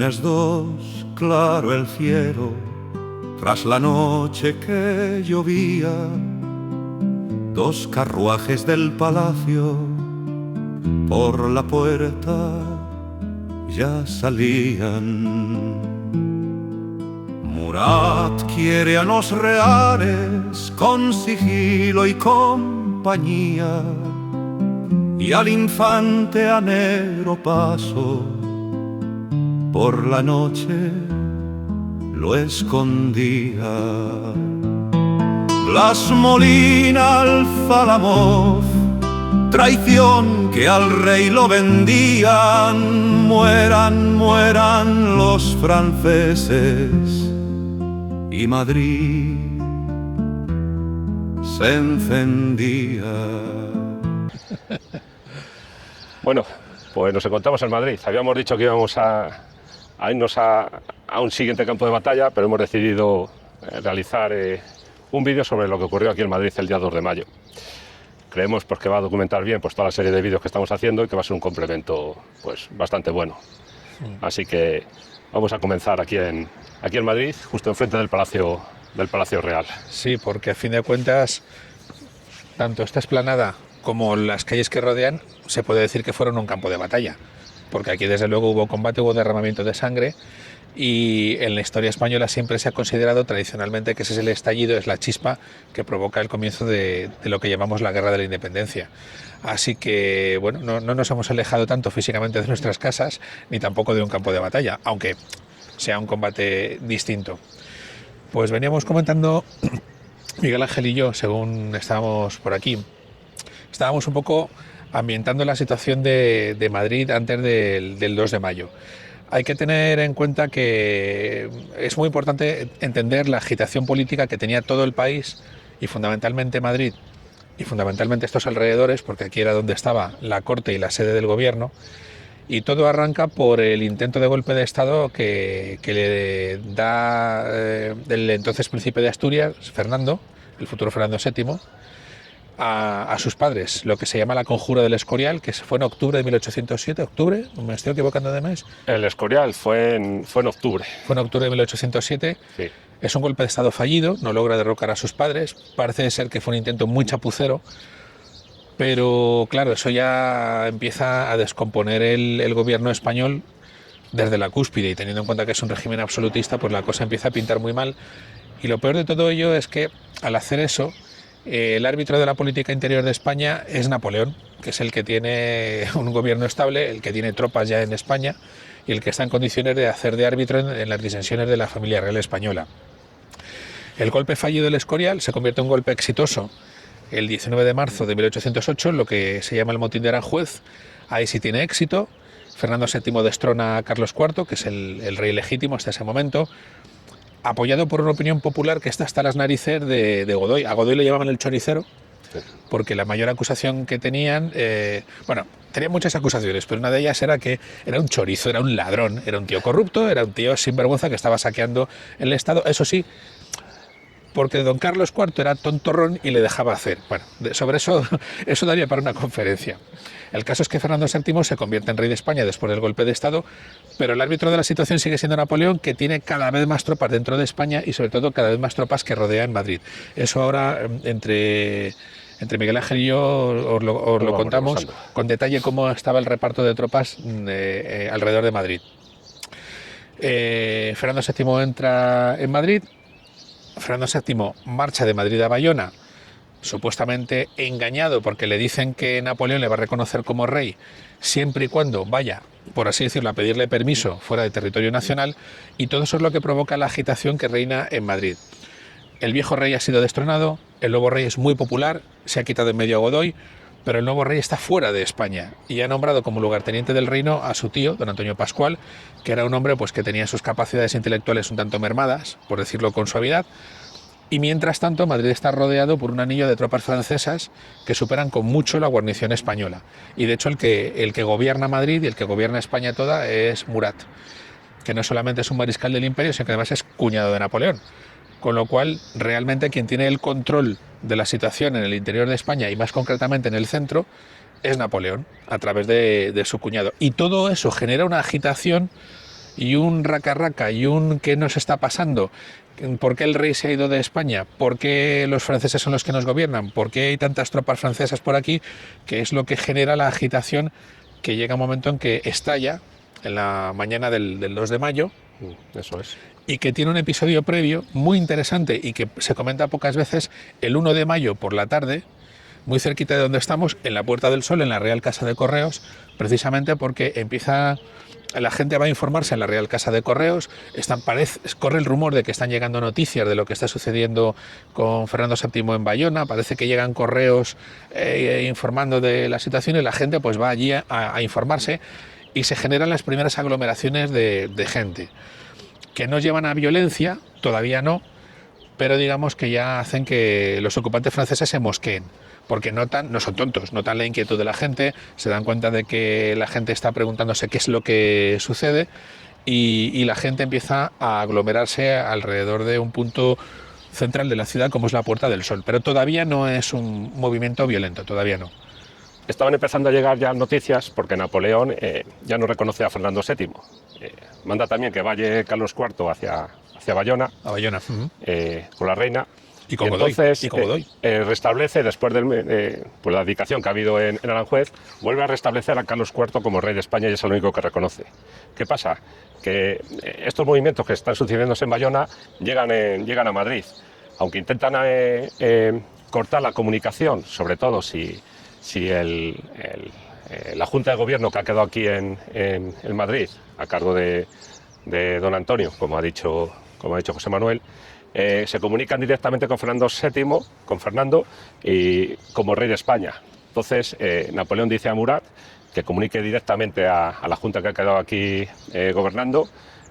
las 2, claro el cielo, tras la noche que llovía, 2 carruajes del palacio por la puerta ya salían. Murat quiere a los reales con sigilo y compañía, y al infante a negro paso por la noche lo escondía. Blas Molina, Alfalamov, traición que al rey lo vendían. Mueran, mueran los franceses, y Madrid se encendía. Bueno, pues nos encontramos en Madrid. Habíamos dicho que íbamos a irnos a un siguiente campo de batalla, pero hemos decidido realizar un vídeo sobre lo que ocurrió aquí en Madrid el día 2 de mayo. Creemos pues, que va a documentar bien pues, toda la serie de vídeos que estamos haciendo y que va a ser un complemento pues, bastante bueno. Así que vamos a comenzar aquí en Madrid, justo enfrente del Palacio Real. Sí, porque a fin de cuentas, tanto esta explanada como las calles que rodean, se puede decir que fueron un campo de batalla, porque aquí desde luego hubo combate, hubo derramamiento de sangre, y en la historia española siempre se ha considerado tradicionalmente que ese es el estallido, es la chispa que provoca el comienzo de lo que llamamos la Guerra de la Independencia. Así que, bueno, no nos hemos alejado tanto físicamente de nuestras casas, ni tampoco de un campo de batalla, aunque sea un combate distinto. Pues veníamos comentando, Miguel Ángel y yo, según estábamos por aquí, estábamos un poco ambientando la situación de Madrid antes del 2 de mayo. Hay que tener en cuenta que es muy importante entender la agitación política que tenía todo el país y fundamentalmente Madrid y fundamentalmente estos alrededores, porque aquí era donde estaba la corte y la sede del gobierno, y todo arranca por el intento de golpe de Estado que le da el entonces príncipe de Asturias, Fernando, el futuro Fernando VII, a sus padres, lo que se llama la Conjura del Escorial, que fue en octubre de 1807, ¿octubre? ¿Me estoy equivocando de mes? El Escorial fue en octubre. Fue en octubre de 1807. Sí. Es un golpe de Estado fallido, no logra derrocar a sus padres, parece ser que fue un intento muy chapucero, pero claro, eso ya empieza a descomponer el gobierno español desde la cúspide, y teniendo en cuenta que es un régimen absolutista, pues la cosa empieza a pintar muy mal. Y lo peor de todo ello es que al hacer eso, el árbitro de la política interior de España es Napoleón, que es el que tiene un gobierno estable, el que tiene tropas ya en España y el que está en condiciones de hacer de árbitro en las disensiones de la familia real española. El golpe fallido del Escorial se convierte en un golpe exitoso el 19 de marzo de 1808, en lo que se llama el motín de Aranjuez. Ahí sí tiene éxito. Fernando VII destrona a Carlos IV, que es el rey legítimo hasta ese momento, apoyado por una opinión popular que está hasta las narices de Godoy. A Godoy le llamaban el choricero, porque la mayor acusación que tenían, tenían muchas acusaciones, pero una de ellas era que era un chorizo, era un ladrón, era un tío corrupto, era un tío sinvergüenza que estaba saqueando el Estado, eso sí, porque don Carlos IV era tontorrón y le dejaba hacer. Bueno, sobre eso daría para una conferencia. El caso es que Fernando VII se convierte en rey de España después del golpe de Estado, pero el árbitro de la situación sigue siendo Napoleón, que tiene cada vez más tropas dentro de España y sobre todo cada vez más tropas que rodean Madrid. Eso ahora, entre Miguel Ángel y yo, os lo contamos con detalle cómo estaba el reparto de tropas alrededor de Madrid. Fernando VII entra en Madrid. Fernando VII marcha de Madrid a Bayona, supuestamente engañado porque le dicen que Napoleón le va a reconocer como rey siempre y cuando vaya, por así decirlo, a pedirle permiso fuera de territorio nacional, y todo eso es lo que provoca la agitación que reina en Madrid. El viejo rey ha sido destronado, el nuevo rey es muy popular, se ha quitado en medio a Godoy, pero el nuevo rey está fuera de España y ha nombrado como lugarteniente del reino a su tío, don Antonio Pascual, que era un hombre pues, que tenía sus capacidades intelectuales un tanto mermadas, por decirlo con suavidad. Y mientras tanto, Madrid está rodeado por un anillo de tropas francesas que superan con mucho la guarnición española. Y de hecho el que gobierna Madrid y el que gobierna España toda es Murat, que no solamente es un mariscal del imperio, sino que además es cuñado de Napoleón. Con lo cual, realmente quien tiene el control de la situación en el interior de España y más concretamente en el centro es Napoleón, a través de su cuñado. Y todo eso genera una agitación y un raca y un ¿qué nos está pasando? ¿Por qué el rey se ha ido de España? ¿Por qué los franceses son los que nos gobiernan? ¿Por qué hay tantas tropas francesas por aquí? Que es lo que genera la agitación, que llega un momento en que estalla en la mañana del 2 de mayo. Eso es. Y que tiene un episodio previo muy interesante y que se comenta pocas veces, el 1 de mayo por la tarde, muy cerquita de donde estamos, en la Puerta del Sol, en la Real Casa de Correos, precisamente porque la gente va a informarse en la Real Casa de Correos, corre el rumor de que están llegando noticias de lo que está sucediendo con Fernando VII en Bayona, parece que llegan correos informando de la situación y la gente pues va allí a informarse y se generan las primeras aglomeraciones de gente, que no llevan a violencia, todavía no, pero digamos que ya hacen que los ocupantes franceses se mosqueen, porque no son tontos, notan la inquietud de la gente, se dan cuenta de que la gente está preguntándose qué es lo que sucede y la gente empieza a aglomerarse alrededor de un punto central de la ciudad como es la Puerta del Sol, pero todavía no es un movimiento violento, todavía no. Estaban empezando a llegar ya noticias porque Napoleón ya no reconoce a Fernando VII. Manda también que vaya Carlos IV hacia Bayona, con la reina. Y como entonces Godoy. Restablece, después de la abdicación que ha habido en Aranjuez, vuelve a restablecer a Carlos IV como rey de España y es el único que reconoce. ¿Qué pasa? Que estos movimientos que están sucediéndose en Bayona llegan a Madrid. Aunque intentan cortar la comunicación, sobre todo si la Junta de Gobierno que ha quedado aquí en Madrid, a cargo de don Antonio, como ha dicho José Manuel, se comunican directamente con Fernando y como rey de España. Entonces Napoleón dice a Murat que comunique directamente a la Junta que ha quedado aquí gobernando,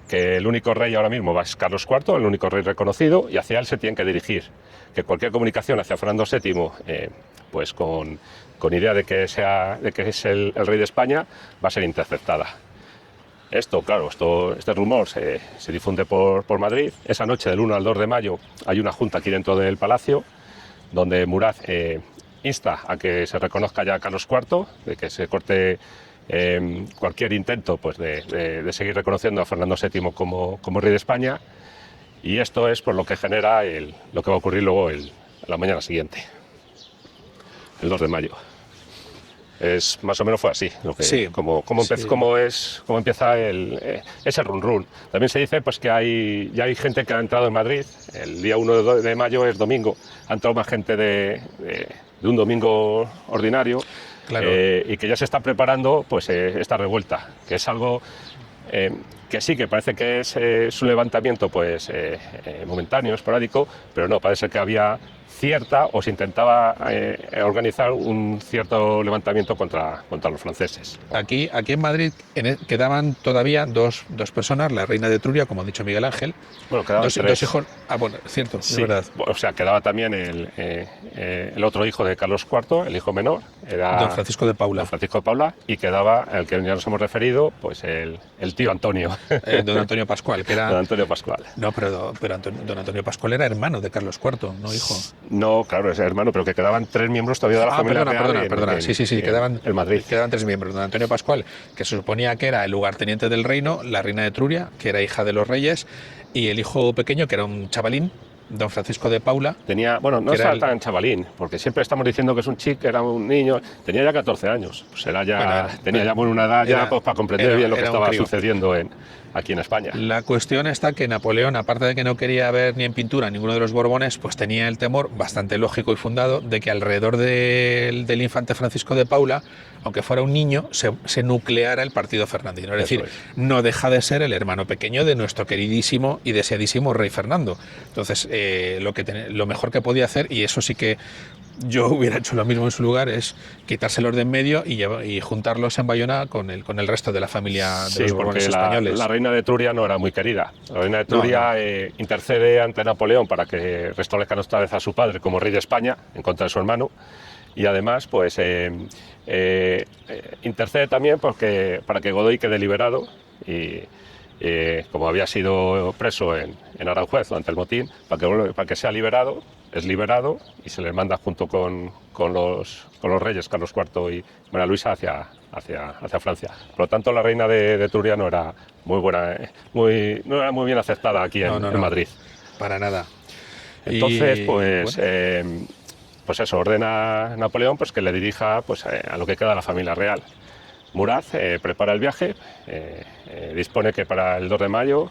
que el único rey ahora mismo es Carlos IV, el único rey reconocido, y hacia él se tienen que dirigir. Que cualquier comunicación hacia Fernando VII, pues con idea de que es el rey de España, va a ser interceptada. Este rumor se difunde por Madrid. Esa noche del 1 al 2 de mayo hay una junta aquí dentro del palacio donde Murat insta a que se reconozca ya a Carlos IV, de que se corte cualquier intento pues, de seguir reconociendo a Fernando VII como rey de España, y esto es por lo que genera lo que va a ocurrir luego la mañana siguiente, el 2 de mayo. Más o menos fue así, como empieza ese run run. También se dice pues, que ya hay gente que ha entrado en Madrid, el día 1 de mayo es domingo, ha entrado más gente de un domingo ordinario, claro. Y que ya se está preparando pues, esta revuelta, que es algo que sí, que parece que es un levantamiento pues, momentáneo, esporádico, pero no, parece que había o se intentaba organizar un cierto levantamiento contra los franceses. Aquí en Madrid quedaban todavía dos personas, la reina de Etruria, como ha dicho Miguel Ángel. Bueno, quedaban dos hijos. Bueno, cierto, sí, es verdad. O sea, quedaba también el otro hijo de Carlos IV, el hijo menor, era don Francisco de Paula. Don Francisco de Paula, y quedaba, al que ya nos hemos referido, pues el tío Antonio. Don Antonio Pascual, que era... Don Antonio Pascual. No, pero don Antonio Pascual era hermano de Carlos IV, no hijo. No, claro, es hermano, pero que quedaban 3 miembros todavía de la familia real. Perdona. Sí, quedaban en Madrid. Quedaban 3 miembros. Don Antonio Pascual, que se suponía que era el lugarteniente del reino, la reina de Etruria, que era hija de los reyes, y el hijo pequeño, que era un chavalín, don Francisco de Paula. No estaba tan chavalín, porque siempre estamos diciendo que es un chico, era un niño, tenía ya 14 años, pues tenía ya una edad ya pues, para comprender bien lo que estaba sucediendo aquí en España. La cuestión está que Napoleón, aparte de que no quería ver ni en pintura ninguno de los Borbones, pues tenía el temor, bastante lógico y fundado, de que alrededor del infante Francisco de Paula, aunque fuera un niño, se nucleara el partido fernandino. Es decir, no deja de ser el hermano pequeño de nuestro queridísimo y deseadísimo rey Fernando. Entonces, lo mejor que podía hacer, y eso sí que yo hubiera hecho lo mismo en su lugar, es quitárselos de en medio y juntarlos en Bayona con el resto de la familia de los Borbones españoles. La reina de Etruria no era muy querida. La reina de Etruria intercede ante Napoleón para que restablezca otra vez a su padre como rey de España en contra de su hermano, y además pues intercede también para que Godoy quede liberado como había sido preso en Aranjuez durante el motín, para que sea liberado, es liberado y se les manda junto con los reyes Carlos IV y María Luisa hacia Francia. Por lo tanto, la reina de Etruria no era muy buena, no era muy bien aceptada aquí en Madrid. Para nada. Entonces, pues eso, ordena Napoleón pues, que le dirija pues, a lo que queda de la familia real. Murat prepara el viaje, dispone que para el 2 de mayo,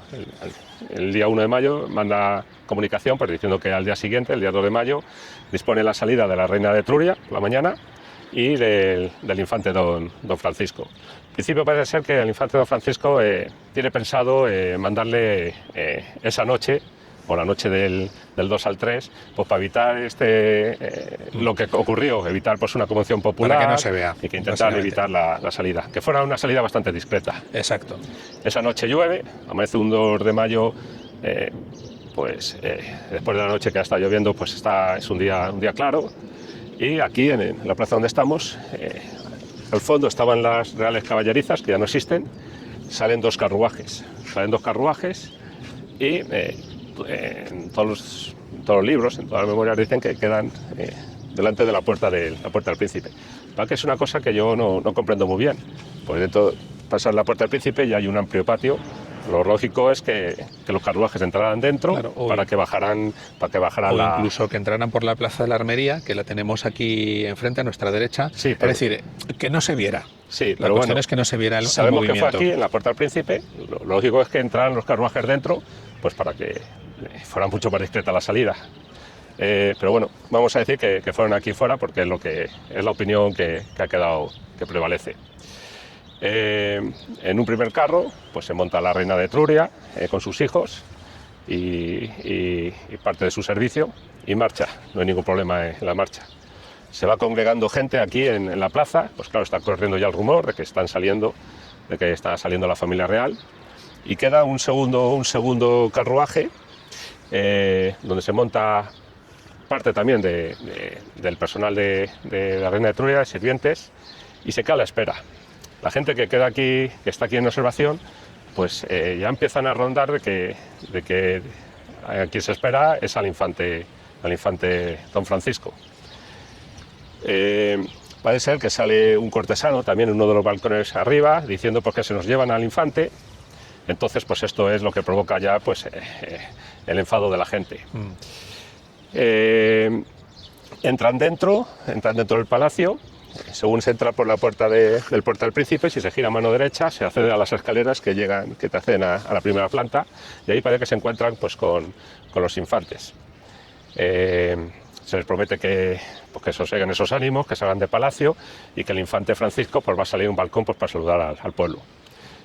el día 1 de mayo, manda comunicación pues, diciendo que al día siguiente, el día 2 de mayo, dispone la salida de la reina de Etruria por la mañana y del infante don Francisco. En principio parece ser que el infante don Francisco tiene pensado mandarle esa noche, o la noche del 2 al 3, pues para evitar lo que ocurrió, evitar pues una conmoción popular, para que no se vea, y que intentaran evitar la salida, que fuera una salida bastante discreta. Exacto. Esa noche llueve, amanece un 2 de mayo, después de la noche que ha estado lloviendo, pues es un día claro, y aquí en la plaza donde estamos, al fondo estaban las reales caballerizas, que ya no existen, salen dos carruajes y en todos los libros, en todas las memorias dicen que quedan delante de la puerta del príncipe. Que es una cosa que yo no comprendo muy bien, porque dentro pasar la puerta del príncipe y hay un amplio patio. Lo lógico es que los carruajes entraran dentro, claro, para que bajaran incluso que entraran por la plaza de la Armería, que la tenemos aquí enfrente a nuestra derecha, sí, es decir, que no se viera. Sí, la cuestión es que no se viera el sabemos movimiento. Que fue aquí en la puerta del príncipe. Lo lógico es que entraran los carruajes dentro, pues para que fuera mucho más discreta la salida. Pero bueno, vamos a decir que fueron aquí fuera porque es la opinión que ha quedado, que prevalece. En un primer carro pues se monta la reina de Etruria con sus hijos y parte de su servicio y marcha, no hay ningún problema en la marcha. Se va congregando gente aquí en la plaza, pues claro, está corriendo ya el rumor de que está saliendo la familia real, y queda un segundo carruaje donde se monta parte también del personal de la reina de Etruria, de sirvientes, y se queda a la espera. La gente que queda aquí, que está aquí en observación, pues ya empiezan a rondar de que a quien se espera es al infante don Francisco. Parece ser que sale un cortesano también en uno de los balcones arriba diciendo por qué se nos llevan al infante. Entonces, pues esto es lo que provoca ya pues, el enfado de la gente. Entran dentro del palacio. Según se entra por la puerta del príncipe, si se gira a mano derecha, se accede a las escaleras que te acceden a la primera planta, y ahí parece que se encuentran pues, con los infantes. Se les promete que soseguen esos ánimos, que salgan de palacio, y que el infante Francisco pues, va a salir a un balcón pues, para saludar al pueblo.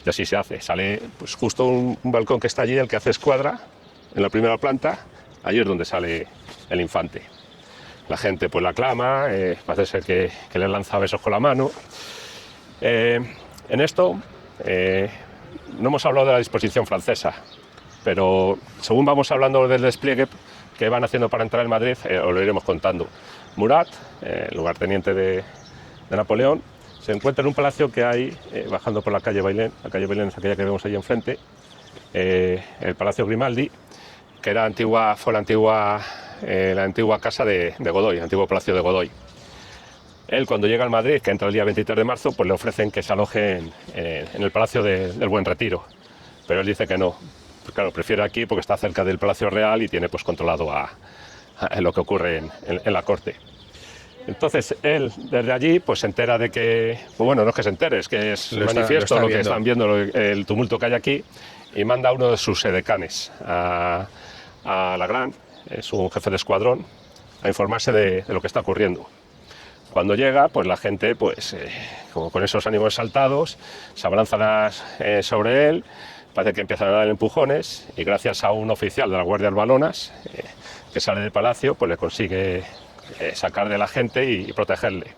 Y así se hace. Sale pues, justo un balcón que está allí, el que hace escuadra, en la primera planta, allí es donde sale el infante. La gente pues la aclama, parece ser que le lanza besos con la mano. En esto no hemos hablado de la disposición francesa, pero según vamos hablando del despliegue que van haciendo para entrar en Madrid, os lo iremos contando. Murat, el lugarteniente de Napoleón, se encuentra en un palacio que hay bajando por la calle Bailén. La calle Bailén es aquella que vemos ahí enfrente, el Palacio Grimaldi, que era la antigua casa de Godoy, el antiguo palacio de Godoy. Él, cuando llega al Madrid, que entra el día 23 de marzo, pues le ofrecen que se aloje en el Palacio del Buen Retiro. Pero él dice que no. Pues claro, prefiere aquí porque está cerca del Palacio Real y tiene pues controlado a lo que ocurre en la corte. Entonces él desde allí pues se entera de que, pues bueno, no es que se entere, es que es manifiesto lo que están viendo, el tumulto que hay aquí, y manda a uno de sus edecanes, a Lagrand, es un jefe de escuadrón, a informarse de lo que está ocurriendo. Cuando llega, pues la gente, pues como con esos ánimos exaltados, se abalanzan sobre él, parece que empiezan a dar empujones, y gracias a un oficial de las guardias walonas que sale del palacio, pues le consigue sacar de la gente y protegerle.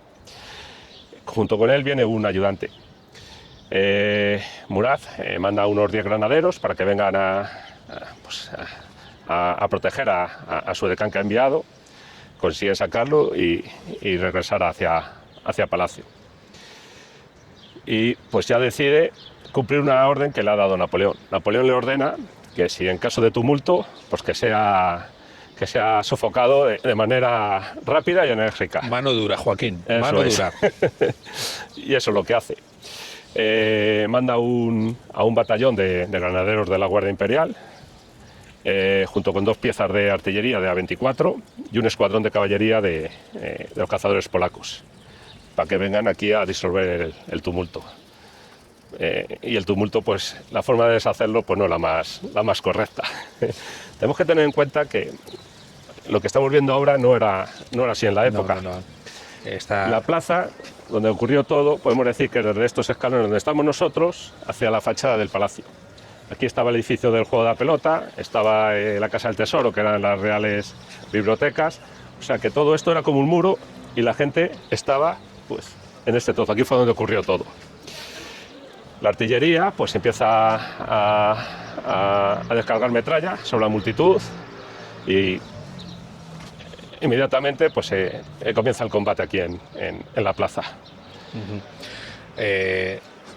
Junto con él viene un ayudante. Murat manda a unos 10 granaderos para que vengan a proteger a su edecán que ha enviado. Consigue sacarlo y regresar hacia Palacio. Y pues ya decide cumplir una orden que le ha dado Napoleón. Napoleón le ordena que si en caso de tumulto, pues que sea sofocado de manera rápida y enérgica. Mano dura, Joaquín, Eso mano es. dura. Y eso es lo que hace. Manda a un batallón de granaderos de la Guardia Imperial, junto con 2 piezas de artillería de A-24 y un escuadrón de caballería de los cazadores polacos, para que vengan aquí a disolver el tumulto. Y el tumulto, pues la forma de deshacerlo pues no es la más correcta. Tenemos que tener en cuenta que lo que estamos viendo ahora no era así en la época. No. La plaza donde ocurrió todo, podemos decir que desde estos escalones donde estamos nosotros, hacia la fachada del palacio. Aquí estaba el edificio del juego de la pelota, estaba la Casa del Tesoro, que eran las reales bibliotecas, o sea que todo esto era como un muro y la gente estaba pues en este trozo. Aquí fue donde ocurrió todo. La artillería pues empieza a descargar metralla sobre la multitud y inmediatamente pues comienza el combate aquí en la plaza.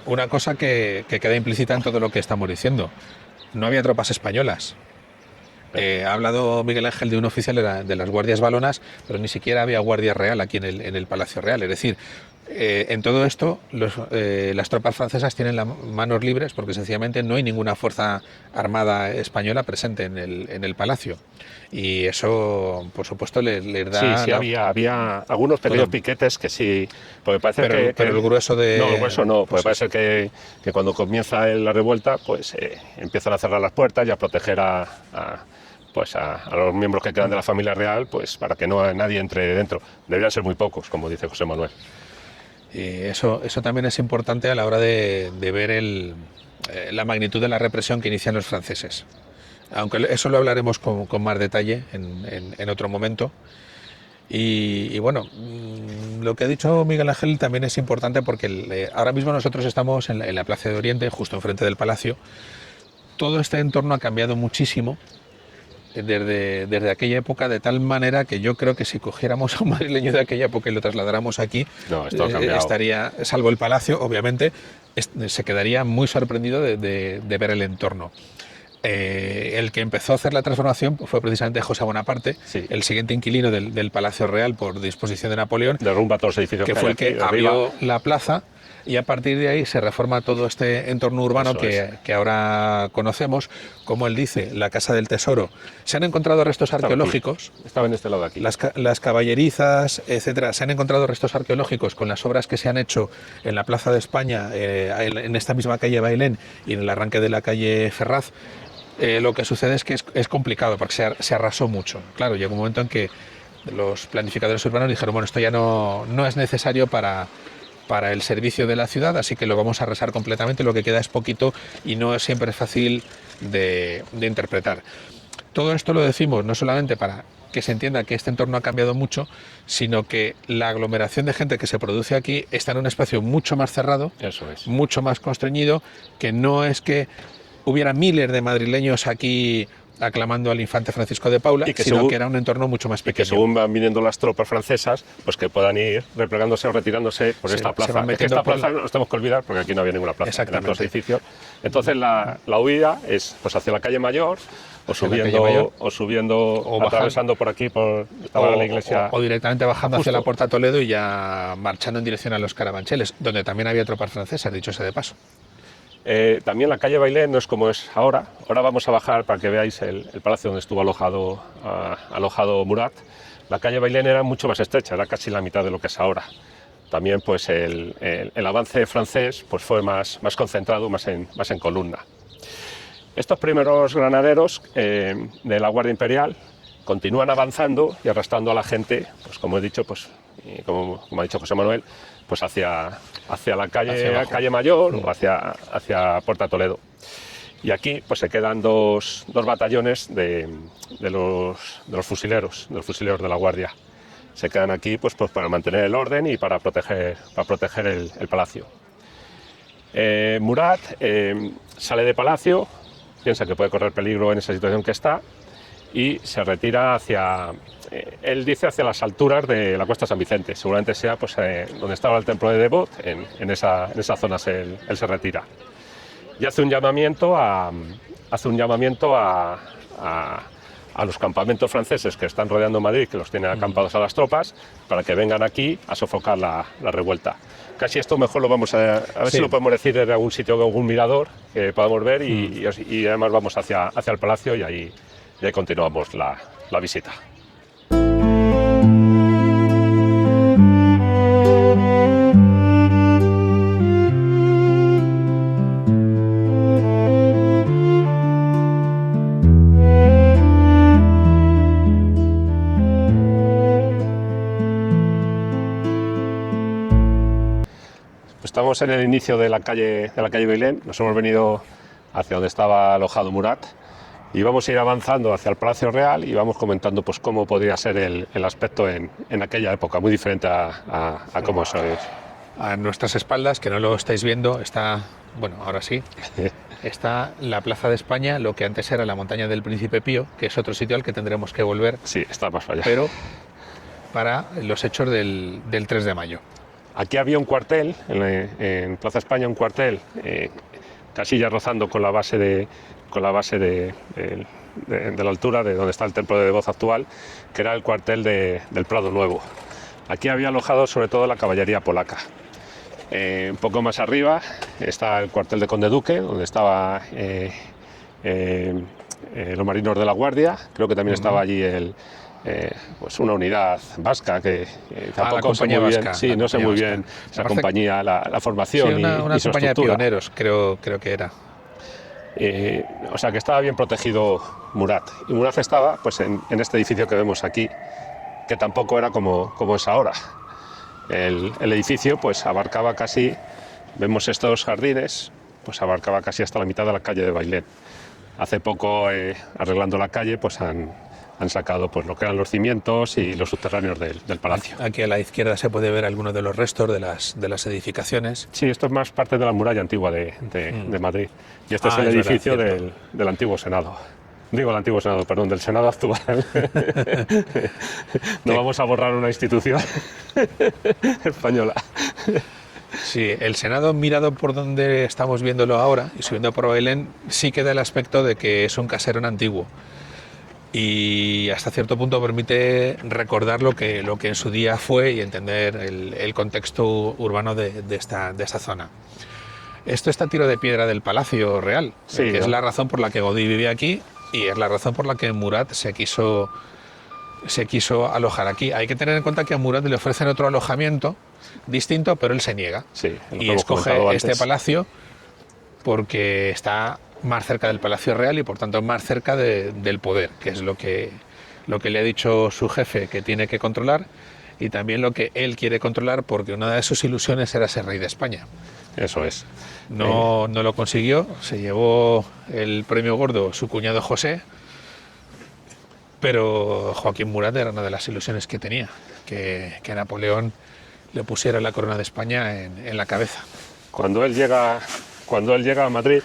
Una cosa que queda implícita en todo lo que estamos diciendo: no había tropas españolas. Ha hablado Miguel Ángel de un oficial de las guardias valonas, pero ni siquiera había guardia real aquí en el Palacio Real. Es decir, en todo esto las tropas francesas tienen las manos libres porque sencillamente no hay ninguna fuerza armada española presente en el palacio, y eso por supuesto les da... Sí, había algunos pequeños piquetes que sí, porque parece pero el grueso de... No, el grueso no, porque parece que cuando comienza la revuelta pues empiezan a cerrar las puertas y a proteger a los miembros que quedan de la familia real, pues para que nadie entre dentro. Deberían ser muy pocos, como dice José Manuel. Y eso también es importante a la hora de ver la magnitud de la represión que inician los franceses. Aunque eso lo hablaremos con más detalle en otro momento. Y bueno, lo que ha dicho Miguel Ángel también es importante porque ahora mismo nosotros estamos en la Plaza de Oriente, justo enfrente del Palacio. Todo este entorno ha cambiado muchísimo desde aquella época, de tal manera que yo creo que si cogiéramos a un madrileño de aquella época y lo trasladáramos aquí, esto ha cambiado. Estaría, salvo el palacio, obviamente, se quedaría muy sorprendido de ver el entorno. El que empezó a hacer la transformación fue precisamente José Bonaparte, sí, el siguiente inquilino del Palacio Real por disposición de Napoleón, derrumba todos los edificios que fue el que abrió la plaza. Y a partir de ahí se reforma todo este entorno urbano que ahora conocemos. Como él dice, la Casa del Tesoro. Se han encontrado restos arqueológicos. Estaba en este lado de aquí. Las caballerizas, etcétera. Se han encontrado restos arqueológicos con las obras que se han hecho en la Plaza de España, en esta misma calle Bailén y en el arranque de la calle Ferraz. Lo que sucede es que es complicado porque se arrasó mucho. Claro, llegó un momento en que los planificadores urbanos dijeron, bueno, esto ya no es necesario para el servicio de la ciudad, así que lo vamos a arrasar completamente, lo que queda es poquito y no siempre es fácil de interpretar. Todo esto lo decimos no solamente para que se entienda que este entorno ha cambiado mucho, sino que la aglomeración de gente que se produce aquí está en un espacio mucho más cerrado, eso es, mucho más constreñido, que no es que hubiera miles de madrileños aquí aclamando al infante Francisco de Paula, sino que era un entorno mucho más pequeño. Y que según van viniendo las tropas francesas, pues que puedan ir replegándose o retirándose por esta plaza. Es que esta plaza no nos tenemos que olvidar porque aquí no había ninguna plaza en los edificios. Entonces la huida es pues hacia la calle Mayor o subiendo o atravesando por aquí, estaba la iglesia. O directamente bajando hacia la Puerta Toledo y ya marchando en dirección a los Carabancheles, donde también había tropas francesas, dicho sea de paso. También la calle Bailén no es como es ahora. Ahora vamos a bajar para que veáis el palacio donde estuvo alojado Murat. La calle Bailén era mucho más estrecha, era casi la mitad de lo que es ahora. También pues el avance francés pues fue más concentrado, más en columna. Estos primeros granaderos de la Guardia Imperial continúan avanzando y arrastrando a la gente, pues como he dicho, pues como ha dicho José Manuel, pues hacia la calle Mayor o hacia Puerta Toledo. Y aquí pues se quedan dos batallones de los fusileros de la Guardia. Se quedan aquí pues para mantener el orden y para proteger el palacio. Murat sale de palacio, piensa que puede correr peligro en esa situación que está y se retira él dice hacia las alturas de la Cuesta San Vicente, seguramente sea pues, donde estaba el templo de Devot, en esa zona él se retira. y hace un llamamiento a los campamentos franceses que están rodeando Madrid, que los tienen acampados a las tropas, para que vengan aquí a sofocar la revuelta. Casi esto mejor lo vamos a ver si lo podemos decir en algún sitio, en algún mirador que podamos ver y además vamos hacia el palacio y ahí continuamos la visita. Estamos en el inicio de la calle Bailén, nos hemos venido hacia donde estaba alojado Murat y vamos a ir avanzando hacia el Palacio Real y vamos comentando pues cómo podría ser el aspecto en aquella época, muy diferente a cómo es hoy. A nuestras espaldas, que no lo estáis viendo, está, bueno, ahora sí, está la Plaza de España, lo que antes era la Montaña del Príncipe Pío, que es otro sitio al que tendremos que volver. Sí, está más allá. Pero para los hechos del 3 de mayo. Aquí había un cuartel, en Plaza España un cuartel, casi ya rozando con la base de la altura de donde está el templo de Devoz actual, que era el cuartel del Prado Nuevo. Aquí había alojado sobre todo la caballería polaca. Un poco más arriba está el cuartel de Conde Duque, donde estaba los marinos de la Guardia. Creo que también estaba allí pues una unidad vasca que tampoco sé muy bien, sí, no sé muy bien esa compañía, la formación, sí, una y su compañía de estructura. pioneros, creo que era. O sea que estaba bien protegido Murat. Y Murat estaba pues en este edificio que vemos aquí, que tampoco era como es ahora. El edificio pues abarcaba casi, vemos estos jardines, pues abarcaba casi hasta la mitad de la calle de Bailén. Hace poco, arreglando la calle, pues han sacado pues lo que eran los cimientos y los subterráneos del palacio. Aquí a la izquierda se puede ver algunos de los restos de las edificaciones. Sí, esto es más parte de la muralla antigua de Madrid. Y este es el edificio del antiguo Senado. Digo el antiguo Senado, perdón, del Senado actual. No vamos a borrar una institución española. Sí, el Senado, mirado por donde estamos viéndolo ahora y subiendo por Bailén, sí que da el aspecto de que es un caserón antiguo. Y hasta cierto punto permite recordar lo que en su día fue y entender el contexto urbano de esta zona. Esto está a tiro de piedra del Palacio Real, sí, que es la razón por la que Gaudí vivía aquí y es la razón por la que Murat se quiso alojar aquí. Hay que tener en cuenta que a Murat le ofrecen otro alojamiento distinto, pero él se niega, sí, y escoge este palacio porque está más cerca del Palacio Real y por tanto más cerca del poder, que es lo que le ha dicho su jefe que tiene que controlar y también lo que él quiere controlar, porque una de sus ilusiones era ser rey de España. Eso es. No lo consiguió, se llevó el premio gordo su cuñado José, pero Joaquín Murat era una de las ilusiones que tenía, que Napoleón le pusiera la corona de España en la cabeza. Cuando él llega a Madrid,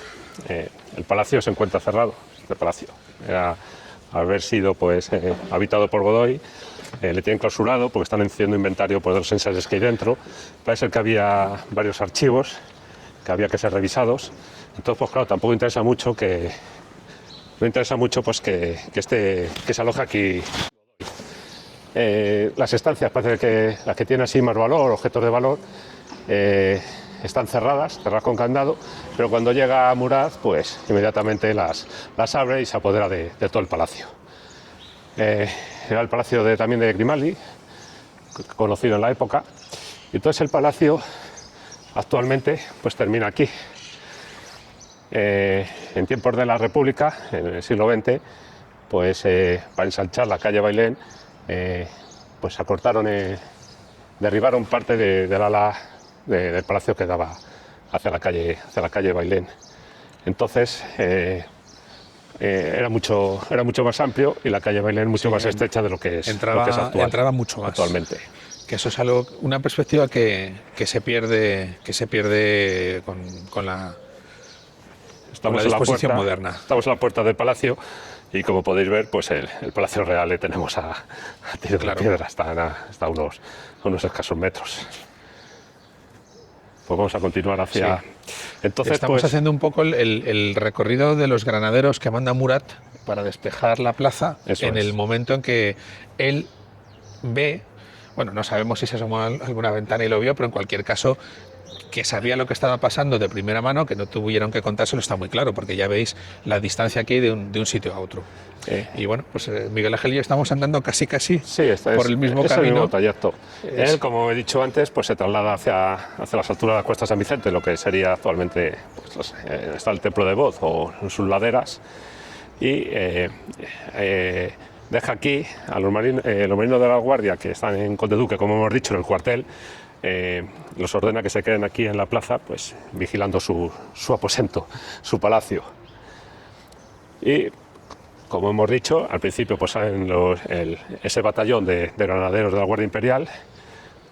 el palacio se encuentra cerrado. Este palacio era, al haber sido pues habitado por Godoy, le tienen clausurado porque están haciendo inventario pues, de los ensayos que hay dentro. Parece ser que había varios archivos que había que ser revisados. Entonces, pues claro, tampoco interesa mucho que se aloje aquí. Las estancias, parece que las que tienen así más valor, objetos de valor, están cerradas con candado, pero cuando llega Murat, pues inmediatamente las abre y se apodera de todo el palacio. Era el palacio también de Grimaldi, conocido en la época, y entonces el palacio actualmente pues termina aquí. En tiempos de la República, en el siglo XX, pues para ensanchar la calle Bailén, pues acortaron, derribaron parte del ala del palacio que daba hacia la calle Bailén. Entonces era mucho más amplio y la calle Bailén mucho más estrecha de lo que es entraba mucho más actualmente. Que eso es algo, una perspectiva que se pierde con la disposición moderna. Estamos en la puerta del palacio y como podéis ver, pues el Palacio Real le tenemos a tiro de piedra, hasta unos escasos metros. Pues vamos a continuar hacia Entonces, estamos pues, haciendo un poco el recorrido de los granaderos que manda Murat para despejar la plaza en el momento en que él ve, bueno, no sabemos si se asomó a alguna ventana y lo vio, pero en cualquier caso que sabía lo que estaba pasando de primera mano, que no tuvieron que contárselo, está muy claro, porque ya veis la distancia que hay de un sitio a otro. Y bueno, pues Miguel Ángel y yo estamos andando casi sí, por el mismo camino. El mismo trayecto. Él, como he dicho antes, pues se traslada hacia las alturas de la Cuesta San Vicente, lo que sería actualmente, pues, está el Templo de Boz o en sus laderas, y deja aquí a los marinos de la Guardia, que están en Conde Duque, como hemos dicho, en el cuartel. Los ordena que se queden aquí en la plaza, pues vigilando su aposento, su palacio. Y como hemos dicho, al principio pues salen ese batallón de granaderos de la Guardia Imperial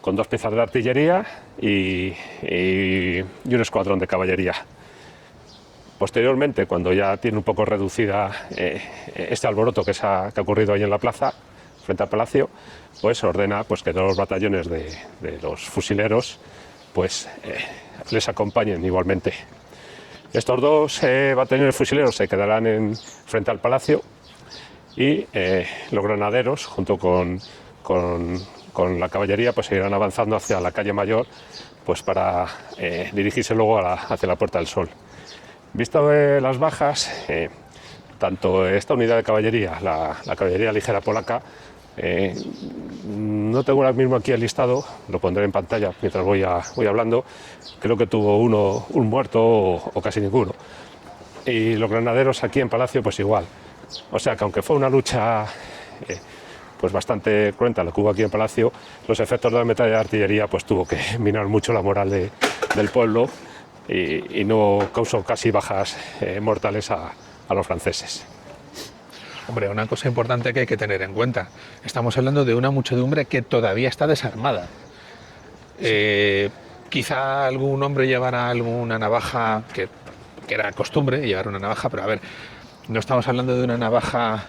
con 2 piezas de artillería y un escuadrón de caballería. Posteriormente, cuando ya tiene un poco reducida este alboroto que ha ocurrido ahí en la plaza, frente al palacio, pues ordena pues, que 2 batallones de los fusileros pues, les acompañen igualmente. Estos 2 batallones fusileros se quedarán frente al palacio y los granaderos, junto con la caballería, pues seguirán avanzando hacia la calle Mayor, pues para dirigirse luego hacia la Puerta del Sol. Visto las bajas, tanto esta unidad de caballería, la caballería ligera polaca, no tengo ahora mismo aquí el listado, lo pondré en pantalla mientras voy hablando. Creo que tuvo un muerto o casi ninguno. Y los granaderos aquí en Palacio pues igual. O sea que aunque fue una lucha pues bastante cruenta la que hubo aquí en Palacio, los efectos de la metralla de artillería pues tuvo que minar mucho la moral del pueblo y no causó casi bajas mortales a los franceses. Hombre, una cosa importante que hay que tener en cuenta, estamos hablando de una muchedumbre que todavía está desarmada. Quizá algún hombre llevara alguna navaja, que era costumbre llevar una navaja, pero a ver, no estamos hablando de una navaja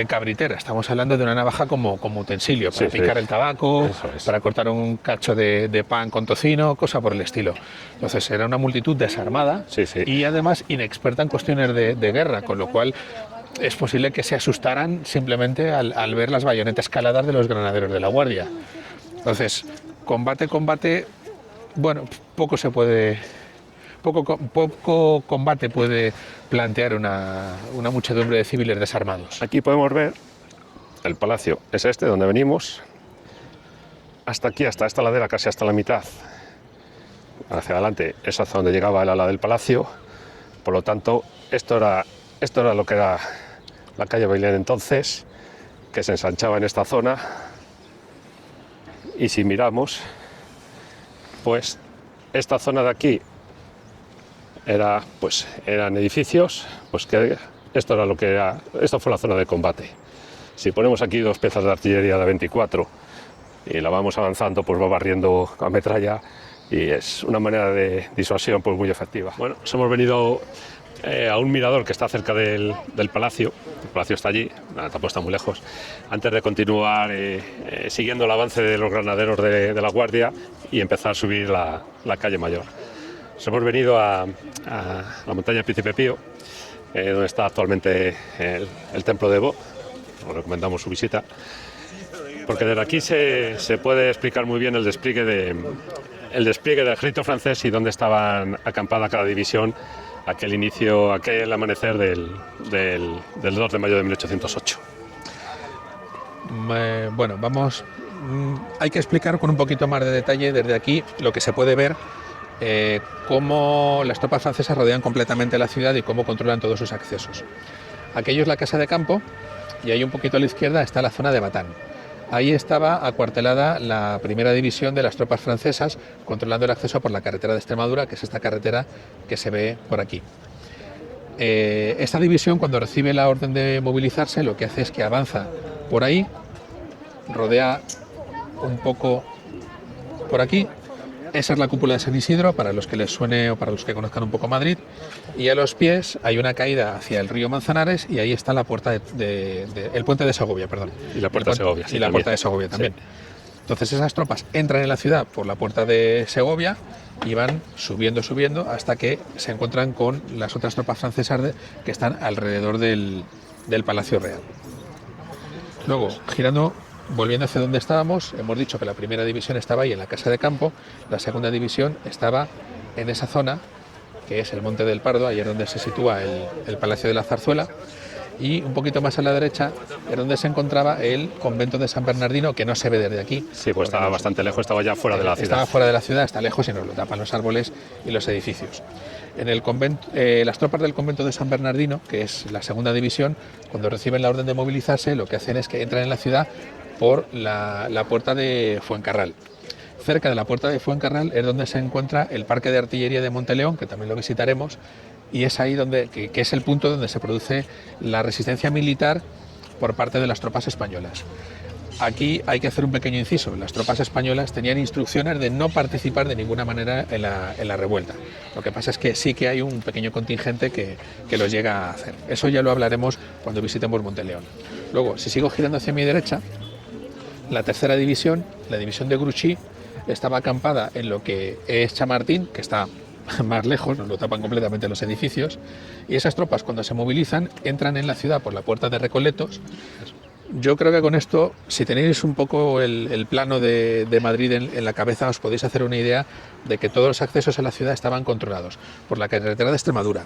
cabritera, estamos hablando de una navaja como utensilio, para picar el tabaco, para cortar un cacho de pan con tocino, cosa por el estilo. Entonces era una multitud desarmada y además inexperta en cuestiones de guerra, con lo cual es posible que se asustaran simplemente al ver las bayonetas caladas de los granaderos de la Guardia. Entonces, combate, bueno, poco combate puede plantear una muchedumbre de civiles desarmados. Aquí podemos ver el palacio, es este donde venimos, hasta aquí, hasta esta ladera, casi hasta la mitad. Hacia adelante es hacia donde llegaba el ala del palacio, por lo tanto, esto era lo que era la calle Bailén entonces, que se ensanchaba en esta zona, y si miramos, pues esta zona de aquí eran edificios, pues que esto fue la zona de combate. Si ponemos aquí 2 piezas de artillería de 24 y la vamos avanzando, pues va barriendo a metralla y es una manera de disuasión pues muy efectiva. Bueno, hemos venido a un mirador que está cerca del palacio. El palacio está allí, tampoco está muy lejos. Antes de continuar siguiendo el avance de los granaderos de la Guardia y empezar a subir la calle Mayor. Nos hemos venido a la montaña Príncipe Pío, donde está actualmente el Templo de Boz. Os recomendamos su visita, porque desde aquí se puede explicar muy bien el despliegue del ejército francés y dónde estaban acampada cada división aquel amanecer del 2 de mayo de 1808. Bueno, hay que explicar con un poquito más de detalle desde aquí lo que se puede ver, cómo las tropas francesas rodean completamente la ciudad y cómo controlan todos sus accesos. Aquello es la casa de campo y ahí un poquito a la izquierda está la zona de Batán. Ahí estaba acuartelada la primera división de las tropas francesas, controlando el acceso por la carretera de Extremadura, que es esta carretera que se ve por aquí. Esta división, cuando recibe la orden de movilizarse, lo que hace es que avanza por ahí, rodea un poco por aquí. Esa es la cúpula de San Isidro, para los que les suene o para los que conozcan un poco Madrid. Y a los pies hay una caída hacia el río Manzanares y ahí está la puerta el puente de Segovia, perdón. Y la puerta de Segovia. Y la puerta de Segovia también. Entonces esas tropas entran en la ciudad por la puerta de Segovia y van subiendo hasta que se encuentran con las otras tropas francesas que están alrededor del Palacio Real. Luego, volviendo hacia donde estábamos, hemos dicho que la primera división estaba ahí en la Casa de Campo, la segunda división estaba en esa zona, que es el Monte del Pardo, ahí es donde se sitúa el Palacio de la Zarzuela, y un poquito más a la derecha es donde se encontraba el convento de San Bernardino, que no se ve desde aquí. Sí, pues estaba bastante lejos, estaba ya fuera de la ciudad. Estaba fuera de la ciudad, está lejos y nos lo tapan los árboles y los edificios. En el convento, las tropas del convento de San Bernardino, que es la segunda división, cuando reciben la orden de movilizarse, lo que hacen es que entran en la ciudad por la puerta de Fuencarral. Cerca de la puerta de Fuencarral es donde se encuentra el Parque de Artillería de Monteleón, que también lo visitaremos, y es ahí que es el punto donde se produce la resistencia militar por parte de las tropas españolas. Aquí hay que hacer un pequeño inciso. Las tropas españolas tenían instrucciones de no participar de ninguna manera en la revuelta. Lo que pasa es que sí que hay un pequeño contingente que los llega a hacer. Eso ya lo hablaremos cuando visitemos Monteleón. Luego, si sigo girando hacia mi derecha, la tercera división, la división de Grouchy, estaba acampada en lo que es Chamartín, que está más lejos, nos lo tapan completamente los edificios, y esas tropas cuando se movilizan entran en la ciudad por la puerta de Recoletos. Yo creo que con esto, si tenéis un poco el plano de Madrid en la cabeza, os podéis hacer una idea de que todos los accesos a la ciudad estaban controlados por la carretera de Extremadura,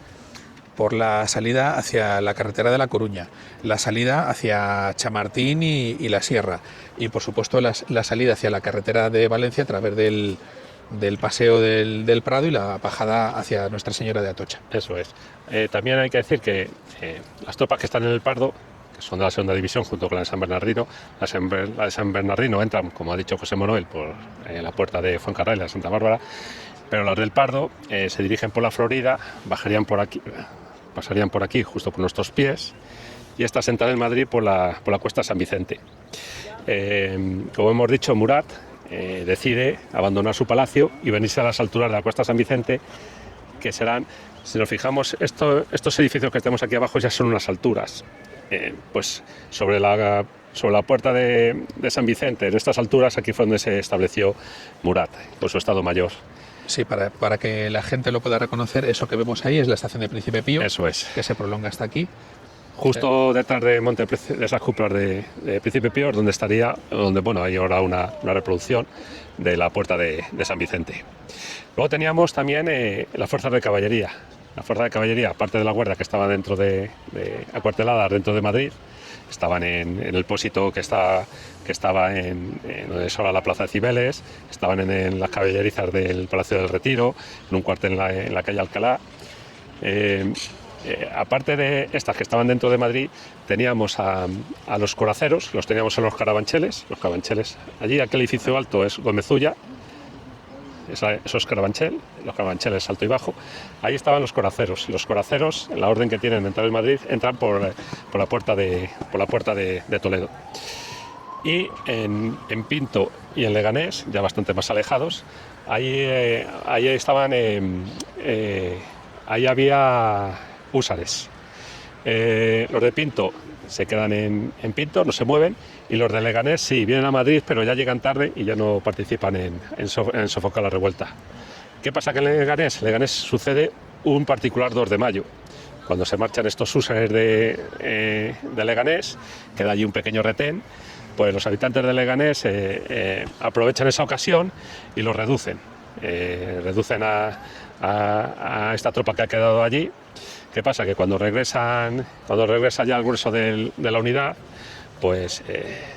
por la salida hacia la carretera de La Coruña, la salida hacia Chamartín y la Sierra, y por supuesto la salida hacia la carretera de Valencia a través del Paseo del Prado y la bajada hacia Nuestra Señora de Atocha. Eso es. También hay que decir que las tropas que están en el Pardo, que son de la segunda división junto con la de San Bernardino, la de San Bernardino entran, como ha dicho José Manuel, por la puerta de Fuencarral y la Santa Bárbara, pero las del Pardo se dirigen por la Florida, bajarían por aquí, pasarían por aquí justo por nuestros pies, y estas entran en Madrid por la Cuesta San Vicente. Como hemos dicho, Murat decide abandonar su palacio y venirse a las alturas de la Cuesta San Vicente, que serán, si nos fijamos, estos edificios que tenemos aquí abajo ya son unas alturas. Pues sobre la puerta de San Vicente, en estas alturas, aquí fue donde se estableció Murat, por su estado mayor. Sí, para que la gente lo pueda reconocer, eso que vemos ahí es la estación de Príncipe Pío. Eso es. Que se prolonga hasta aquí. Justo detrás de esas cúpulas de Príncipe Pío, donde bueno, hay ahora una reproducción de la puerta de San Vicente. Luego teníamos también las fuerzas de caballería. La fuerza de caballería, aparte de la guardia que estaba acuarteladas dentro de Madrid, estaban en el pósito que estaba en donde es ahora la Plaza de Cibeles, estaban en las caballerizas del Palacio del Retiro, en un cuartel en la calle Alcalá. Aparte de estas que estaban dentro de Madrid, teníamos a los coraceros, los teníamos en los Carabancheles. Los Carabancheles, allí aquel edificio alto es Gomezulla, eso es Carabanchel, los Carabancheles alto y bajo. Ahí estaban los coraceros. Los coraceros, en la orden que tienen de entrar en Madrid, entran por la puerta de Toledo. Y en Pinto y en Leganés, ya bastante más alejados, ahí estaban, ahí había húsares. Los de Pinto se quedan en Pinto, no se mueven, y los de Leganés sí, vienen a Madrid, pero ya llegan tarde y ya no participan en sofocar la revuelta. ¿Qué pasa que en Leganés sucede un particular 2 de mayo? Cuando se marchan estos húsares de Leganés, queda allí un pequeño retén, pues los habitantes de Leganés aprovechan esa ocasión y los reducen. Reducen a esta tropa que ha quedado allí. ¿Qué pasa? Que cuando regresa ya el grueso de la unidad, pues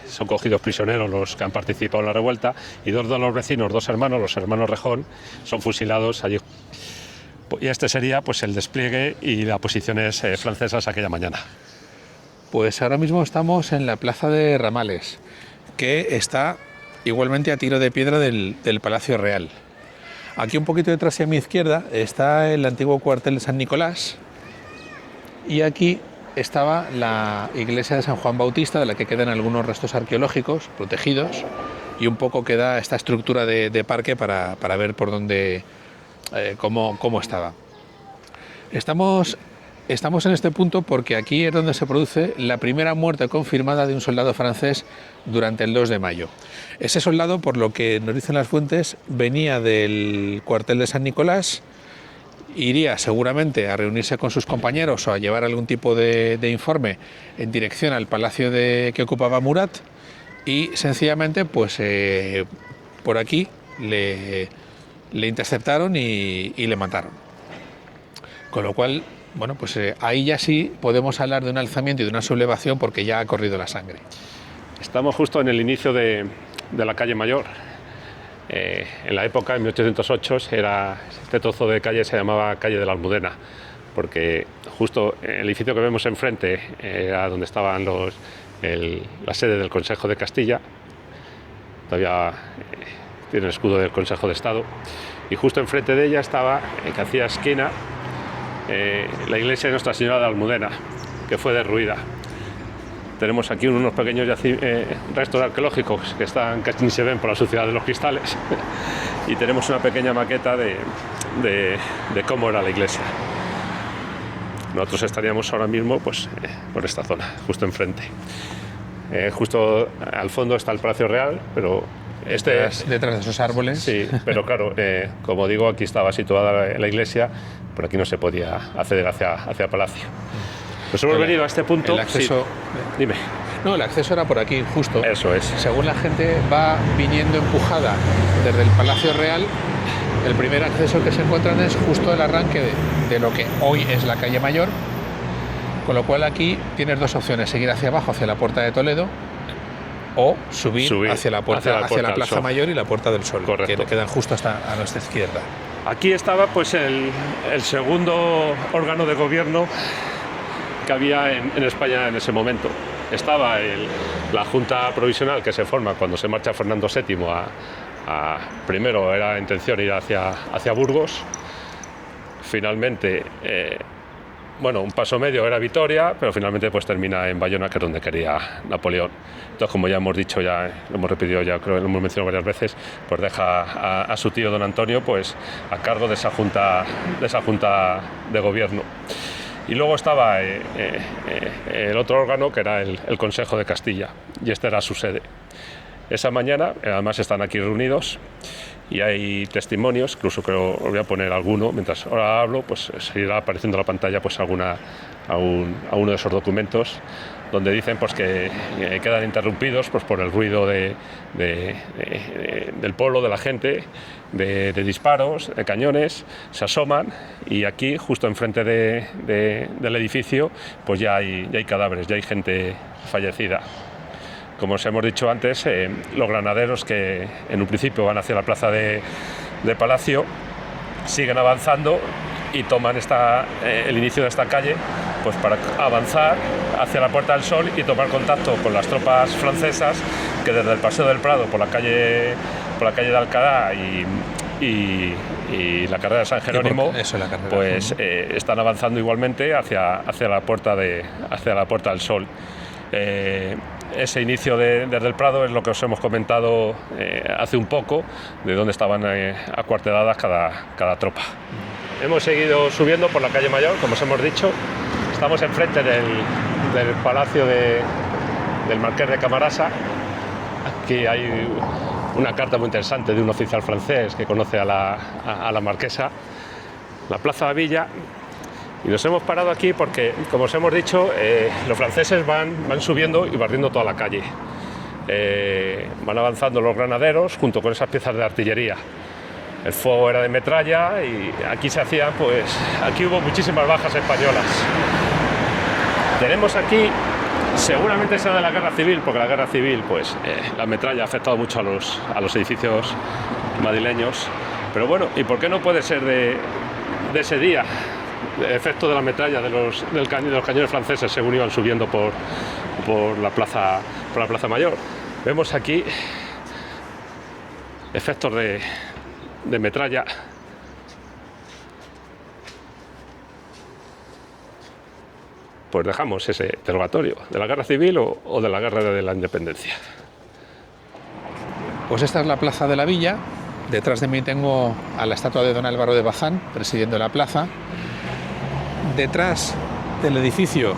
son cogidos prisioneros los que han participado en la revuelta, y 2 de los vecinos, 2 hermanos, los hermanos Rejón, son fusilados allí. Y este sería pues el despliegue y las posiciones francesas aquella mañana. Pues ahora mismo estamos en la plaza de Ramales, que está igualmente a tiro de piedra del Palacio Real. Aquí un poquito detrás y a mi izquierda está el antiguo cuartel de San Nicolás, y aquí estaba la iglesia de San Juan Bautista, de la que quedan algunos restos arqueológicos protegidos, y un poco queda esta estructura de parque para ver por dónde, cómo estaba. Estamos Estamos en este punto porque aquí es donde se produce la primera muerte confirmada de un soldado francés durante el 2 de mayo. Ese soldado, por lo que nos dicen las fuentes, venía del cuartel de San Nicolás, iría seguramente a reunirse con sus compañeros o a llevar algún tipo de informe en dirección al palacio que ocupaba Murat, y sencillamente pues por aquí le interceptaron y le mataron. Con lo cual, bueno, pues ahí ya sí podemos hablar de un alzamiento y de una sublevación porque ya ha corrido la sangre. Estamos justo en el inicio de la calle Mayor. En la época, en 1808, este trozo de calle se llamaba calle de la Almudena, porque justo el edificio que vemos enfrente era donde estaban la sede del Consejo de Castilla. Todavía tiene el escudo del Consejo de Estado, y justo enfrente de ella estaba, que hacía esquina, la iglesia de Nuestra Señora de Almudena, que fue derruida. Tenemos aquí unos pequeños restos arqueológicos que casi ni se ven por la suciedad de los cristales, y tenemos una pequeña maqueta de cómo era la iglesia. Nosotros estaríamos ahora mismo pues, por esta zona, justo enfrente. Justo al fondo está el Palacio Real, pero detrás de esos árboles. Sí, pero claro, como digo, aquí estaba situada la iglesia, por aquí no se podía acceder hacia el palacio. Pues hemos venido a este punto. El acceso. Sí. Dime. No, el acceso era por aquí, justo. Eso es. Según la gente va viniendo empujada desde el Palacio Real, el primer acceso que se encuentran es justo el arranque de lo que hoy es la calle Mayor, con lo cual aquí tienes dos opciones: seguir hacia abajo, hacia la Puerta de Toledo, o subir hacia la Plaza Mayor y la Puerta del Sol. Correcto. Que quedan justo hasta a nuestra izquierda. Aquí estaba pues el segundo órgano de gobierno que había en España en ese momento. Estaba la Junta Provisional, que se forma cuando se marcha Fernando VII primero era intención ir hacia Burgos. Finalmente, un paso medio era Vitoria, pero finalmente pues termina en Bayona, que es donde quería Napoleón. Entonces, como ya hemos dicho, ya lo hemos repetido, ya creo que lo hemos mencionado varias veces, pues deja a su tío don Antonio pues a cargo de esa junta de gobierno. Y luego estaba el otro órgano, que era el Consejo de Castilla, y esta era su sede. Esa mañana, además, están aquí reunidos y hay testimonios, incluso creo que os voy a poner alguno, mientras ahora hablo, pues seguirá apareciendo en la pantalla pues alguno de esos documentos, donde dicen pues que quedan interrumpidos pues por el ruido del pueblo, de la gente, de disparos, de cañones. Se asoman y aquí, justo enfrente del edificio, pues ya hay cadáveres, ya hay gente fallecida. Como os hemos dicho antes, los granaderos, que en un principio van hacia la plaza de Palacio, siguen avanzando y toman el inicio de esta calle pues para avanzar hacia la Puerta del Sol y tomar contacto con las tropas francesas, que desde el Paseo del Prado por la calle de Alcalá y la carrera de San Jerónimo están avanzando igualmente hacia la Puerta del Sol. Ese inicio desde el Prado es lo que os hemos comentado hace un poco, de dónde estaban acuarteladas cada tropa. Hemos seguido subiendo por la calle Mayor, como os hemos dicho. Estamos enfrente del palacio del Marqués de Camarasa. Aquí hay una carta muy interesante de un oficial francés que conoce a la marquesa. La Plaza de Villa. Y nos hemos parado aquí porque, como os hemos dicho, los franceses van subiendo y barriendo toda la calle. Van avanzando los granaderos junto con esas piezas de artillería. El fuego era de metralla y aquí aquí hubo muchísimas bajas españolas. Tenemos aquí, seguramente sea de la guerra civil, porque la guerra civil, la metralla ha afectado mucho a los edificios madrileños. Pero bueno, ¿y por qué no puede ser de ese día? El efecto de la metralla de los cañones franceses según iban subiendo por la plaza Mayor. Vemos aquí efectos de metralla. Pues dejamos ese interrogatorio: ¿de la guerra civil o de la guerra de la independencia? Pues esta es la Plaza de la Villa. Detrás de mí tengo a la estatua de don Álvaro de Bazán presidiendo la plaza. Detrás del edificio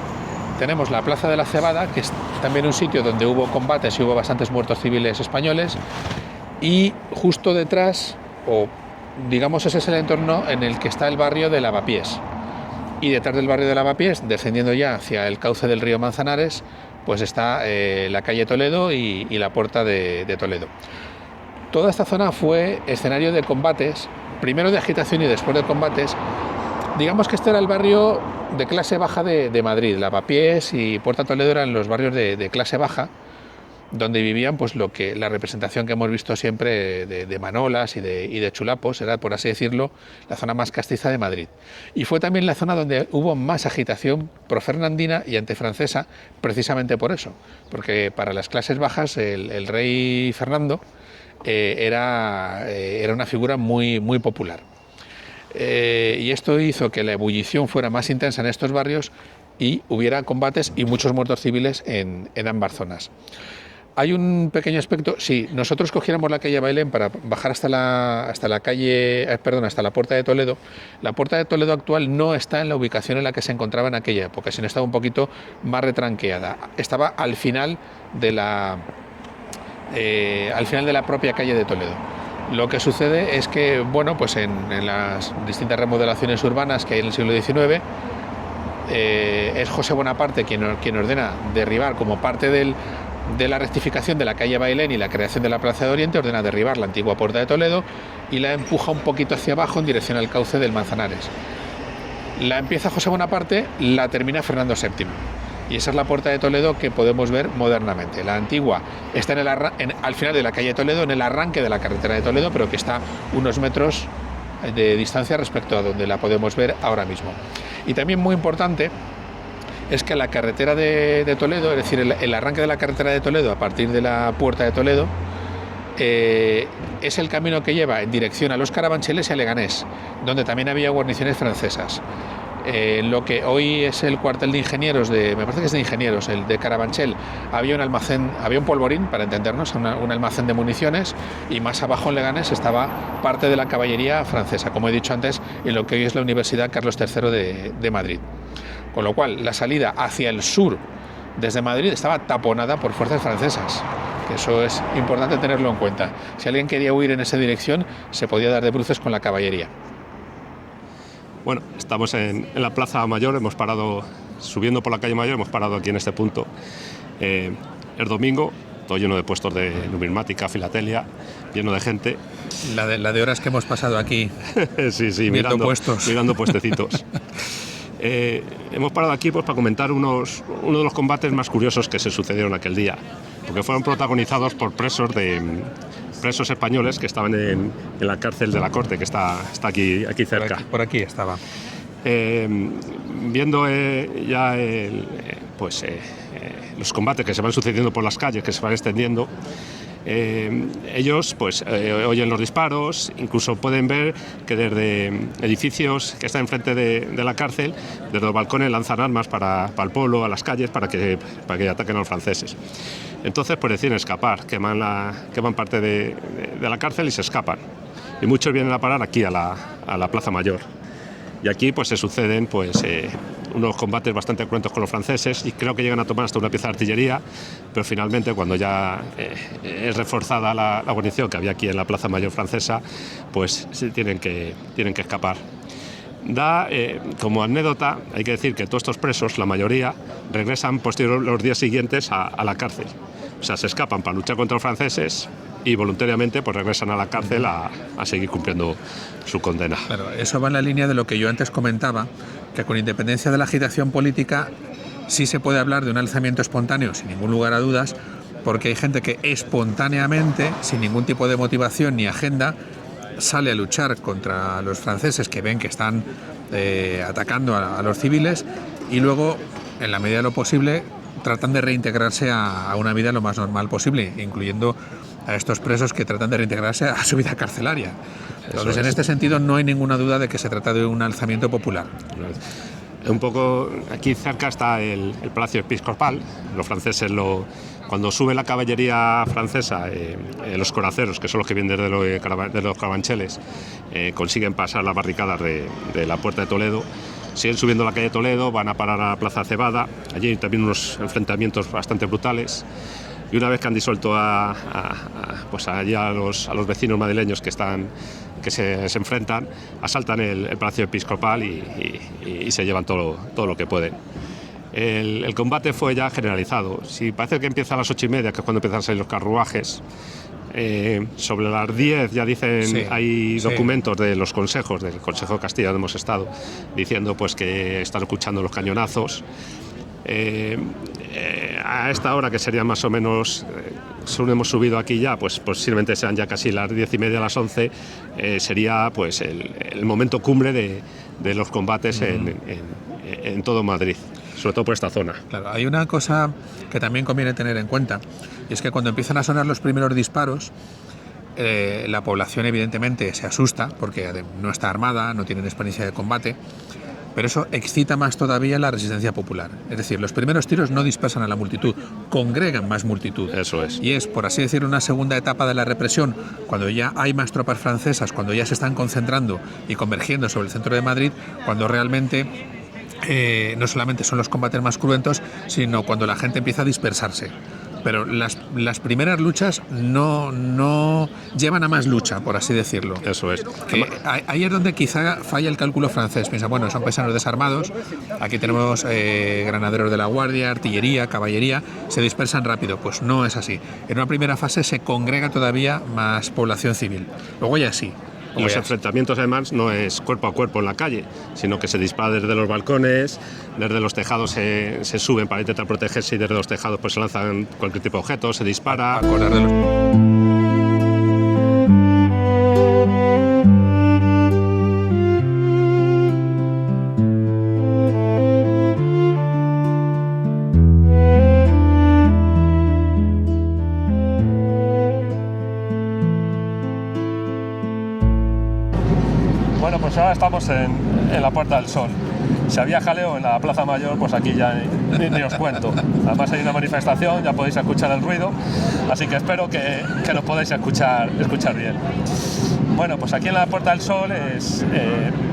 tenemos la Plaza de la Cebada, que es también un sitio donde hubo combates y hubo bastantes muertos civiles españoles, y justo detrás, o digamos ese es el entorno en el que está el barrio de Lavapiés. Y detrás del barrio de Lavapiés, descendiendo ya hacia el cauce del río Manzanares, pues está la calle Toledo y la puerta de Toledo. Toda esta zona fue escenario de combates, primero de agitación y después de combates. Digamos que este era el barrio de clase baja de Madrid. Lavapiés y Puerta Toledo eran los barrios de clase baja, donde vivían pues la representación que hemos visto siempre de manolas y de chulapos. Era, por así decirlo, la zona más castiza de Madrid. Y fue también la zona donde hubo más agitación profernandina y antifrancesa, precisamente por eso, porque para las clases bajas el rey Fernando era una figura muy popular. Y esto hizo que la ebullición fuera más intensa en estos barrios y hubiera combates y muchos muertos civiles en ambas zonas. Hay un pequeño aspecto, si nosotros cogiéramos la calle Bailén para bajar hasta la Puerta de Toledo, la Puerta de Toledo actual no está en la ubicación en la que se encontraba en aquella época, sino estaba un poquito más retranqueada. Estaba al final de la propia calle de Toledo. Lo que sucede es que, bueno, pues en las distintas remodelaciones urbanas que hay en el siglo XIX, es José Bonaparte quien ordena derribar, como parte de la rectificación de la calle Bailén y la creación de la Plaza de Oriente, ordena derribar la antigua Puerta de Toledo y la empuja un poquito hacia abajo en dirección al cauce del Manzanares. La empieza José Bonaparte, la termina Fernando VII. Y esa es la Puerta de Toledo que podemos ver modernamente. La antigua está al final de la calle Toledo, en el arranque de la carretera de Toledo, pero que está unos metros de distancia respecto a donde la podemos ver ahora mismo. Y también muy importante es que la carretera de Toledo, es decir, el arranque de la carretera de Toledo a partir de la Puerta de Toledo, es el camino que lleva en dirección a los Carabancheles y a Leganés, donde también había guarniciones francesas. Lo que hoy es el cuartel de ingenieros me parece que es de ingenieros, el de Carabanchel, había un almacén, había un polvorín, para entendernos, un almacén de municiones, y más abajo en Leganés estaba parte de la caballería francesa, como he dicho antes, en lo que hoy es la Universidad Carlos III de Madrid. Con lo cual, la salida hacia el sur desde Madrid estaba taponada por fuerzas francesas, que eso es importante tenerlo en cuenta. Si alguien quería huir en esa dirección, se podía dar de bruces con la caballería. Bueno, estamos en la Plaza Mayor, hemos parado, subiendo por la calle Mayor, hemos parado aquí en este punto. El domingo, todo lleno de puestos de numismática, filatelia, lleno de gente. La de horas que hemos pasado aquí, sí, mirando puestecitos. Hemos parado aquí pues para comentar uno de los combates más curiosos que se sucedieron aquel día, porque fueron protagonizados por presos españoles que estaban en la cárcel de la Corte, que está aquí cerca. Por aquí estaba. Viendo ya los combates que se van sucediendo por las calles, que se van extendiendo, ellos pues oyen los disparos, incluso pueden ver que desde edificios que están enfrente de la cárcel, desde los balcones lanzan armas para el pueblo, a las calles, para que ataquen a los franceses. Entonces pues deciden escapar, queman parte de la cárcel y se escapan. Y muchos vienen a parar aquí a la Plaza Mayor. Y aquí pues se suceden unos combates bastante cruentos con los franceses, y creo que llegan a tomar hasta una pieza de artillería, pero finalmente, cuando ya es reforzada la guarnición que había aquí en la Plaza Mayor francesa, pues tienen que escapar. Como anécdota, hay que decir que todos estos presos, la mayoría, regresan los días siguientes a la cárcel. O sea, se escapan para luchar contra los franceses y voluntariamente pues regresan a la cárcel a seguir cumpliendo su condena. Claro, eso va en la línea de lo que yo antes comentaba, que con independencia de la agitación política sí se puede hablar de un alzamiento espontáneo, sin ningún lugar a dudas, porque hay gente que espontáneamente, sin ningún tipo de motivación ni agenda, sale a luchar contra los franceses que ven que están atacando a los civiles, y luego, en la medida de lo posible, tratan de reintegrarse a una vida lo más normal posible, incluyendo a estos presos que tratan de reintegrarse a su vida carcelaria. Entonces, en este sentido, no hay ninguna duda de que se trata de un alzamiento popular. Un poco aquí cerca está el Palacio Episcopal. Los franceses, cuando sube la caballería francesa, los coraceros, que son los que vienen de los Carabancheles, consiguen pasar las barricadas de la Puerta de Toledo. siguen subiendo la calle Toledo, van a parar a la Plaza Cebada, allí hay también unos enfrentamientos bastante brutales. Y una vez que han disuelto pues allá a los vecinos madrileños que se enfrentan, asaltan el Palacio Episcopal y se llevan todo lo que pueden. El combate fue ya generalizado. Si parece que empieza a las 8:30, que es cuando empiezan a salir los carruajes, sobre las 10 ya dicen, sí, hay documentos de los consejos, del Consejo de Castilla donde hemos estado, diciendo pues que están escuchando los cañonazos. A esta hora, que sería más o menos, según hemos subido aquí ya, pues posiblemente sean ya casi las 10:30, las 11, sería pues el momento cumbre de los combates en todo Madrid, sobre todo por esta zona. Claro, hay una cosa que también conviene tener en cuenta, y es que cuando empiezan a sonar los primeros disparos, la población evidentemente se asusta porque no está armada, no tienen experiencia de combate, pero eso excita más todavía la resistencia popular. Es decir, los primeros tiros no dispersan a la multitud, congregan más multitud. Eso es. Y es, por así decirlo, una segunda etapa de la represión, cuando ya hay más tropas francesas, cuando ya se están concentrando y convergiendo sobre el centro de Madrid, cuando realmente no solamente son los combates más cruentos, sino cuando la gente empieza a dispersarse. Pero las primeras luchas no llevan a más lucha, por así decirlo. Eso es. Ahí es donde quizá falla el cálculo francés. Piensa, bueno, son paisanos desarmados, aquí tenemos granaderos de la guardia, artillería, caballería, se dispersan rápido. Pues no es así. En una primera fase se congrega todavía más población civil. Luego ya sí. Los enfrentamientos además no es cuerpo a cuerpo en la calle, sino que se dispara desde los balcones, desde los tejados se suben para intentar protegerse, y desde los tejados pues se lanzan cualquier tipo de objetos, se dispara. Bueno, pues ahora estamos en la Puerta del Sol. Si había jaleo en la Plaza Mayor, pues aquí ya ni os cuento. Además hay una manifestación, ya podéis escuchar el ruido, así que espero que nos podáis escuchar bien. Bueno, pues aquí en la Puerta del Sol es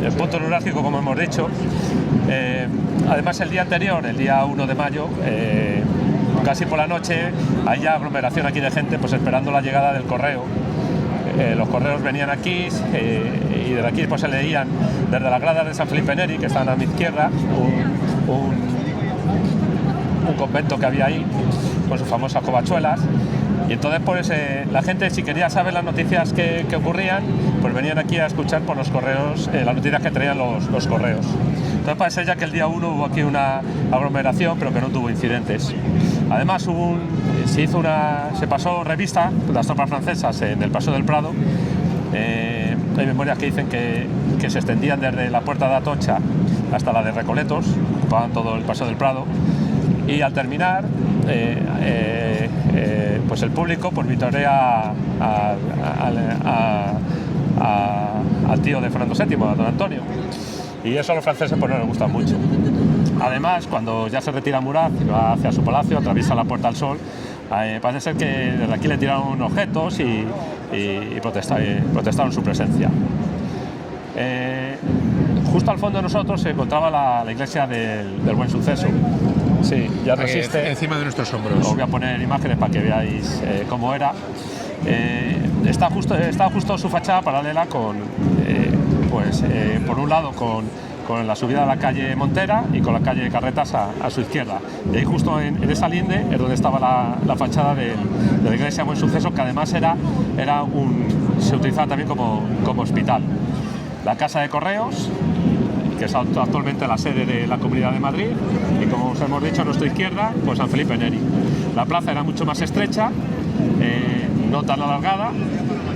el punto neurálgico, como hemos dicho. Además el día anterior, el día 1 de mayo, casi por la noche, hay ya aglomeración aquí de gente pues esperando la llegada del correo. Los correos venían aquí y desde aquí pues se leían desde las gradas de San Felipe Neri, que están a mi izquierda, un convento que había ahí con sus famosas covachuelas, y entonces pues la gente, si quería saber las noticias que ocurrían, pues venían aquí a escuchar por los correos las noticias que traían los correos. Entonces parece ya que el día 1 hubo aquí una aglomeración, pero que no tuvo incidentes. Además se pasó revista de las tropas francesas en el Paseo del Prado. Hay memorias que dicen que se extendían desde la Puerta de Atocha hasta la de Recoletos, ocupaban todo el Paseo del Prado, y al terminar pues el público pues vitorea al tío de Fernando VII, a don Antonio, y eso a los franceses pues no les gusta mucho. Además, cuando ya se retira Murat y va hacia su palacio, atraviesa la Puerta del Sol, parece ser que desde aquí le tiraron objetos y protestaron su presencia. Justo al fondo de nosotros se encontraba la iglesia del Buen Suceso. Sí, ya resiste. Encima de nuestros hombros. Os voy a poner imágenes para que veáis cómo era. Está justo su fachada paralela con, por un lado con la subida a la calle Montera y con la calle Carretas a su izquierda. Y ahí justo en esa linde es donde estaba la fachada de la iglesia Buen Suceso, que además se utilizaba también como hospital. La Casa de Correos, que es actualmente la sede de la Comunidad de Madrid, y como os hemos dicho a nuestra izquierda, pues San Felipe Neri. La plaza era mucho más estrecha, no tan alargada,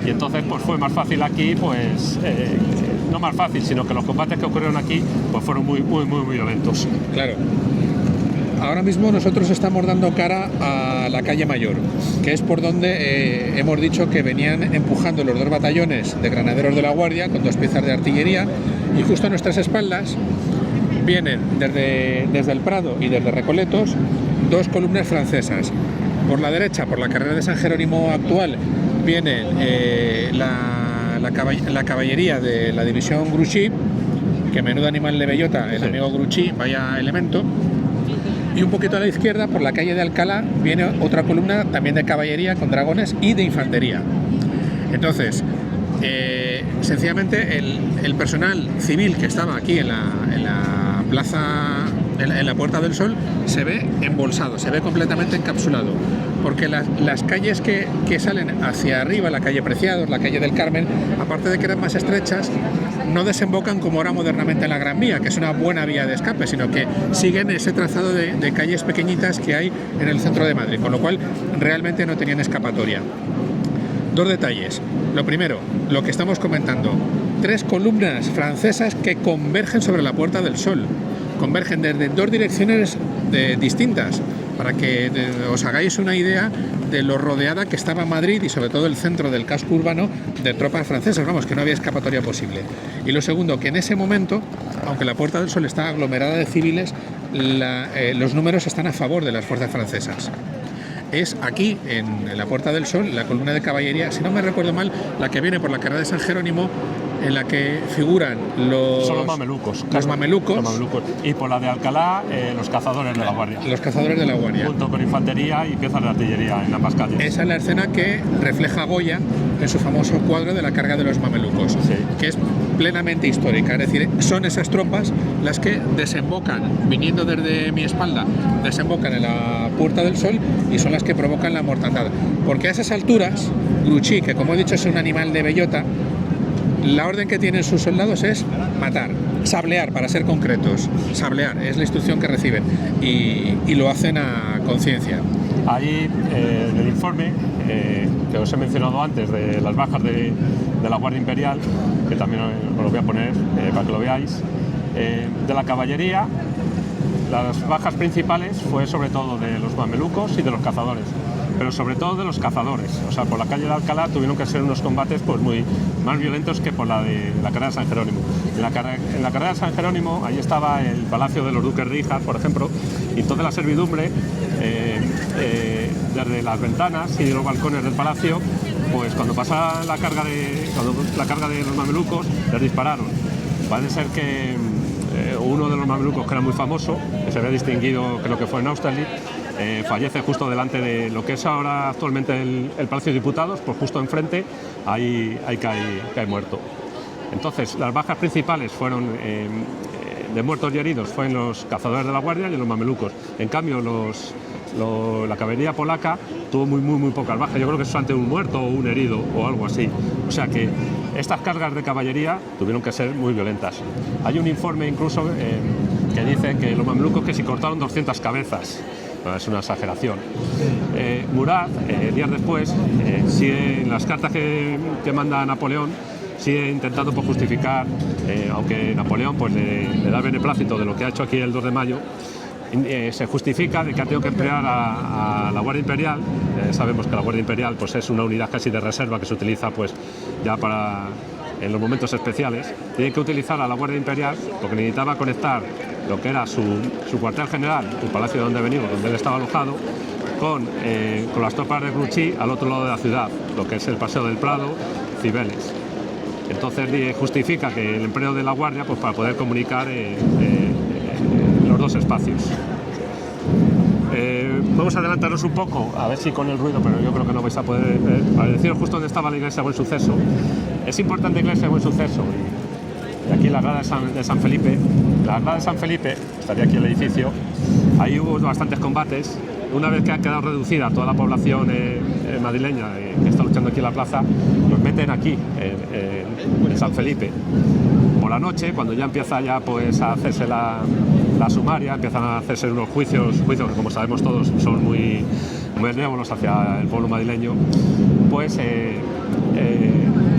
y entonces pues fue más fácil aquí, pues no más fácil, sino que los combates que ocurrieron aquí pues fueron muy violentos. Claro. Ahora mismo nosotros estamos dando cara a la calle Mayor, que es por donde hemos dicho que venían empujando los 2 batallones de granaderos de la Guardia con 2 piezas de artillería, y justo a nuestras espaldas vienen desde el Prado y desde Recoletos 2 columnas francesas. Por la derecha, por la carrera de San Jerónimo actual, vienen la caballería de la división Grouchy, que menudo animal de bellota, el amigo Grouchy, vaya elemento. Y un poquito a la izquierda, por la calle de Alcalá, viene otra columna también de caballería con dragones y de infantería. Entonces, sencillamente el personal civil que estaba aquí en la plaza, en la Puerta del Sol, se ve embolsado, se ve completamente encapsulado, porque las calles que salen hacia arriba, la calle Preciados, la calle del Carmen, aparte de que eran más estrechas, no desembocan como ahora modernamente en la Gran Vía, que es una buena vía de escape, sino que siguen ese trazado de calles pequeñitas que hay en el centro de Madrid, con lo cual realmente no tenían escapatoria. Dos detalles. Lo primero, lo que estamos comentando, 3 columnas francesas que convergen sobre la Puerta del Sol, convergen desde 2 direcciones distintas, para que os hagáis una idea de lo rodeada que estaba Madrid y sobre todo el centro del casco urbano de tropas francesas, vamos, que no había escapatoria posible. Y lo segundo, que en ese momento, aunque la Puerta del Sol está aglomerada de civiles, los números están a favor de las fuerzas francesas. Es aquí, en la Puerta del Sol, la columna de caballería, si no me recuerdo mal, la que viene por la carrera de San Jerónimo, en la que figuran son los mamelucos. Los mamelucos. Y por la de Alcalá, los cazadores de la Guardia. Los cazadores de la Guardia. Junto con infantería y piezas de artillería en ambas calles. Esa es la escena que refleja Goya en su famoso cuadro de la carga de los mamelucos, sí, que es plenamente histórica. Es decir, son esas tropas las que desembocan, viniendo desde mi espalda, desembocan en la Puerta del Sol y son las que provocan la mortandad. Porque a esas alturas, Grouchy, que como he dicho es un animal de bellota, la orden que tienen sus soldados es matar, sablear, para ser concretos. Sablear es la instrucción que reciben y lo hacen a conciencia. Ahí, en el informe que os he mencionado antes de las bajas de la Guardia Imperial, que también os lo voy a poner para que lo veáis, de la caballería, las bajas principales fue sobre todo de los mamelucos y de los cazadores, pero sobre todo de los cazadores. O sea, por la calle de Alcalá tuvieron que ser unos combates pues muy más violentos que por la de la carrera de San Jerónimo. En la carrera de San Jerónimo, ahí estaba el Palacio de los Duques de Híjar, por ejemplo, y toda la servidumbre, desde las ventanas y los balcones del palacio, pues cuando pasaba la carga de los mamelucos, les dispararon. Parece ser que uno de los mamelucos, que era muy famoso, que se había distinguido, creo que fue en Austerlitz, fallece justo delante de lo que es ahora actualmente el Palacio de Diputados, pues justo enfrente, ahí cae muerto. Entonces, las bajas principales fueron de muertos y heridos, fueron los cazadores de la Guardia y los mamelucos. En cambio, la caballería polaca tuvo muy pocas bajas. Yo creo que es ante un muerto o un herido o algo así. O sea que estas cargas de caballería tuvieron que ser muy violentas. Hay un informe incluso que dice que los mamelucos que se cortaron 200 cabezas. Bueno, es una exageración. Murat, días después, sigue en las cartas que manda Napoleón, sigue intentando pues, justificar, aunque Napoleón pues, le da beneplácito de lo que ha hecho aquí el 2 de mayo, se justifica de que ha tenido que emplear a la Guardia Imperial. Sabemos que la Guardia Imperial pues, es una unidad casi de reserva que se utiliza pues, ya para en los momentos especiales. Tiene que utilizar a la Guardia Imperial porque necesitaba conectar lo que era su cuartel general, el palacio de donde venimos, donde él estaba alojado, con las tropas de Grouchy al otro lado de la ciudad, lo que es el Paseo del Prado, Cibeles. Entonces justifica que el empleo de la Guardia pues, para poder comunicar los dos espacios. Vamos a adelantarnos un poco, a ver si con el ruido, pero yo creo que no vais a poder ver, para deciros justo dónde estaba la iglesia de Buen Suceso. Es importante la iglesia de Buen Suceso, y aquí la grada de San Felipe. La grada de San Felipe, estaría aquí el edificio, ahí hubo bastantes combates. Una vez que ha quedado reducida toda la población madrileña que está luchando aquí en la plaza, los meten aquí, en San Felipe. Por la noche, cuando ya empieza pues, a hacerse la sumaria, empiezan a hacerse unos juicios que como sabemos todos son muy benévolos hacia el pueblo madrileño, pues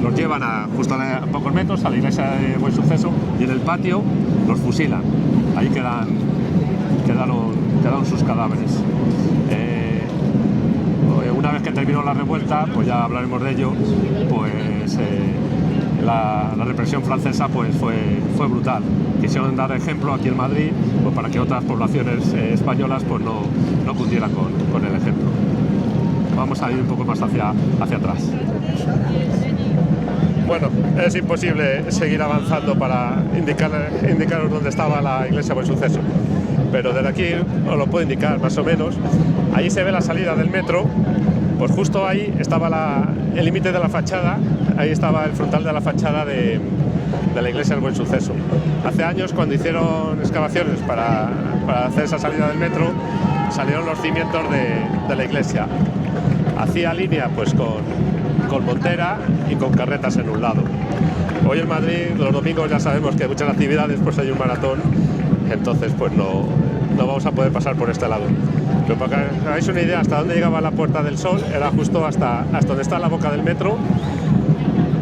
los llevan justo a pocos metros a la iglesia de Buen Suceso y en el patio los fusilan. Ahí quedaron sus cadáveres. Una vez que terminó la revuelta, pues ya hablaremos de ello, pues la represión francesa pues fue brutal. Quisieron dar ejemplo aquí en Madrid pues, para que otras poblaciones españolas pues, no cundieran con el ejemplo. Vamos a ir un poco más hacia atrás. Bueno, es imposible seguir avanzando para indicaros dónde estaba la iglesia Buen Suceso, pero desde aquí os lo puedo indicar más o menos. Ahí se ve la salida del metro, pues justo ahí estaba el límite de la fachada, ahí estaba el frontal de la fachada de la iglesia del Buen Suceso. Hace años, cuando hicieron excavaciones para hacer esa salida del metro, salieron los cimientos de la iglesia. Hacía línea pues con montera y con carretas en un lado. Hoy en Madrid, los domingos ya sabemos que hay muchas actividades, pues hay un maratón, entonces pues no vamos a poder pasar por este lado. Pero para que hagáis una idea hasta dónde llegaba la Puerta del Sol, era justo hasta donde está la boca del metro.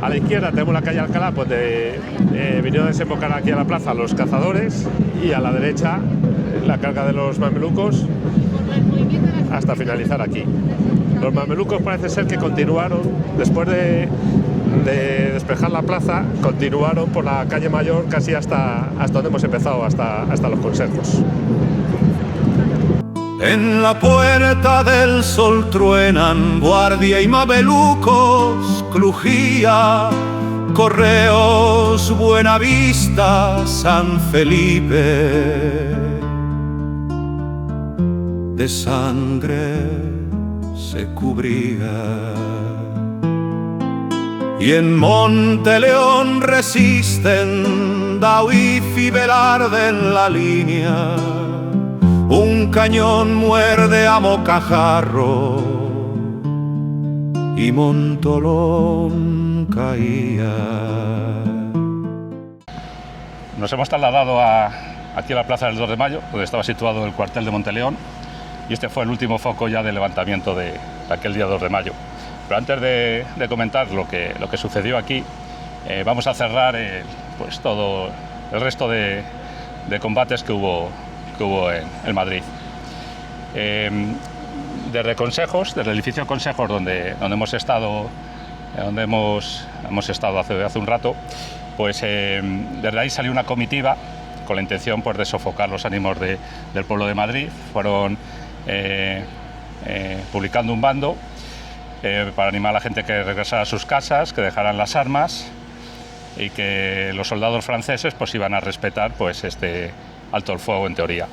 A la izquierda tenemos la calle Alcalá, pues vinieron a desembocar aquí a la plaza los cazadores, y a la derecha la carga de los mamelucos hasta finalizar aquí. Los mamelucos parece ser que continuaron, después de despejar la plaza, continuaron por la calle Mayor casi hasta donde hemos empezado, hasta los consejos. En la Puerta del Sol truenan guardia y mamelucos, Crujía, Correos, Buenavista, San Felipe. De sangre se cubría, y en Monteleón resisten Daoiz y Velarde en la línea. Un cañón muerde a Mocajarro y Montolón caía. Nos hemos trasladado aquí a la plaza del 2 de Mayo, donde estaba situado el cuartel de Monteleón, y este fue el último foco ya de levantamiento de aquel día 2 de mayo. Pero antes de comentar lo que sucedió aquí, vamos a cerrar pues todo el resto de combates que hubo en Madrid. Desde Consejos, desde el edificio Consejos, donde hemos estado hace un rato, pues desde ahí salió una comitiva con la intención pues de sofocar los ánimos del pueblo de Madrid. Fueron publicando un bando para animar a la gente que regresara a sus casas, que dejaran las armas, y que los soldados franceses pues iban a respetar pues este alto el fuego en teoría.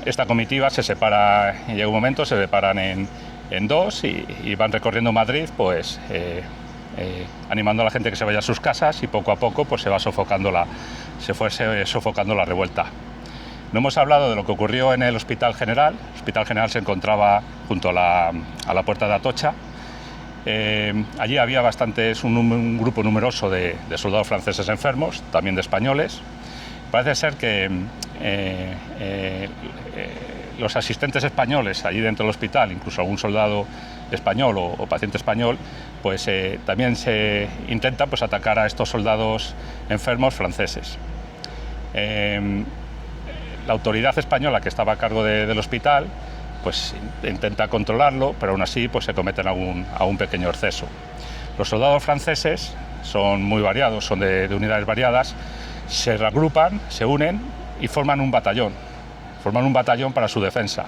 Esta comitiva se separa, llega un momento, se separan en dos y van recorriendo Madrid, pues animando a la gente que se vaya a sus casas, y poco a poco pues se fue sofocando la revuelta. No hemos hablado de lo que ocurrió en el Hospital General. El Hospital General se encontraba junto a la Puerta de Atocha. Allí había un grupo numeroso de soldados franceses enfermos, también de españoles. Parece ser que los asistentes españoles allí dentro del hospital, incluso algún soldado español o paciente español, pues también se intenta pues atacar a estos soldados enfermos franceses. La autoridad española que estaba a cargo del hospital pues intenta controlarlo, pero aún así pues se cometen algún pequeño exceso. Los soldados franceses son muy variados, son de unidades variadas, se reagrupan, se unen y forman un batallón para su defensa.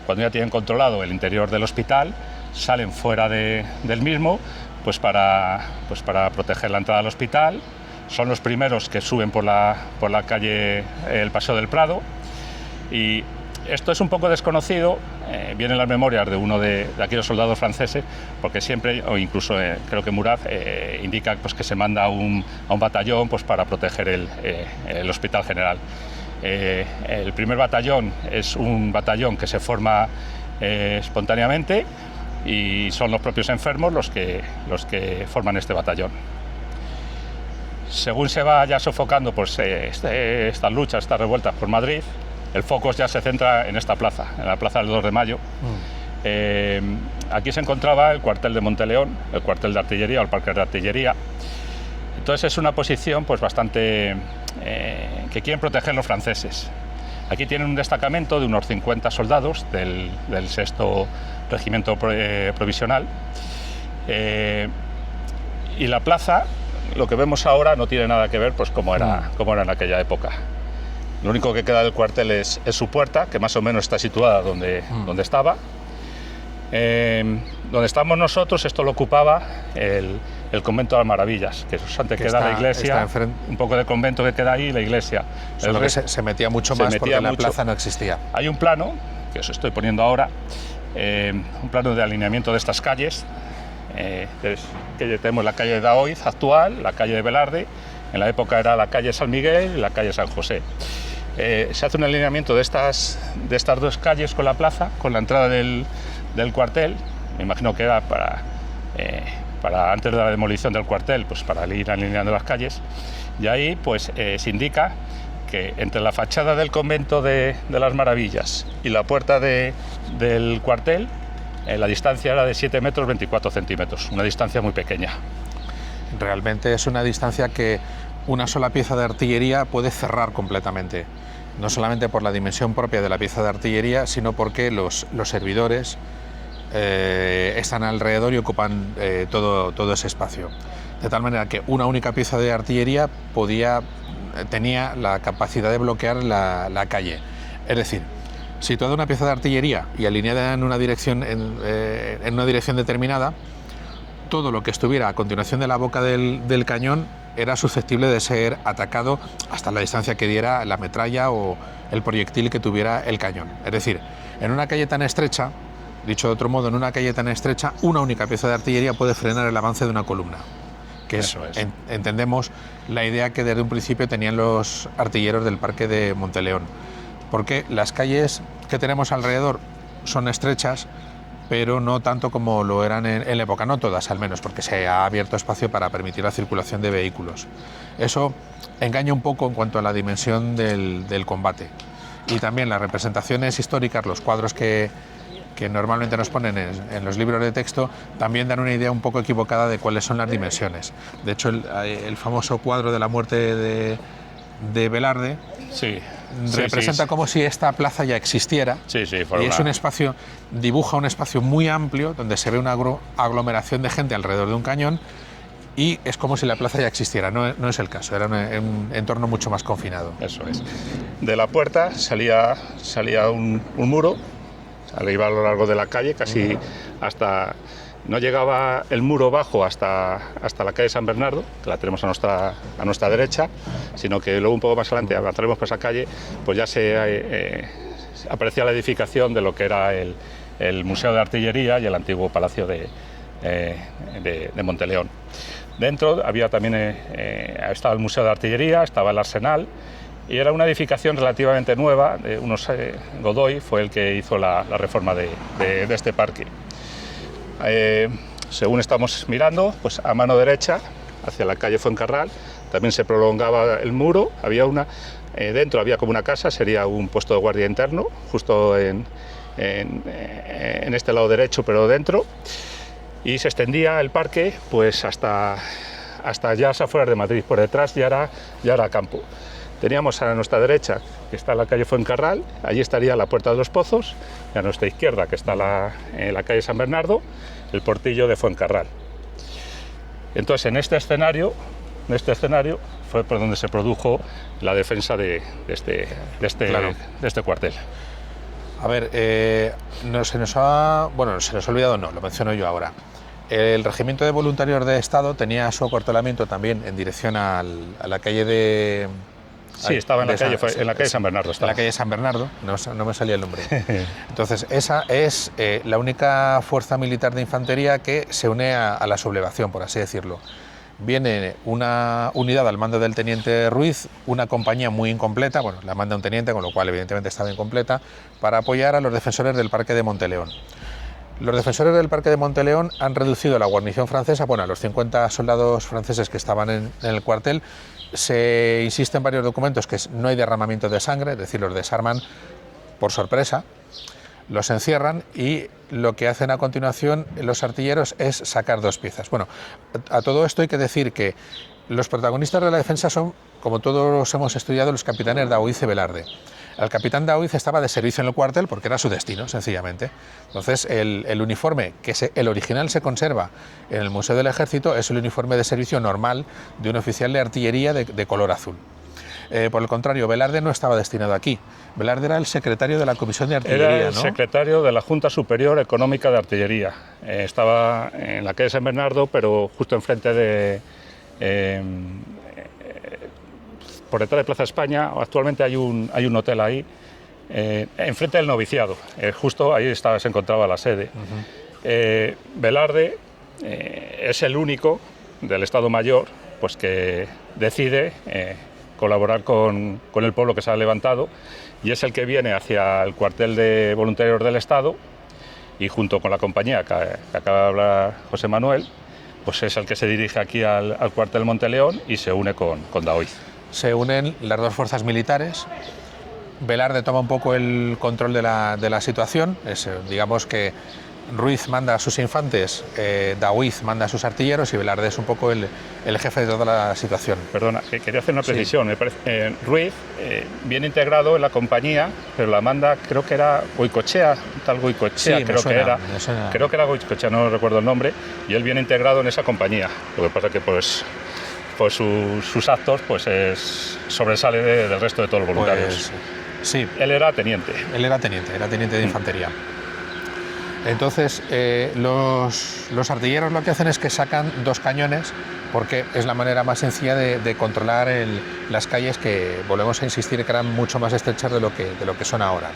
Cuando ya tienen controlado el interior del hospital, salen fuera del mismo pues para proteger la entrada al hospital. Son los primeros que suben por la calle, el Paseo del Prado, y esto es un poco desconocido, viene en las memorias de uno de aquellos soldados franceses, porque siempre, o incluso creo que Murat indica pues, que se manda a un batallón pues, para proteger el Hospital General. El primer batallón es un batallón que se forma espontáneamente, y son los propios enfermos los que forman este batallón. Según se va ya sofocando pues, estas luchas, estas revueltas por Madrid, el foco ya se centra en esta plaza, en la plaza del 2 de Mayo. Aquí se encontraba el cuartel de Monteleón, el cuartel de artillería o el parque de artillería. Entonces es una posición pues, bastante que quieren proteger los franceses. Aquí tienen un destacamento de unos 50 soldados del 6º Regimiento Provisional. Y la plaza, lo que vemos ahora, no tiene nada que ver pues, como era en aquella época. Lo único que queda del cuartel es su puerta, que más o menos está situada donde estaba. Donde estamos nosotros, esto lo ocupaba el convento de las Maravillas, que es antes queda la iglesia, un poco de convento que queda ahí y la iglesia. Solo que se metía mucho más porque la plaza no existía. Hay un plano, que os estoy poniendo ahora, un plano de alineamiento de estas calles. Que tenemos la calle de Daoiz actual, la calle de Velarde, en la época era la calle San Miguel y la calle San José. Se hace un alineamiento de estas dos calles con la plaza, con la entrada del cuartel. Me imagino que era para antes de la demolición del cuartel, pues para ir alineando las calles. Y ahí pues se indica que entre la fachada del convento de las Maravillas y la puerta del cuartel, la distancia era de 7 metros 24 centímetros, una distancia muy pequeña. Realmente es una distancia que una sola pieza de artillería puede cerrar completamente, no solamente por la dimensión propia de la pieza de artillería, sino porque los servidores están alrededor y ocupan todo ese espacio. De tal manera que una única pieza de artillería tenía la capacidad de bloquear la calle. Es decir, situada una pieza de artillería y alineada en una dirección determinada, todo lo que estuviera a continuación de la boca del cañón era susceptible de ser atacado hasta la distancia que diera la metralla o el proyectil que tuviera el cañón. Es decir, en una calle tan estrecha, dicho de otro modo, en una calle tan estrecha, una única pieza de artillería puede frenar el avance de una columna, que entendemos la idea que desde un principio tenían los artilleros del Parque de Monteleón, porque las calles que tenemos alrededor son estrechas, pero no tanto como lo eran en la época, no todas al menos, porque se ha abierto espacio para permitir la circulación de vehículos. Eso engaña un poco en cuanto a la dimensión del combate. Y también las representaciones históricas, los cuadros que normalmente nos ponen en los libros de texto, también dan una idea un poco equivocada de cuáles son las dimensiones. De hecho, el famoso cuadro de la muerte de Velarde representa como si esta plaza ya existiera, y es un espacio, dibuja un espacio muy amplio donde se ve una aglomeración de gente alrededor de un cañón, y es como si la plaza ya existiera. No es el caso, era un entorno mucho más confinado. Eso es. De la puerta salía un muro, iba a lo largo de la calle, casi hasta... No llegaba el muro bajo hasta la calle San Bernardo, que la tenemos a nuestra derecha, sino que luego un poco más adelante, avanzaremos por esa calle, pues ya aparecía la edificación de lo que era el Museo de Artillería y el antiguo Palacio de Monteleón. Dentro había también estaba el Museo de Artillería, estaba el Arsenal, y era una edificación relativamente nueva. Godoy fue el que hizo la reforma de este parque. Según estamos mirando, pues a mano derecha, hacia la calle Fuencarral, también se prolongaba el muro. Dentro había como una casa, sería un puesto de guardia interno, justo en este lado derecho, pero dentro. Y se extendía el parque pues hasta ya las afueras de Madrid. Por detrás ya era campo. Teníamos a nuestra derecha, que está la calle Fuencarral, allí estaría la Puerta de los Pozos, y a nuestra izquierda, que está la calle San Bernardo, el portillo de Fuencarral. Entonces, en este escenario fue por donde se produjo la defensa de este cuartel. A ver, se nos ha olvidado, lo menciono yo ahora. El Regimiento de Voluntarios de Estado tenía su acuartelamiento también en dirección a la calle de... Sí, estaba en la calle San Bernardo. En la calle San Bernardo, no me salía el nombre. Entonces, esa es la única fuerza militar de infantería que se une a la sublevación, por así decirlo. Viene una unidad al mando del teniente Ruiz, una compañía muy incompleta, la manda un teniente, con lo cual evidentemente estaba incompleta, para apoyar a los defensores del Parque de Monteleón. Los defensores del Parque de Monteleón han reducido la guarnición francesa, a los 50 soldados franceses que estaban en el cuartel. Se insiste en varios documentos que no hay derramamiento de sangre, es decir, los desarman por sorpresa, los encierran y lo que hacen a continuación los artilleros es sacar dos piezas. A todo esto hay que decir que los protagonistas de la defensa son, como todos hemos estudiado, los capitanes Daoiz y Velarde. El capitán Daoiz estaba de servicio en el cuartel porque era su destino, sencillamente. Entonces, el uniforme, el original se conserva en el Museo del Ejército, es el uniforme de servicio normal de un oficial de artillería de color azul. Por el contrario, Velarde no estaba destinado aquí. Velarde era el secretario de la Comisión de Artillería, Era el ¿no? secretario de la Junta Superior Económica de Artillería. Estaba en la calle San Bernardo, pero justo enfrente de... por detrás de Plaza España. Actualmente hay un hotel ahí, enfrente del noviciado. Justo ahí se encontraba la sede. Velarde es el único del Estado Mayor pues que decide colaborar con el pueblo que se ha levantado, y es el que viene hacia el cuartel de voluntarios del Estado, y junto con la compañía que acaba de hablar José Manuel, pues es el que se dirige aquí al cuartel Monteleón y se une con Daoiz. Se unen las dos fuerzas militares. Velarde toma un poco el control de la situación. Digamos que Ruiz manda a sus infantes, Daoiz manda a sus artilleros y Velarde es un poco el jefe de toda la situación. Perdona, quería hacer una precisión. Sí. Me parece, Ruiz viene integrado en la compañía, pero la manda, creo que era Goicoechea, tal Goicoechea, sí, creo que era Goicoechea, no recuerdo el nombre, y él viene integrado en esa compañía. Lo que pasa es que pues sus actos sobresale del resto de todos los voluntarios. Sí. Él era teniente. Era teniente de infantería. Entonces, los artilleros lo que hacen es que sacan 2 cañones, porque es la manera más sencilla de controlar las calles, que volvemos a insistir que eran mucho más estrechas de lo que son ahora.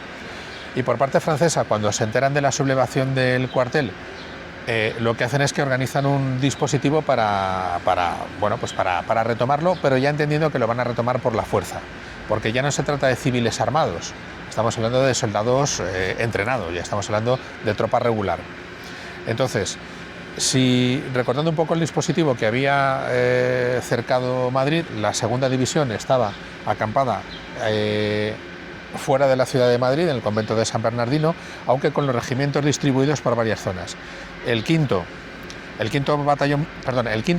Y por parte francesa, cuando se enteran de la sublevación del cuartel, lo que hacen es que organizan un dispositivo para retomarlo, pero ya entendiendo que lo van a retomar por la fuerza, porque ya no se trata de civiles armados. Estamos hablando de soldados entrenados, ya estamos hablando de tropa regular. Entonces, recordando un poco el dispositivo que había cercado Madrid, la segunda división estaba acampada fuera de la ciudad de Madrid, en el convento de San Bernardino, aunque con los regimientos distribuidos por varias zonas. El quinto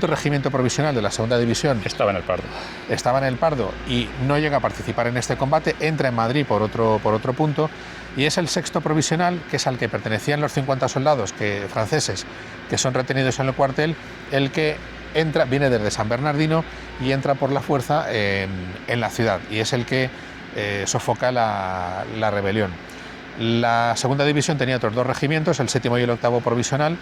regimiento provisional de la segunda división estaba en el Pardo. Estaba en el Pardo y no llega a participar en este combate, entra en Madrid por otro punto, y es el sexto provisional, que es al que pertenecían los 50 soldados franceses que son retenidos en el cuartel, el que viene desde San Bernardino y entra por la fuerza en la ciudad, y es el que sofoca la rebelión. La segunda división tenía otros 2 regimientos, el 7º y el 8º provisional,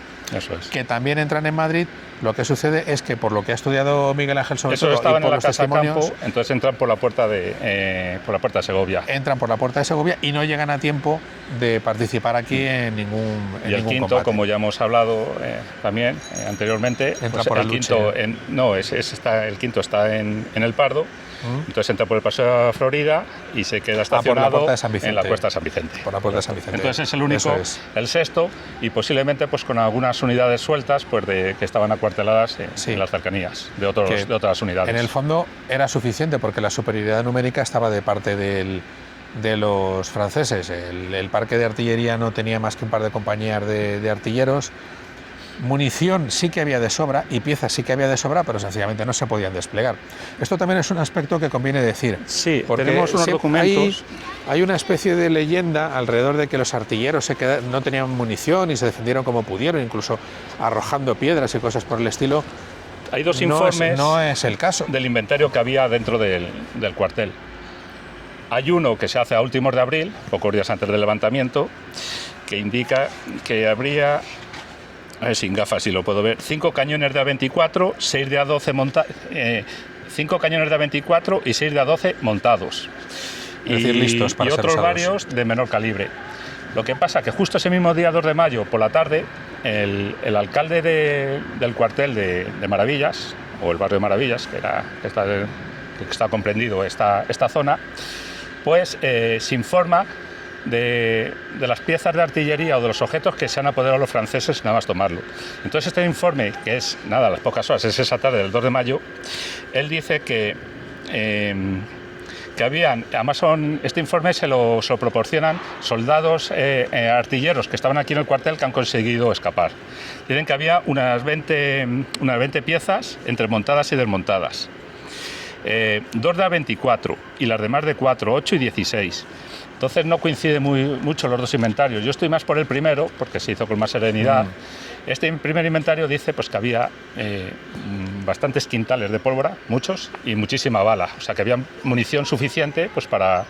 que también entran en Madrid. Lo que sucede es que, por lo que ha estudiado Miguel Ángel sobre todo, estaban y por en la los casa testimonios, campo, entonces entran por la puerta de Segovia. Entran por la puerta de Segovia y no llegan a tiempo de participar aquí en ningún combate. Y el quinto, combate, como ya hemos hablado también anteriormente, entra por el quinto el quinto está en el Pardo. Entonces entra por el Paseo de Florida y se queda estacionado en la Puerta de San Vicente. Por la Puerta de San Vicente. Entonces es el único, el sexto, y posiblemente pues con algunas unidades sueltas pues que estaban acuarteladas en las cercanías de otras unidades. En el fondo era suficiente, porque la superioridad numérica estaba de parte de los franceses. El parque de artillería no tenía más que un par de compañías de artilleros. Munición sí que había de sobra y piezas sí que había de sobra, pero sencillamente no se podían desplegar. Esto también es un aspecto que conviene decir. Sí, tenemos unos documentos. Hay una especie de leyenda alrededor de que los artilleros no tenían munición y se defendieron como pudieron, incluso arrojando piedras y cosas por el estilo. Hay 2 informes. No es el caso. Del inventario que había dentro del cuartel. Hay uno que se hace a últimos de abril, pocos días antes del levantamiento, que indica que habría, sin gafas si lo puedo ver, 5 cañones de A24, 6 de A12 5 cañones de A24 y 6 de A12 montados. Es decir, listos para y ser otros usados. Varios de menor calibre. Lo que pasa que justo ese mismo día 2 de mayo por la tarde, el alcalde del cuartel de Maravillas, o el barrio de Maravillas, que está comprendido esta zona, pues se informa de las piezas de artillería o de los objetos que se han apoderado los franceses nada más tomarlo. Entonces este informe, que es nada, las pocas horas, es esa tarde del 2 de mayo, él dice que habían, además este informe se lo proporcionan soldados artilleros que estaban aquí en el cuartel que han conseguido escapar. Dicen que había unas 20 piezas entre montadas y desmontadas. 2 de A24 y las demás de 4, 8 y 16. Entonces no coinciden mucho los 2 inventarios. Yo estoy más por el primero, porque se hizo con más serenidad, Este primer inventario dice pues, que había bastantes quintales de pólvora, muchos, y muchísima bala. O sea, que había munición suficiente pues, para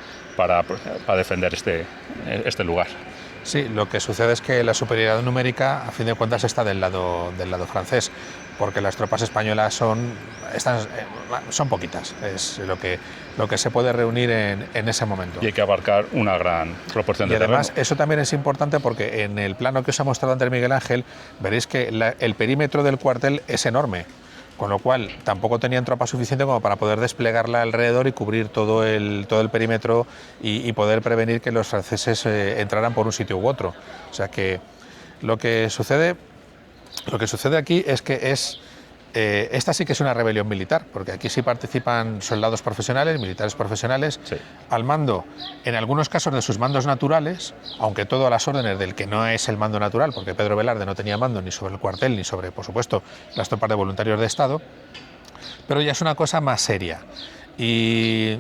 defender este lugar. Sí, lo que sucede es que la superioridad numérica, a fin de cuentas, está del lado francés, porque las tropas españolas son poquitas, es lo que se puede reunir en ese momento. Y hay que abarcar una gran proporción de terreno. Y además, eso también es importante porque en el plano que os ha mostrado antes Miguel Ángel, veréis que el perímetro del cuartel es enorme, con lo cual tampoco tenían tropa suficiente como para poder desplegarla alrededor y cubrir todo el perímetro y poder prevenir que los franceses entraran por un sitio u otro. O sea que lo que sucede aquí es que esta sí que es una rebelión militar, porque aquí sí participan soldados profesionales, militares profesionales, sí, al mando, en algunos casos de sus mandos naturales, aunque todo a las órdenes del que no es el mando natural, porque Pedro Velarde no tenía mando ni sobre el cuartel ni sobre, por supuesto, las tropas de voluntarios de Estado, pero ya es una cosa más seria. Y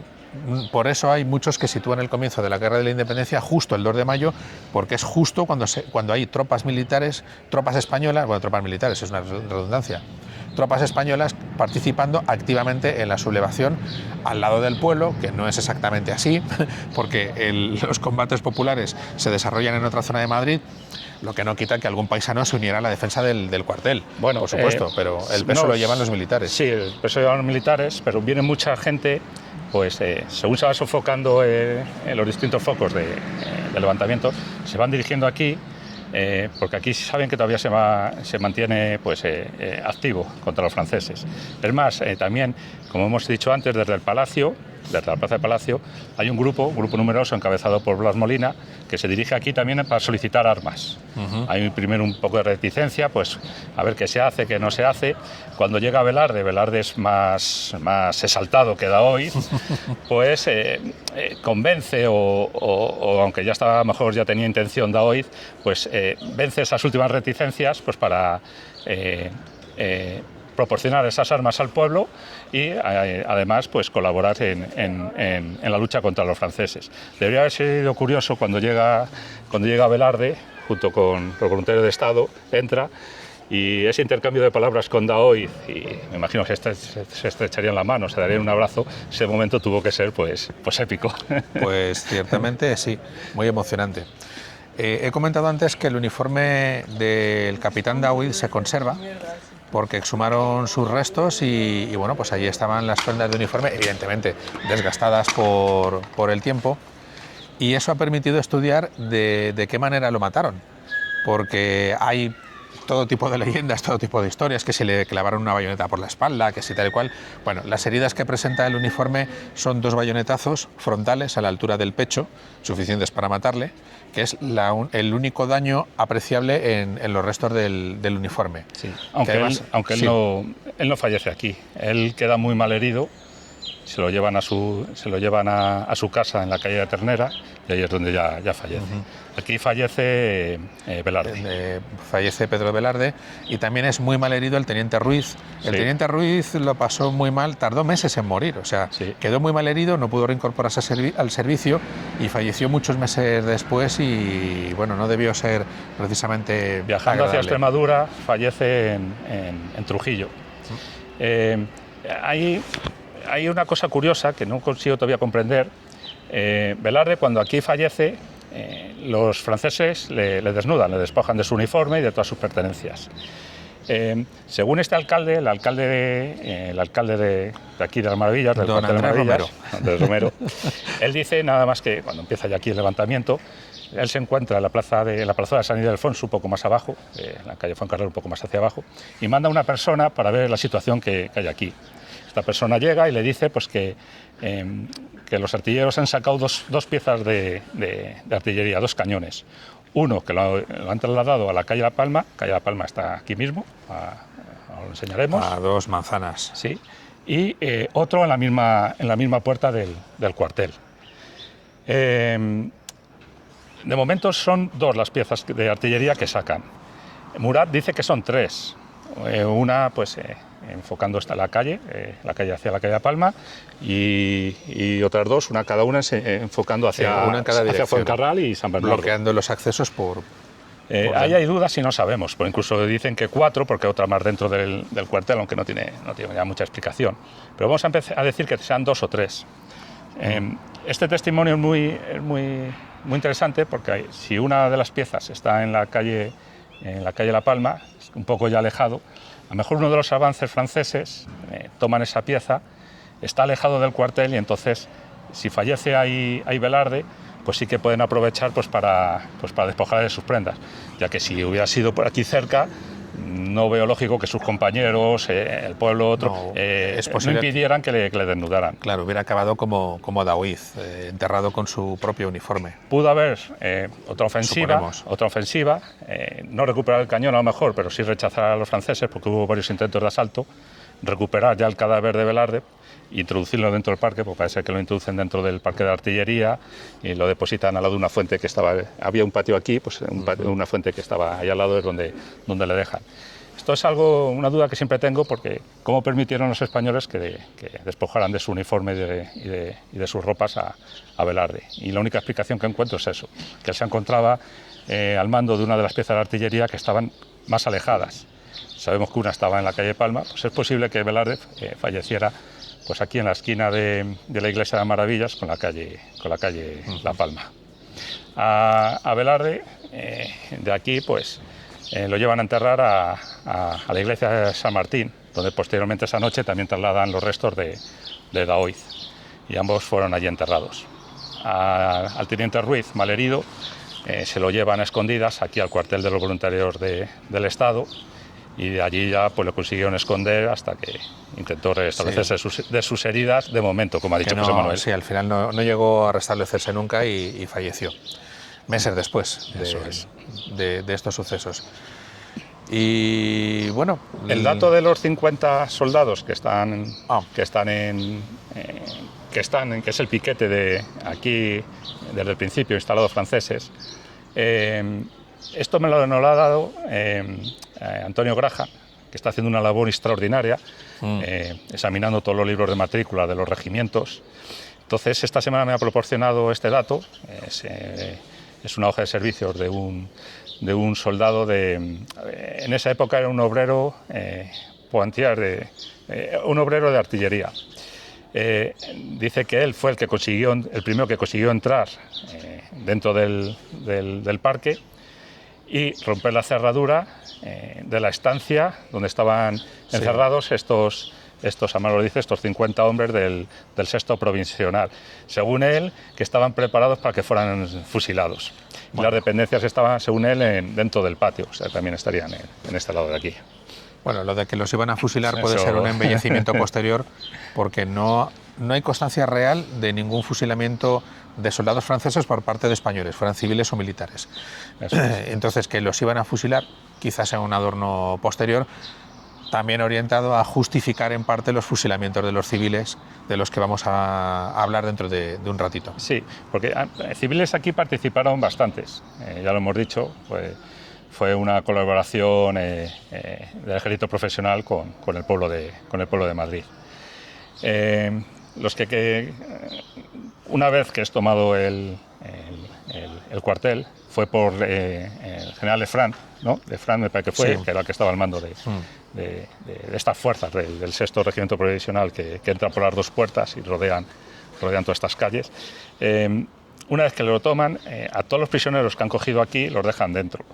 por eso hay muchos que sitúan el comienzo de la Guerra de la Independencia justo el 2 de mayo, porque es justo cuando hay tropas españolas, bueno, tropas militares es una redundancia, tropas españolas participando activamente en la sublevación al lado del pueblo, que no es exactamente así, porque los combates populares se desarrollan en otra zona de Madrid, lo que no quita que algún paisano se uniera a la defensa del cuartel, bueno, por supuesto, pero el peso lo llevan los militares. Sí, el peso lo llevan los militares, pero viene mucha gente, pues según se va sofocando en los distintos focos de levantamiento, se van dirigiendo aquí, porque aquí saben que todavía se mantiene pues, activo contra los franceses. Es más, también, como hemos dicho antes, desde el Palacio, desde la Plaza del Palacio, hay un grupo numeroso encabezado por Blas Molina, que se dirige aquí también para solicitar armas. Hay primero un poco de reticencia, pues a ver qué se hace, qué no se hace. Cuando llega Velarde es más exaltado que Daoiz, pues convence, o aunque ya estaba mejor, ya tenía intención Daoiz, pues vence esas últimas reticencias pues para proporcionar esas armas al pueblo y además pues colaborar en la lucha contra los franceses. Debería haber sido curioso cuando llega Velarde, junto con los voluntarios de Estado, entra, y ese intercambio de palabras con Daoiz, y me imagino que se estrecharían la mano, se darían un abrazo, ese momento tuvo que ser pues épico. Pues ciertamente sí, muy emocionante. He comentado antes que el uniforme del capitán Daoiz se conserva, porque exhumaron sus restos y bueno, pues allí estaban las prendas de uniforme, evidentemente desgastadas por el tiempo, y eso ha permitido estudiar de qué manera lo mataron, porque hay todo tipo de leyendas, todo tipo de historias, que se le clavaron una bayoneta por la espalda, que si tal y cual. Bueno, las heridas que presenta el uniforme son 2 bayonetazos frontales a la altura del pecho, suficientes para matarle, que es el único daño apreciable en los restos del uniforme. Sí. Aunque sí, él no fallece aquí, él queda muy mal herido, se lo llevan a su casa en la calle de Ternera, y ahí es donde ya fallece. Aquí fallece Velarde. Fallece Pedro Velarde, y también es muy mal herido el teniente Ruiz. El teniente Ruiz lo pasó muy mal, tardó meses en morir, o sea, quedó muy mal herido, no pudo reincorporarse al servicio y falleció muchos meses después, y bueno, no debió ser precisamente viajando hacia Extremadura, fallece en Trujillo. Hay una cosa curiosa que no consigo todavía comprender. Velarde, cuando aquí fallece, los franceses le desnudan, le despojan de su uniforme y de todas sus pertenencias. Según este alcalde, el alcalde de aquí de las Maravillas, del Cuartel de Maravillas, Andrés Romero, él dice nada más que cuando empieza ya aquí el levantamiento, él se encuentra en la plaza de San Ildefonso, un poco más abajo, en la calle Fuencarral, un poco más hacia abajo, y manda a una persona para ver la situación que hay aquí. Esta persona llega y le dice pues, que los artilleros han sacado dos piezas de artillería, 2 cañones. Uno que lo han trasladado a la calle La Palma está aquí mismo, lo enseñaremos. A 2 manzanas. Sí, y otro en la misma puerta del cuartel. De momento son 2 las piezas de artillería que sacan. Murat dice que son 3. Una pues enfocando hasta la calle hacia la calle La Palma, y otras 2, cada una enfocando hacia Fuencarral y San Bernardo. Bloqueando los accesos por... Ahí hay dudas y no sabemos, pues incluso dicen que 4, porque otra más dentro del cuartel, aunque no tiene ya mucha explicación. Pero vamos a decir que sean 2 o 3. Este testimonio es muy interesante porque si una de las piezas está en la calle La Palma, un poco ya alejado, a lo mejor uno de los avances franceses toman esa pieza, está alejado del cuartel y entonces si fallece ahí Velarde, pues sí que pueden aprovechar pues para despojarle de sus prendas, ya que si hubiera sido por aquí cerca, no veo lógico que sus compañeros, el pueblo otro, no impidieran que le desnudaran. Claro, hubiera acabado como Daoíz, enterrado con su propio uniforme. Pudo haber otra ofensiva, no recuperar el cañón a lo mejor, pero sí rechazar a los franceses, porque hubo varios intentos de asalto, recuperar ya el cadáver de Velarde, introducirlo dentro del parque, porque parece que lo introducen dentro del parque de artillería y lo depositan al lado de una fuente que estaba, había un patio aquí, pues una fuente que estaba ahí al lado es donde le dejan. Esto es una duda que siempre tengo, porque cómo permitieron los españoles que despojaran de su uniforme y de sus ropas a Velarde. Y la única explicación que encuentro es eso, que él se encontraba al mando de una de las piezas de artillería que estaban más alejadas. Sabemos que una estaba en la calle Palma, pues es posible que Velarde falleciera pues aquí en la esquina de la iglesia de Maravillas con la calle La Palma. A Velarde, de aquí, pues lo llevan a enterrar a la iglesia de San Martín, donde posteriormente esa noche también trasladan los restos de Daoíz, y ambos fueron allí enterrados. Al teniente Ruiz, malherido, se lo llevan a escondidas aquí al cuartel de los voluntarios del Estado, y de allí ya pues lo consiguieron esconder hasta que intentó restablecerse de sus heridas, de momento, como ha dicho José Manuel. Sí, al final no llegó a restablecerse nunca y falleció meses después de estos sucesos. Y bueno, el dato de los 50 soldados que es el piquete de aquí desde el principio, instalados franceses. Esto nos lo ha dado Antonio Graham, que está haciendo una labor extraordinaria, examinando todos los libros de matrícula de los regimientos. Entonces, esta semana me ha proporcionado este dato. Es una hoja de servicios de un soldado en esa época era un obrero pointier, un obrero de artillería. Dice que él fue el primero que consiguió entrar dentro del parque y romper la cerradura de la estancia donde estaban encerrados estos 50 hombres del 6º Provisional. Según él, que estaban preparados para que fueran fusilados. Y las dependencias estaban, según él, dentro del patio, o sea, también estarían en este lado de aquí. Bueno, lo de que los iban a fusilar puede ser un embellecimiento posterior, porque no hay constancia real de ningún fusilamiento de soldados franceses por parte de españoles, fueran civiles o militares. Entonces, que los iban a fusilar quizás sea un adorno posterior, también orientado a justificar en parte los fusilamientos de los civiles, de los que vamos a hablar dentro de un ratito. Sí, porque civiles aquí participaron bastantes, ya lo hemos dicho, fue una colaboración del ejército profesional con el pueblo de Madrid. Una vez que es tomado el cuartel, fue por el general Lefranc, ¿no? Lefranc me parece que fue, que era el que estaba al mando de estas fuerzas del 6º Regimiento Provisional que entran por las dos puertas y rodean todas estas calles. Una vez que lo toman, a todos los prisioneros que han cogido aquí los dejan dentro.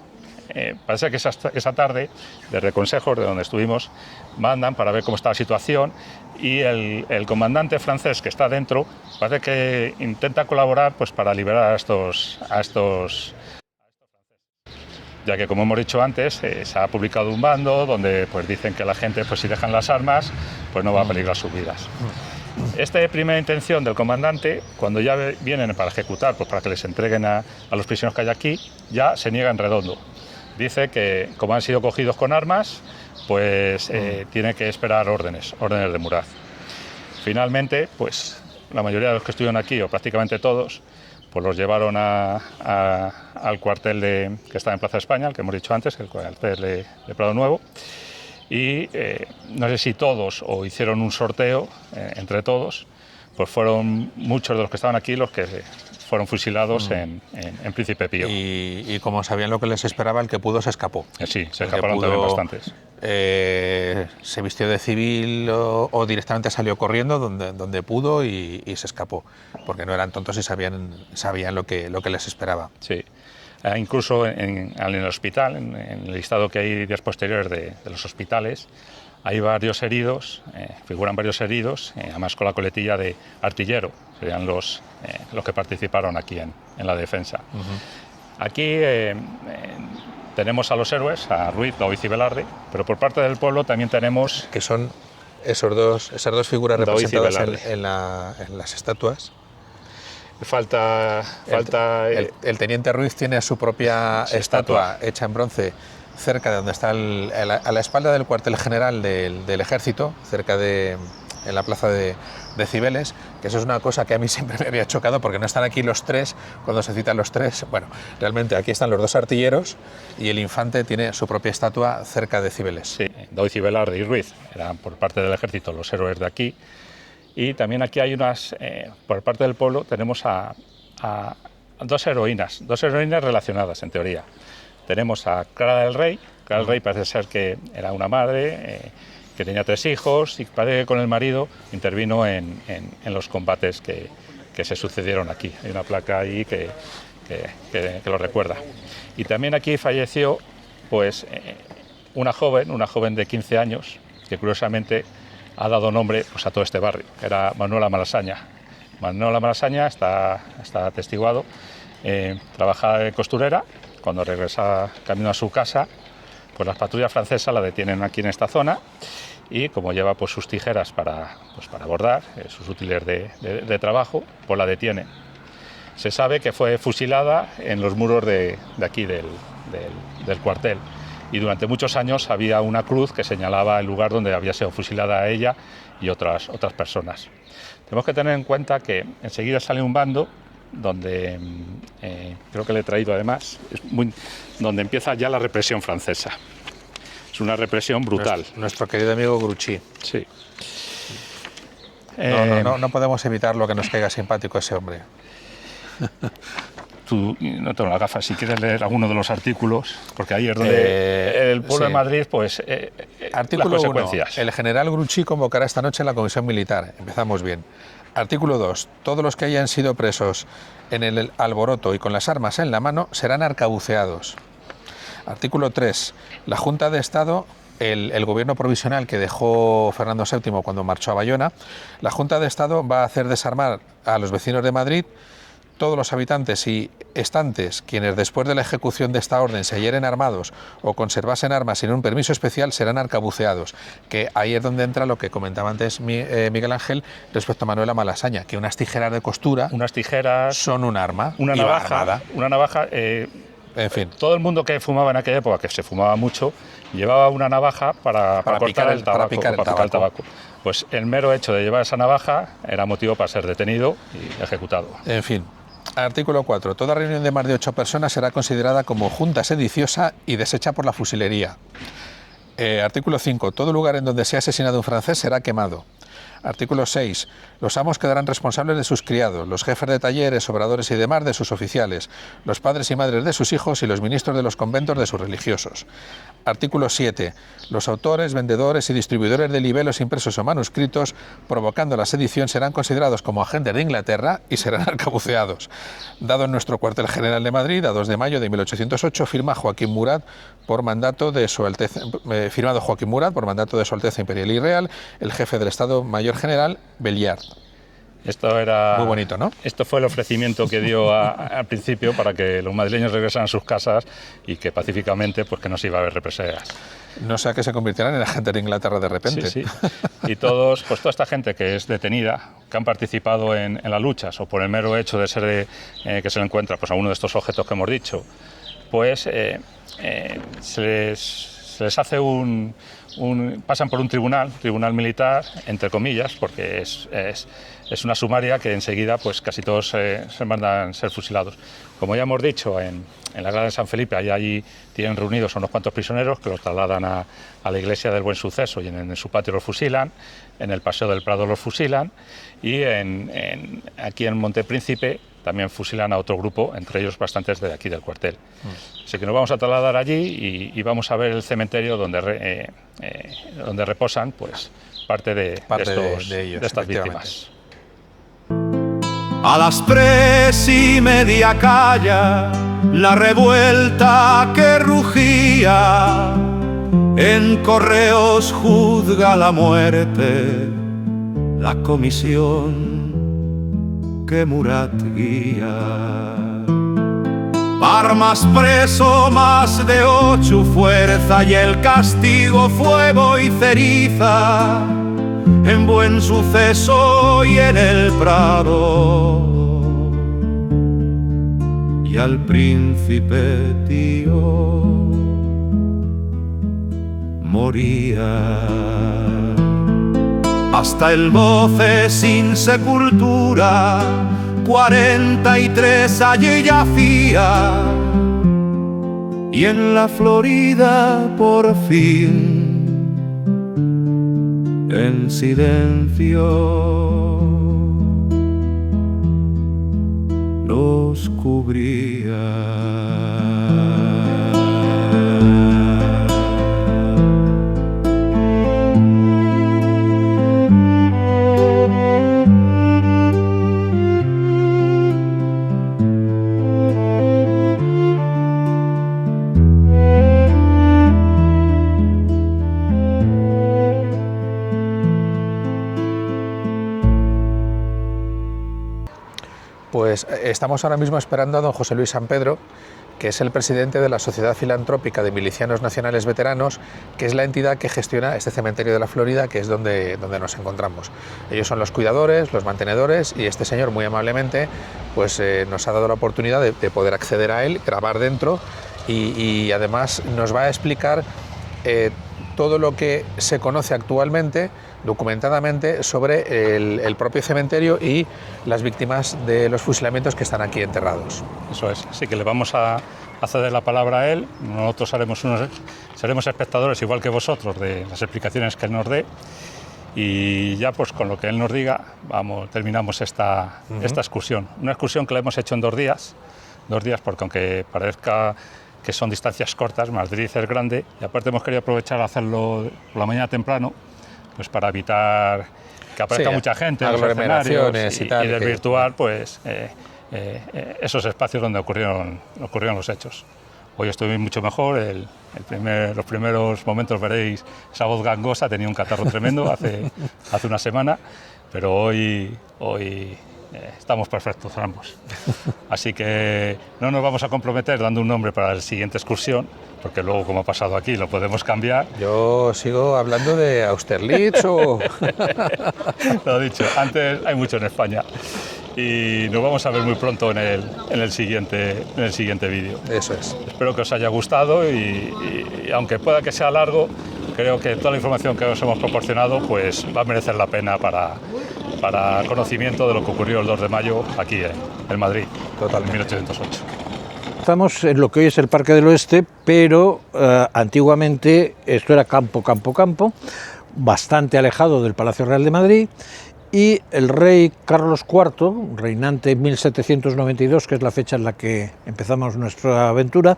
Parece que esa tarde, desde consejos de donde estuvimos, mandan para ver cómo está la situación, y el comandante francés que está dentro parece que intenta colaborar pues para liberar a estos franceses, ya que, como hemos dicho antes, se ha publicado un bando donde pues dicen que la gente, pues si dejan las armas, pues no va a peligrar sus vidas. Esta primera intención del comandante, cuando ya vienen para ejecutar, pues para que les entreguen a los prisioneros que hay aquí, ya se niega en redondo. Dice que, como han sido cogidos con armas, pues tiene que esperar órdenes de Murat. Finalmente, pues la mayoría de los que estuvieron aquí, o prácticamente todos, pues los llevaron al cuartel que está en Plaza de España, el que hemos dicho antes, el cuartel de Prado Nuevo, y no sé si todos o hicieron un sorteo entre todos, pues fueron muchos de los que estaban aquí los que fueron fusilados en Príncipe Pío. Y como sabían lo que les esperaba, el que pudo se escapó. Sí, se El que escaparon también bastantes. Se vistió de civil o directamente salió corriendo donde pudo y se escapó, porque no eran tontos y sabían lo que les esperaba. Sí. Incluso en el hospital, en el listado que hay días posteriores de los hospitales, hay varios heridos, figuran varios heridos, además con la coletilla de artillero, serían los que participaron aquí en la defensa. Aquí tenemos a los héroes, a Ruiz, Daoiz y Velarde, pero por parte del pueblo también tenemos... Que son esas dos figuras Daoiz y representadas en las estatuas. Falta el teniente Ruiz tiene su propia estatua hecha en bronce cerca de donde está a la espalda del cuartel general del ejército, en la plaza de Cibeles, que eso es una cosa que a mí siempre me había chocado porque no están aquí los tres, cuando se citan los tres. Bueno, realmente aquí están los dos artilleros y el infante tiene su propia estatua cerca de Cibeles. Sí, Daoiz y Velarde y Ruiz eran por parte del ejército los héroes de aquí. Y también aquí hay por parte del pueblo tenemos a dos heroínas relacionadas en teoría. Tenemos a Clara del Rey. Clara del Rey parece ser que era una madre que tenía 3 hijos y parece que con el marido intervino en los combates que se sucedieron aquí. Hay una placa ahí que lo recuerda. Y también aquí falleció pues, una joven de 15 años que curiosamente ha dado nombre pues, a todo este barrio. Era Manuela Malasaña. Manuela Malasaña está atestiguado. Trabajaba de costurera. Cuando regresa camino a su casa, pues las patrullas francesas la detienen aquí en esta zona y como lleva pues, sus tijeras para bordar, sus útiles de trabajo, pues la detienen. Se sabe que fue fusilada en los muros de aquí del cuartel. Y durante muchos años había una cruz que señalaba el lugar donde había sido fusilada ella y otras personas. Tenemos que tener en cuenta que enseguida sale un bando donde, creo que le he traído además, donde empieza ya la represión francesa. Es una represión brutal. Nuestro querido amigo Grouchy. Sí. No podemos evitar lo que nos caiga simpático ese hombre. Tú no tengo las gafas, si quieres leer alguno de los artículos, porque ahí es donde el pueblo de Madrid, pues, artículo las consecuencias. 1. El general Grouchy convocará esta noche la comisión militar. Empezamos bien. Artículo 2. Todos los que hayan sido presos en el alboroto y con las armas en la mano serán arcabuceados. Artículo 3. La Junta de Estado, el gobierno provisional que dejó Fernando VII cuando marchó a Bayona, la Junta de Estado va a hacer desarmar a los vecinos de Madrid. Todos los habitantes y estantes, quienes después de la ejecución de esta orden se halleren armados o conservasen armas sin un permiso especial, serán arcabuceados. Que ahí es donde entra lo que comentaba antes Miguel Ángel respecto a Manuela Malasaña, que unas tijeras de costura, unas tijeras, son un arma, una navaja. En fin. Todo el mundo que fumaba en aquella época, que se fumaba mucho, llevaba una navaja para cortar el tabaco, para picar el tabaco. Pues el mero hecho de llevar esa navaja era motivo para ser detenido y ejecutado. En fin. Artículo 4. Toda reunión de más de 8 personas será considerada como junta sediciosa y deshecha por la fusilería. Artículo 5. Todo lugar en donde sea asesinado un francés será quemado. Artículo 6. Los amos quedarán responsables de sus criados, los jefes de talleres, obradores y demás de sus oficiales, los padres y madres de sus hijos y los ministros de los conventos de sus religiosos. Artículo 7. Los autores, vendedores y distribuidores de libelos impresos o manuscritos provocando la sedición serán considerados como agentes de Inglaterra y serán arcabuceados. Dado en nuestro cuartel general de Madrid, a 2 de mayo de 1808, firma Joaquín Murat por mandato de su Alteza, firmado Joaquín Murat por mandato de su Alteza Imperial y Real, el jefe del Estado Mayor General, Belliard. Esto era muy bonito, ¿no? Esto fue el ofrecimiento que dio al principio para que los madrileños regresaran a sus casas y que pacíficamente pues que no se iba a haber represalias. No sea que se convirtieran en agentes de Inglaterra de repente. Sí, sí. Y toda esta gente que es detenida, que han participado en las luchas o por el mero hecho de ser que se le encuentra pues, a uno de estos objetos que hemos dicho, pues se les hace pasan por un tribunal militar, entre comillas, porque es una sumaria que enseguida pues casi todos se mandan ser fusilados. Como ya hemos dicho, en la Grada de San Felipe, allí tienen reunidos a unos cuantos prisioneros que los trasladan a la iglesia del Buen Suceso y en su patio los fusilan, en el Paseo del Prado los fusilan y aquí en Montepríncipe también fusilan a otro grupo, entre ellos bastantes de aquí del cuartel. Así que nos vamos a trasladar allí y vamos a ver el cementerio donde reposan pues, parte de estas víctimas. A las 3:30 calla la revuelta que rugía, en Correos juzga la muerte la comisión que Murat guía. Armas preso más de 8, fuerza y el castigo fuego y ceriza, en Buen Suceso y en el Prado. Y al príncipe tío moría. Hasta el Boce sin sepultura, 43 allí yacía. Y en la Florida por fin, en silencio, nos cubría. Pues estamos ahora mismo esperando a don José Luis San Pedro, que es el presidente de la Sociedad Filantrópica de Milicianos Nacionales Veteranos, que es la entidad que gestiona este cementerio de la Florida, que es donde nos encontramos. Ellos son los cuidadores, los mantenedores, y este señor muy amablemente pues, nos ha dado la oportunidad de poder acceder a él, grabar dentro y además nos va a explicar todo lo que se conoce actualmente, documentadamente, sobre el propio cementerio y las víctimas de los fusilamientos que están aquí enterrados. Eso es, así que le vamos a ceder la palabra a él. Nosotros seremos espectadores igual que vosotros de las explicaciones que él nos dé, y ya pues con lo que él nos diga terminamos esta excursión. Una excursión que la hemos hecho en 2 días, porque aunque parezca que son distancias cortas, Madrid es grande, y aparte hemos querido aprovechar a hacerlo por la mañana temprano, pues para evitar que aparezca mucha gente en los escenarios y desvirtuar pues, esos espacios donde ocurrieron los hechos. Hoy estoy mucho mejor, los primeros momentos veréis esa voz gangosa, tenía un catarro tremendo hace una semana, pero hoy estamos perfectos ambos. Así que no nos vamos a comprometer dando un nombre para la siguiente excursión, porque luego, como ha pasado aquí, lo podemos cambiar. Yo sigo hablando de Austerlitz o... Lo dicho, antes hay mucho en España. Y nos vamos a ver muy pronto en el siguiente vídeo. Eso es. Espero que os haya gustado y aunque pueda que sea largo, creo que toda la información que os hemos proporcionado pues, va a merecer la pena para conocimiento de lo que ocurrió el 2 de mayo aquí en Madrid, en 1808. Estamos en lo que hoy es el Parque del Oeste, pero antiguamente esto era campo, bastante alejado del Palacio Real de Madrid, y el rey Carlos IV, reinante en 1792, que es la fecha en la que empezamos nuestra aventura,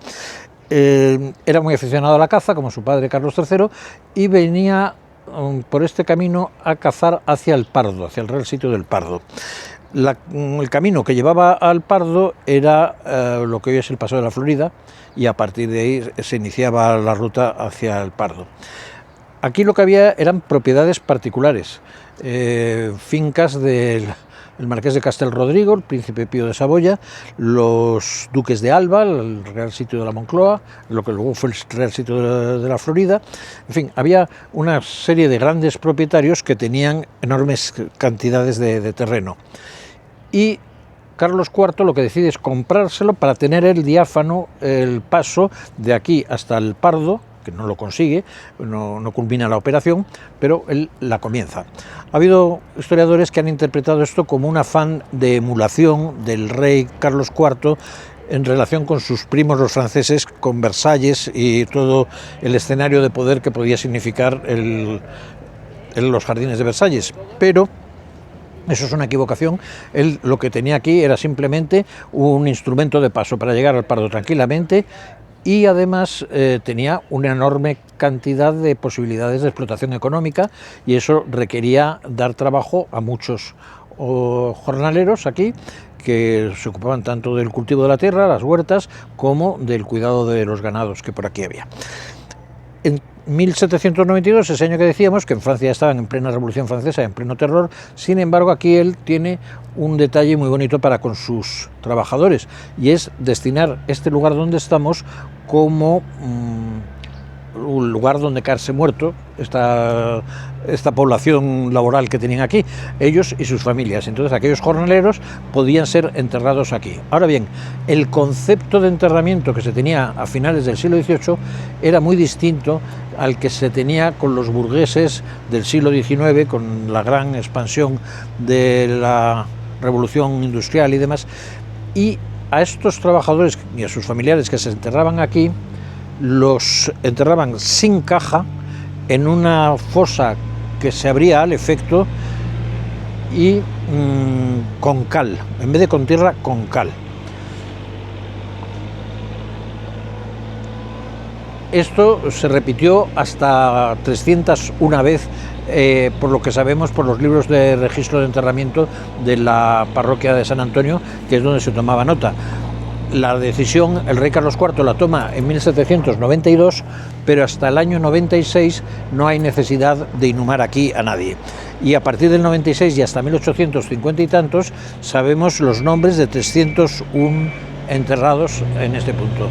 era muy aficionado a la caza, como su padre Carlos III, y venía por este camino a cazar hacia el Pardo, hacia el Real Sitio del Pardo. El camino que llevaba al Pardo era lo que hoy es el Paso de la Florida, y a partir de ahí se iniciaba la ruta hacia el Pardo. Aquí lo que había eran propiedades particulares, fincas del Marqués de Castelrodrigo, el Príncipe Pío de Saboya, los duques de Alba, el Real Sitio de la Moncloa, lo que luego fue el Real Sitio de la Florida. En fin, había una serie de grandes propietarios que tenían enormes cantidades de terreno. Y Carlos IV lo que decide es comprárselo para tener el diáfano el paso de aquí hasta el Pardo, que no lo consigue, no culmina la operación, pero él la comienza. Ha habido historiadores que han interpretado esto como un afán de emulación del rey Carlos IV en relación con sus primos los franceses, con Versalles y todo el escenario de poder que podía significar los jardines de Versalles. Pero eso es una equivocación. Él lo que tenía aquí era simplemente un instrumento de paso para llegar al Pardo tranquilamente, y además tenía una enorme cantidad de posibilidades de explotación económica, y eso requería dar trabajo a muchos jornaleros aquí, que se ocupaban tanto del cultivo de la tierra, las huertas, como del cuidado de los ganados que por aquí había. En 1792, ese año que decíamos, que en Francia estaban en plena Revolución Francesa, en pleno terror, sin embargo aquí él tiene un detalle muy bonito para con sus trabajadores, y es destinar este lugar donde estamos como un lugar donde caerse muerto, esta población laboral que tenían aquí, ellos y sus familias. Entonces aquellos jornaleros podían ser enterrados aquí. Ahora bien, el concepto de enterramiento que se tenía a finales del siglo XVIII era muy distinto al que se tenía con los burgueses del siglo XIX, con la gran expansión de la revolución industrial y demás, y a estos trabajadores y a sus familiares que se enterraban aquí, los enterraban sin caja, en una fosa que se abría al efecto y con cal, en vez de con tierra, con cal. Esto se repitió hasta 301 vez, por lo que sabemos por los libros de registro de enterramiento de la parroquia de San Antonio, que es donde se tomaba nota. La decisión, el rey Carlos IV la toma en 1792, pero hasta el año 96 no hay necesidad de inhumar aquí a nadie. Y a partir del 96 y hasta 1850 y tantos sabemos los nombres de 301 enterrados en este punto.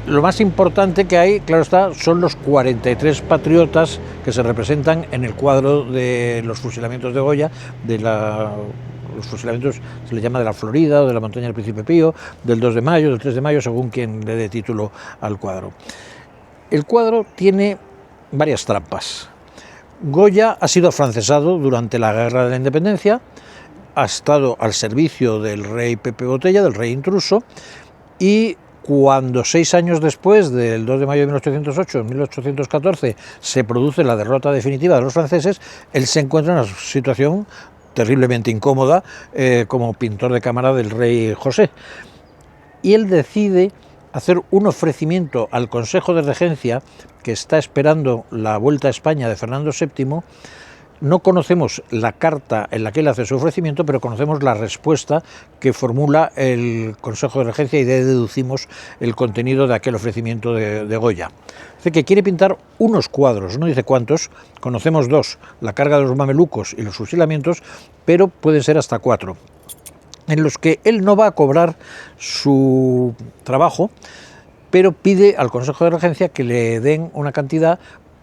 Lo más importante que hay, claro está, son los 43 patriotas que se representan en el cuadro de los fusilamientos de Goya, los fusilamientos se le llama de la Florida o de la montaña del Príncipe Pío, del 2 de mayo, del 3 de mayo, según quien le dé título al cuadro. El cuadro tiene varias trampas. Goya ha sido afrancesado durante la Guerra de la Independencia, ha estado al servicio del rey Pepe Botella, del rey intruso, y cuando 6 años después del 2 de mayo de 1808, en 1814, se produce la derrota definitiva de los franceses, él se encuentra en una situación terriblemente incómoda como pintor de cámara del rey José. Y él decide hacer un ofrecimiento al Consejo de Regencia, que está esperando la vuelta a España de Fernando VII. No conocemos la carta en la que él hace su ofrecimiento, pero conocemos la respuesta que formula el Consejo de Regencia y de ahí deducimos el contenido de aquel ofrecimiento de Goya. Dice que quiere pintar unos cuadros, no dice cuántos, conocemos 2, la carga de los mamelucos y los fusilamientos, pero pueden ser hasta 4, en los que él no va a cobrar su trabajo, pero pide al Consejo de Regencia que le den una cantidad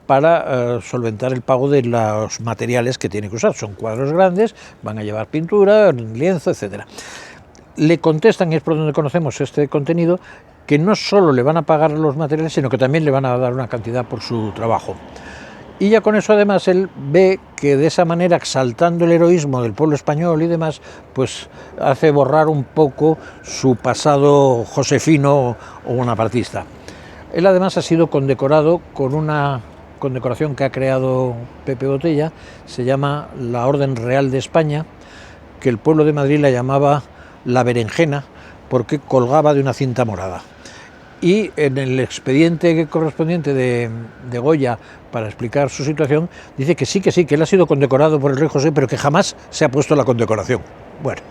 para solventar el pago de los materiales que tiene que usar. Son cuadros grandes, van a llevar pintura, lienzo, etcétera. Le contestan, y es por donde conocemos este contenido, que no solo le van a pagar los materiales, sino que también le van a dar una cantidad por su trabajo. Y ya con eso además él ve que de esa manera, exaltando el heroísmo del pueblo español y demás, pues hace borrar un poco su pasado josefino o bonapartista. Él además ha sido condecorado con una condecoración que ha creado Pepe Botella, se llama la Orden Real de España, que el pueblo de Madrid la llamaba la berenjena, porque colgaba de una cinta morada. Y en el expediente correspondiente de Goya, para explicar su situación, dice que sí, que él ha sido condecorado por el rey José, pero que jamás se ha puesto la condecoración. Bueno,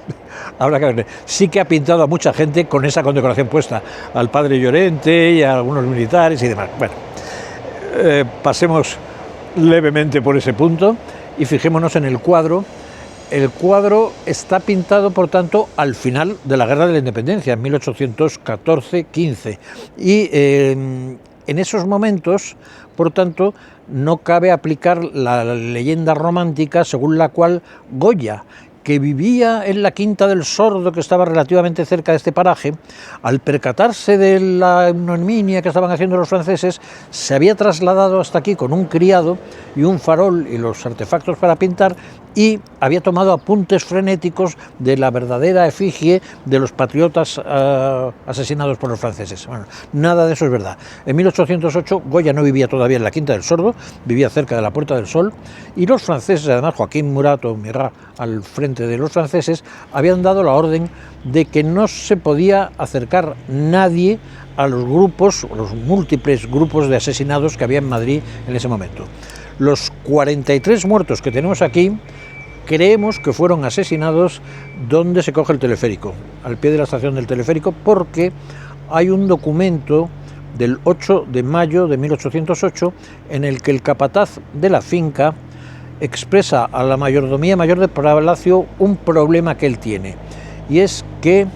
habrá que ver. Sí que ha pintado a mucha gente con esa condecoración puesta, al padre Llorente y a algunos militares y demás. Bueno, pasemos levemente por ese punto y fijémonos en el cuadro. El cuadro está pintado, por tanto, al final de la Guerra de la Independencia, en 1814-15. Y en esos momentos, por tanto, no cabe aplicar la leyenda romántica según la cual Goya, que vivía en la Quinta del Sordo, que estaba relativamente cerca de este paraje, al percatarse de la ignominia que estaban haciendo los franceses, se había trasladado hasta aquí con un criado y un farol y los artefactos para pintar, y había tomado apuntes frenéticos de la verdadera efigie de los patriotas asesinados por los franceses. Bueno, nada de eso es verdad. En 1808 Goya no vivía todavía en la Quinta del Sordo, vivía cerca de la Puerta del Sol, y los franceses, además Joaquín Murat o Murat al frente de los franceses, habían dado la orden de que no se podía acercar nadie a los grupos, los múltiples grupos de asesinados que había en Madrid en ese momento. Los 43 muertos que tenemos aquí, creemos que fueron asesinados donde se coge el teleférico, al pie de la estación del teleférico, porque hay un documento del 8 de mayo de 1808 en el que el capataz de la finca expresa a la mayordomía mayor de Palacio un problema que él tiene, y es que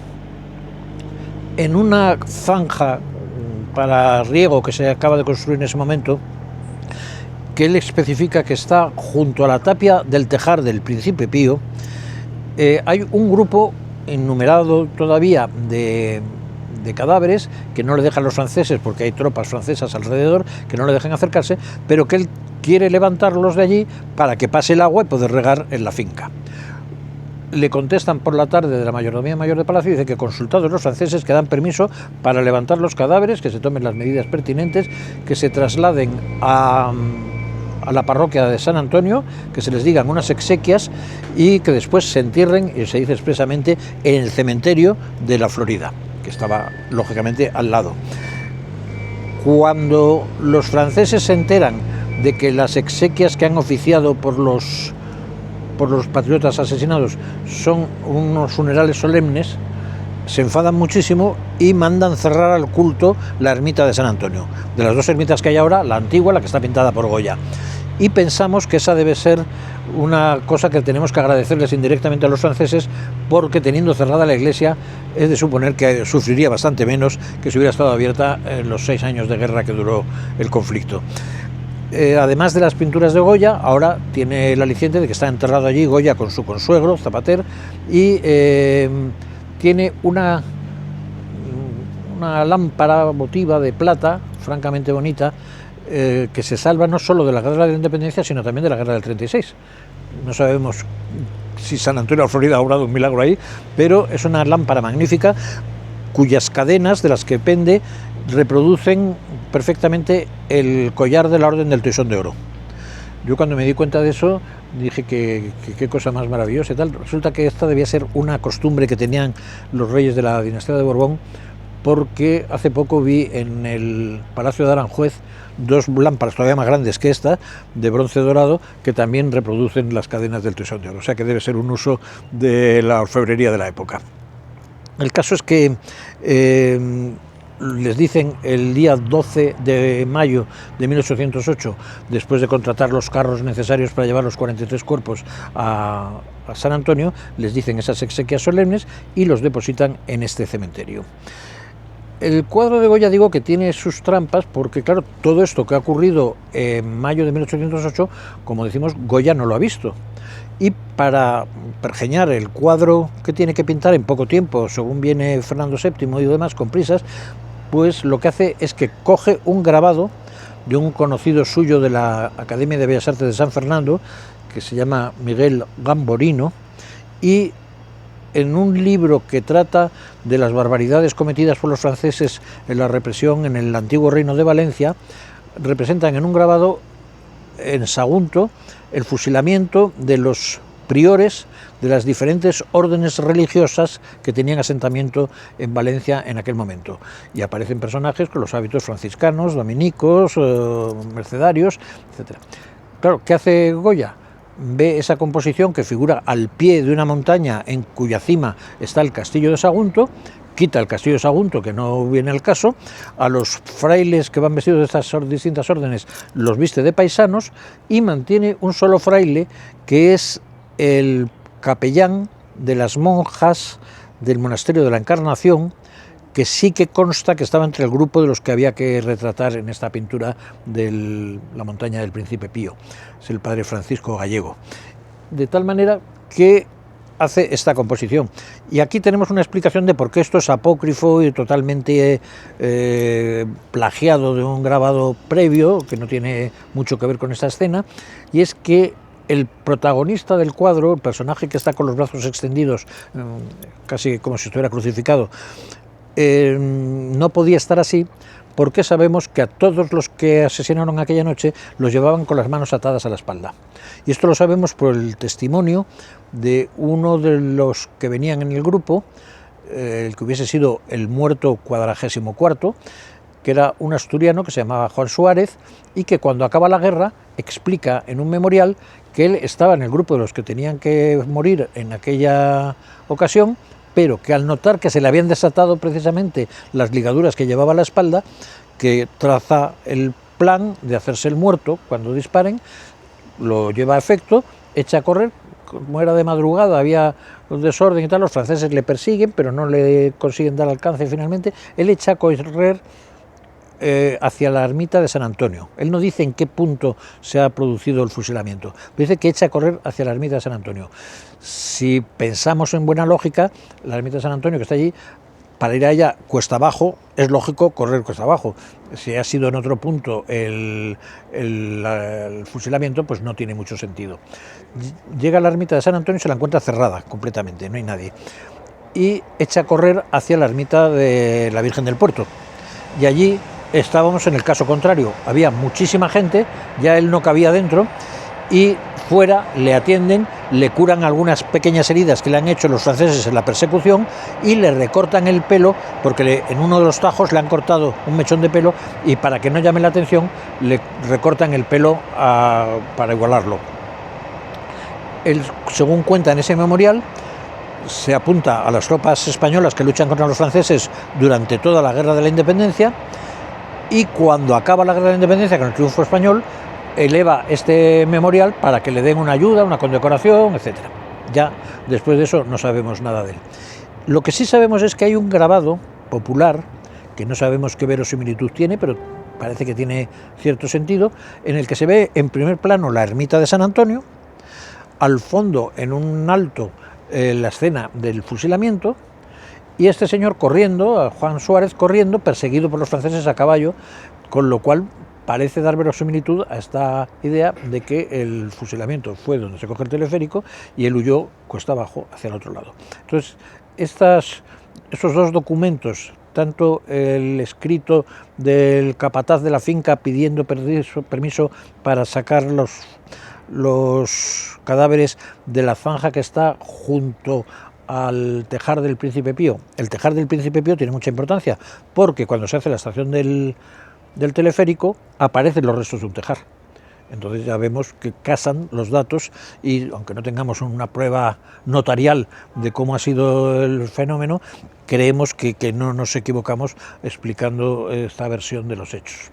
en una zanja para riego que se acaba de construir en ese momento, que él especifica que está junto a la tapia del tejar del Príncipe Pío, hay un grupo innumerado todavía de cadáveres que no le dejan los franceses, porque hay tropas francesas alrededor que no le dejan acercarse, pero que él quiere levantarlos de allí para que pase el agua y poder regar en la finca. Le contestan por la tarde de la mayordomía mayor de Palacio y dice que consultados los franceses que dan permiso para levantar los cadáveres, que se tomen las medidas pertinentes, que se trasladen a la parroquia de San Antonio, que se les digan unas exequias y que después se entierren, y se dice expresamente, en el cementerio de la Florida, que estaba lógicamente al lado. Cuando los franceses se enteran de que las exequias que han oficiado por los patriotas asesinados son unos funerales solemnes, se enfadan muchísimo y mandan cerrar al culto la ermita de San Antonio. De las dos ermitas que hay ahora, la antigua, la que está pintada por Goya. Y pensamos que esa debe ser una cosa que tenemos que agradecerles indirectamente a los franceses, porque teniendo cerrada la iglesia es de suponer que sufriría bastante menos que si hubiera estado abierta en los 6 años de guerra que duró el conflicto. Además de las pinturas de Goya, ahora tiene el aliciente de que está enterrado allí Goya con su consuegro, Zapater, y tiene una lámpara votiva de plata, francamente bonita, que se salva no solo de la guerra de la independencia, sino también de la guerra del 36. No sabemos si San Antonio de la Florida ha obrado un milagro ahí, pero es una lámpara magnífica cuyas cadenas de las que pende reproducen perfectamente el collar de la Orden del Toisón de Oro. Yo cuando me di cuenta de eso dije que qué cosa más maravillosa y tal. Resulta que esta debía ser una costumbre que tenían los reyes de la dinastía de Borbón, porque hace poco vi en el Palacio de Aranjuez 2 lámparas todavía más grandes que esta, de bronce dorado, que también reproducen las cadenas del Toisón de Oro. O sea que debe ser un uso de la orfebrería de la época. El caso es que les dicen el día 12 de mayo de 1808, después de contratar los carros necesarios para llevar los 43 cuerpos a San Antonio, les dicen esas exequias solemnes y los depositan en este cementerio. El cuadro de Goya, digo que tiene sus trampas, porque claro, todo esto que ha ocurrido en mayo de 1808, como decimos, Goya no lo ha visto. Y para pergeñar el cuadro que tiene que pintar en poco tiempo, según viene Fernando VII y demás con prisas, pues lo que hace es que coge un grabado de un conocido suyo de la Academia de Bellas Artes de San Fernando, que se llama Miguel Gamborino, y en un libro que trata de las barbaridades cometidas por los franceses en la represión en el antiguo reino de Valencia, representan en un grabado en Sagunto el fusilamiento de los priores de las diferentes órdenes religiosas que tenían asentamiento en Valencia en aquel momento. Y aparecen personajes con los hábitos franciscanos, dominicos, mercedarios, etc. Claro, ¿qué hace Goya? Ve esa composición que figura al pie de una montaña en cuya cima está el castillo de Sagunto, quita el castillo de Sagunto, que no viene al caso, a los frailes que van vestidos de estas distintas órdenes los viste de paisanos y mantiene un solo fraile que es el capellán de las monjas del monasterio de la Encarnación, que sí que consta que estaba entre el grupo de los que había que retratar en esta pintura de la montaña del Príncipe Pío. Es el padre Francisco Gallego. De tal manera que hace esta composición. Y aquí tenemos una explicación de por qué esto es apócrifo y totalmente plagiado de un grabado previo, que no tiene mucho que ver con esta escena, y es que el protagonista del cuadro, el personaje que está con los brazos extendidos, casi como si estuviera crucificado, no podía estar así, porque sabemos que a todos los que asesinaron aquella noche los llevaban con las manos atadas a la espalda. Y esto lo sabemos por el testimonio de uno de los que venían en el grupo, el que hubiese sido el muerto 44º, que era un asturiano que se llamaba Juan Suárez, y que cuando acaba la guerra explica en un memorial que él estaba en el grupo de los que tenían que morir en aquella ocasión, pero que al notar que se le habían desatado precisamente las ligaduras que llevaba a la espalda, que traza el plan de hacerse el muerto cuando disparen, lo lleva a efecto, echa a correr, como era de madrugada, había un desorden y tal, los franceses le persiguen, pero no le consiguen dar alcance finalmente, él echa a correr hacia la ermita de San Antonio. Él no dice en qué punto se ha producido el fusilamiento, pero dice que echa a correr hacia la ermita de San Antonio. Si pensamos en buena lógica, la ermita de San Antonio, que está allí, para ir allá cuesta abajo, es lógico correr cuesta abajo. Si ha sido en otro punto el fusilamiento, pues no tiene mucho sentido. Llega a la ermita de San Antonio y se la encuentra cerrada completamente, no hay nadie. Y echa a correr hacia la ermita de la Virgen del Puerto. Y allí estábamos en el caso contrario, había muchísima gente, ya él no cabía dentro, y fuera le atienden, le curan algunas pequeñas heridas que le han hecho los franceses en la persecución y le recortan el pelo, porque en uno de los tajos le han cortado un mechón de pelo y para que no llame la atención le recortan el pelo para igualarlo. Él, según cuenta en ese memorial, se apunta a las tropas españolas que luchan contra los franceses durante toda la Guerra de la Independencia, y cuando acaba la Guerra de la Independencia con el triunfo español, eleva este memorial para que le den una ayuda, una condecoración, etc. Ya después de eso no sabemos nada de él. Lo que sí sabemos es que hay un grabado popular, que no sabemos qué verosimilitud tiene, pero parece que tiene cierto sentido, en el que se ve en primer plano la ermita de San Antonio, al fondo, en un alto, la escena del fusilamiento, y este señor corriendo, Juan Suárez corriendo, perseguido por los franceses a caballo, con lo cual parece dar verosimilitud a esta idea de que el fusilamiento fue donde se coge el teleférico y él huyó cuesta abajo hacia el otro lado. Entonces, esos dos documentos, tanto el escrito del capataz de la finca pidiendo permiso para sacar los cadáveres de la zanja que está junto al Tejar del Príncipe Pío. El Tejar del Príncipe Pío tiene mucha importancia porque cuando se hace la estación del teleférico aparecen los restos de un tejar. Entonces ya vemos que casan los datos y aunque no tengamos una prueba notarial de cómo ha sido el fenómeno, creemos que no nos equivocamos explicando esta versión de los hechos.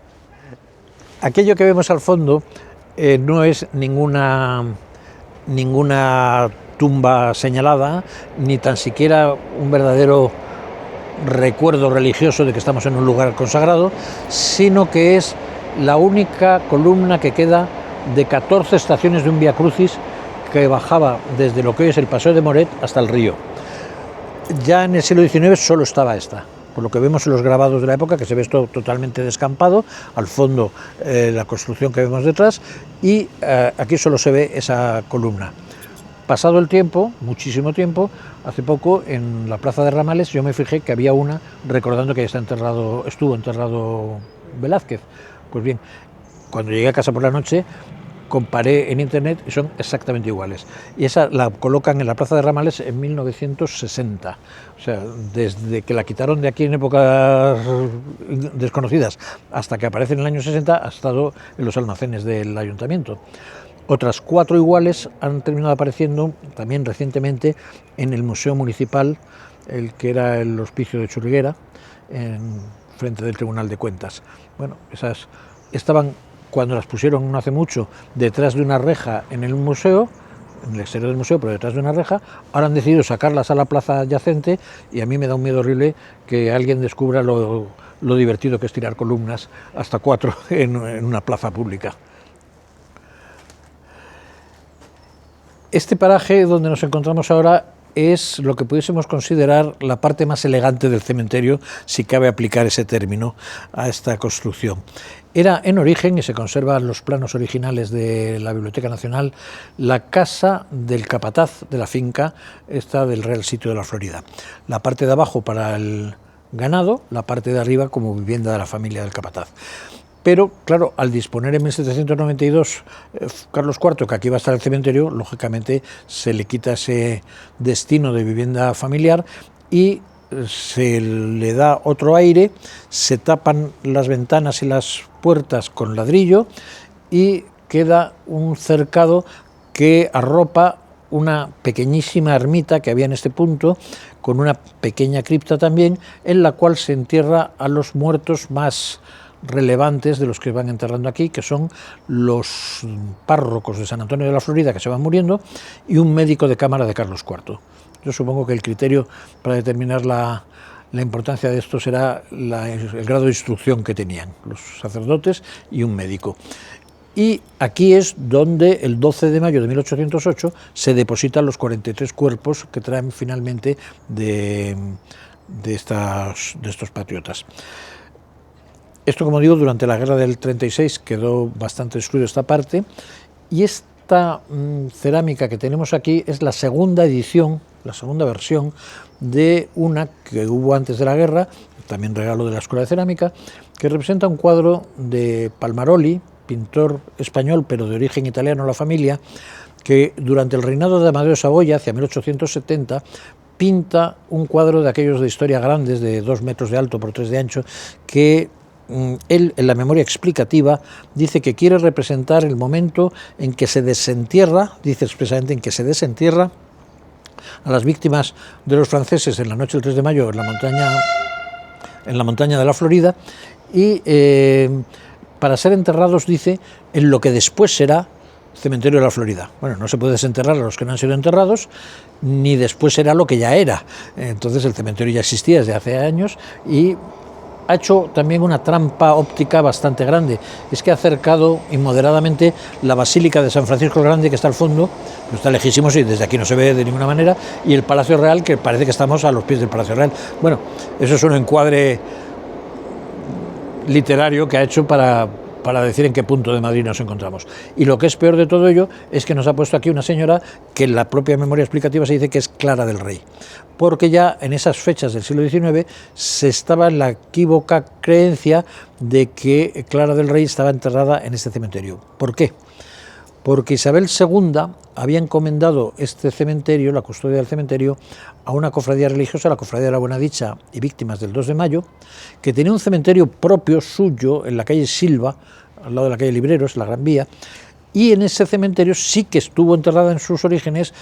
Aquello que vemos al fondo no es ninguna tumba señalada, ni tan siquiera un verdadero recuerdo religioso de que estamos en un lugar consagrado, sino que es la única columna que queda de 14 estaciones de un Vía Crucis que bajaba desde lo que hoy es el Paseo de Moret hasta el río. Ya en el siglo XIX solo estaba esta, por lo que vemos en los grabados de la época, que se ve esto totalmente descampado, al fondo la construcción que vemos detrás, y aquí solo se ve esa columna. Pasado el tiempo, muchísimo tiempo, hace poco en la Plaza de Ramales yo me fijé que había una recordando que estuvo enterrado Velázquez. Pues bien, cuando llegué a casa por la noche comparé en internet y son exactamente iguales. Y esa la colocan en la Plaza de Ramales en 1960. O sea, desde que la quitaron de aquí en épocas desconocidas hasta que aparece en el año 60 ha estado en los almacenes del ayuntamiento. Otras 4 iguales han terminado apareciendo también recientemente en el Museo Municipal, el que era el Hospicio de Churriguera, en frente del Tribunal de Cuentas. Bueno, esas estaban, cuando las pusieron no hace mucho, detrás de una reja en el museo, en el exterior del museo, pero detrás de una reja. Ahora han decidido sacarlas a la plaza adyacente y a mí me da un miedo horrible que alguien descubra lo divertido que es tirar columnas, hasta 4 en una plaza pública. Este paraje donde nos encontramos ahora es lo que pudiésemos considerar la parte más elegante del cementerio, si cabe aplicar ese término a esta construcción. Era en origen, y se conservan los planos originales de la Biblioteca Nacional, la casa del capataz de la finca, esta del Real Sitio de la Florida. La parte de abajo para el ganado, la parte de arriba como vivienda de la familia del capataz. Pero, claro, al disponer en 1792 Carlos IV que aquí va a estar el cementerio, lógicamente se le quita ese destino de vivienda familiar y se le da otro aire, se tapan las ventanas y las puertas con ladrillo y queda un cercado que arropa una pequeñísima ermita que había en este punto, con una pequeña cripta también, en la cual se entierra a los muertos más relevantes de los que van enterrando aquí, que son los párrocos de San Antonio de la Florida que se van muriendo y un médico de cámara de Carlos IV. Yo supongo que el criterio para determinar la importancia de esto será el grado de instrucción que tenían los sacerdotes y un médico. Y aquí es donde el 12 de mayo de 1808 se depositan los 43 cuerpos que traen finalmente de estos patriotas. Esto, como digo, durante la guerra del 36 quedó bastante destruido esta parte, y esta cerámica que tenemos aquí es la segunda edición, la segunda versión de una que hubo antes de la guerra, también regalo de la Escuela de Cerámica, que representa un cuadro de Palmaroli, pintor español pero de origen italiano la familia, que durante el reinado de Amadeo de Saboya, hacia 1870, pinta un cuadro de aquellos de historia grandes, de 2 metros de alto por 3 de ancho, que él, en la memoria explicativa, dice que quiere representar el momento en que se desentierra, dice expresamente en que se desentierra a las víctimas de los franceses en la noche del 3 de mayo en la montaña de la Florida, y para ser enterrados, dice, en lo que después será cementerio de la Florida. Bueno, no se puede desenterrar a los que no han sido enterrados, ni después será lo que ya era. Entonces el cementerio ya existía desde hace años y ha hecho también una trampa óptica bastante grande. Es que ha acercado inmoderadamente la Basílica de San Francisco el Grande, que está al fondo, no está lejísimo, y desde aquí no se ve de ninguna manera, y el Palacio Real, que parece que estamos a los pies del Palacio Real. Bueno, eso es un encuadre literario que ha hecho para decir en qué punto de Madrid nos encontramos. Y lo que es peor de todo ello es que nos ha puesto aquí una señora que en la propia memoria explicativa se dice que es Clara del Rey, porque ya en esas fechas del siglo XIX se estaba en la equívoca creencia de que Clara del Rey estaba enterrada en este cementerio. ¿Por qué? Porque Isabel II había encomendado este cementerio, la custodia del cementerio, a una cofradía religiosa, la Cofradía de la Buena Dicha y Víctimas del 2 de Mayo, que tenía un cementerio propio suyo en la calle Silva, al lado de la calle Libreros, la Gran Vía, y en ese cementerio sí que estuvo enterrada en sus orígenes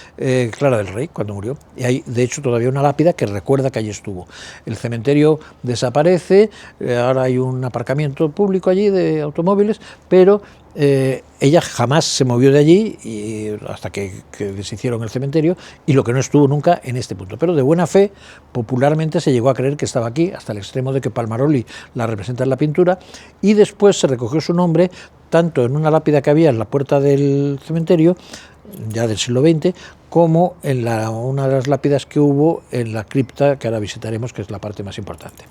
Clara del Rey, cuando murió. Y hay, de hecho, todavía una lápida que recuerda que allí estuvo. El cementerio desaparece, ahora hay un aparcamiento público allí de automóviles, pero ella jamás se movió de allí hasta que deshicieron el cementerio, y lo que no estuvo nunca en este punto. Pero de buena fe, popularmente se llegó a creer que estaba aquí, hasta el extremo de que Palmaroli la representa en la pintura, y después se recogió su nombre tanto en una lápida que había en la puerta del cementerio, ya del siglo XX, como en una de las lápidas que hubo en la cripta, que ahora visitaremos, que es la parte más importante.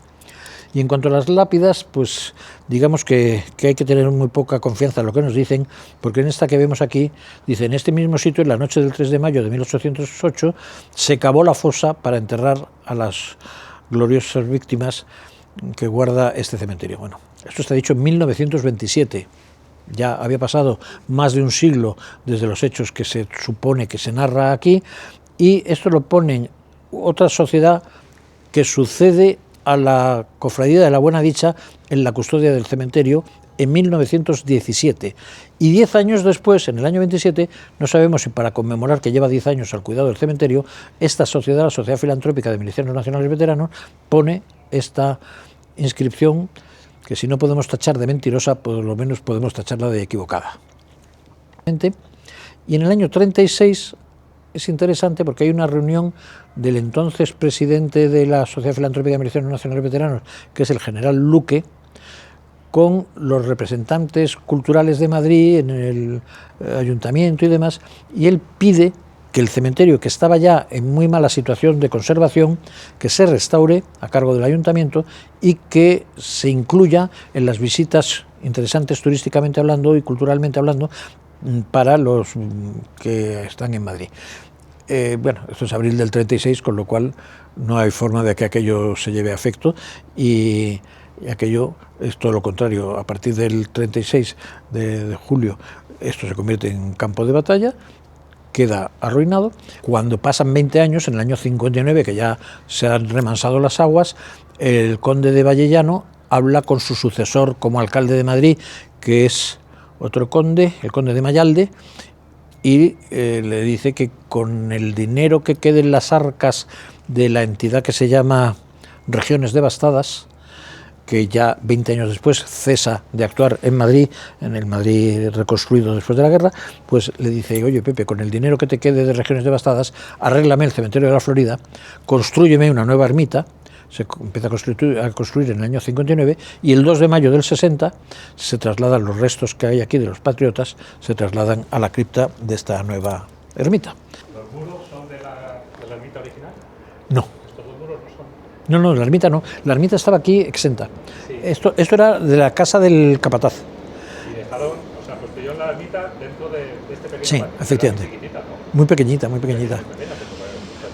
Y en cuanto a las lápidas, pues digamos que hay que tener muy poca confianza en lo que nos dicen, porque en esta que vemos aquí, dice, en este mismo sitio, en la noche del 3 de mayo de 1808, se cavó la fosa para enterrar a las gloriosas víctimas que guarda este cementerio. Bueno, esto está dicho en 1927. Ya había pasado más de un siglo desde los hechos que se supone que se narra aquí, y esto lo pone en otra sociedad que sucede a la Cofradía de la Buena Dicha en la custodia del cementerio en 1917. Y 10 años después, en el año 27, no sabemos si para conmemorar que lleva 10 años al cuidado del cementerio, esta sociedad, la Sociedad Filantrópica de Milicianos Nacionales Veteranos, pone esta inscripción que, si no podemos tachar de mentirosa, por lo menos podemos tacharla de equivocada. Y en el año 36 es interesante porque hay una reunión del entonces presidente de la Sociedad Filantrópica de Milicianos Nacionales Veteranos, que es el general Luque, con los representantes culturales de Madrid en el ayuntamiento y demás, y él pide que el cementerio, que estaba ya en muy mala situación de conservación, que se restaure a cargo del ayuntamiento y que se incluya en las visitas interesantes turísticamente hablando y culturalmente hablando para los que están en Madrid. Bueno, esto es abril del 36, con lo cual no hay forma de que aquello se lleve a efecto y aquello es todo lo contrario. A partir del 36 de julio esto se convierte en campo de batalla, queda arruinado. Cuando pasan 20 años, en el año 59, que ya se han remansado las aguas, el conde de Vallellano habla con su sucesor como alcalde de Madrid, que es otro conde, el conde de Mayalde, y le dice que con el dinero que quede en las arcas de la entidad que se llama Regiones Devastadas, que ya 20 años después cesa de actuar en Madrid, en el Madrid reconstruido después de la guerra, pues le dice: oye, Pepe, con el dinero que te quede de Regiones Devastadas, arréglame el cementerio de la Florida, constrúyeme una nueva ermita. Se empieza a construir en el año 59 y el 2 de mayo del 60 se trasladan los restos que hay aquí de los patriotas, se trasladan a la cripta de esta nueva ermita. ¿Los muros son de la ermita original? No. ¿Estos dos muros no son? No, la ermita no. La ermita estaba aquí exenta. Sí. Esto era de la casa del capataz. Y dejaron, o sea, construyeron la ermita dentro de este pequeño Sí, patio. efectivamente. Chiquitita, ¿no? Muy pequeñita, muy pequeñita.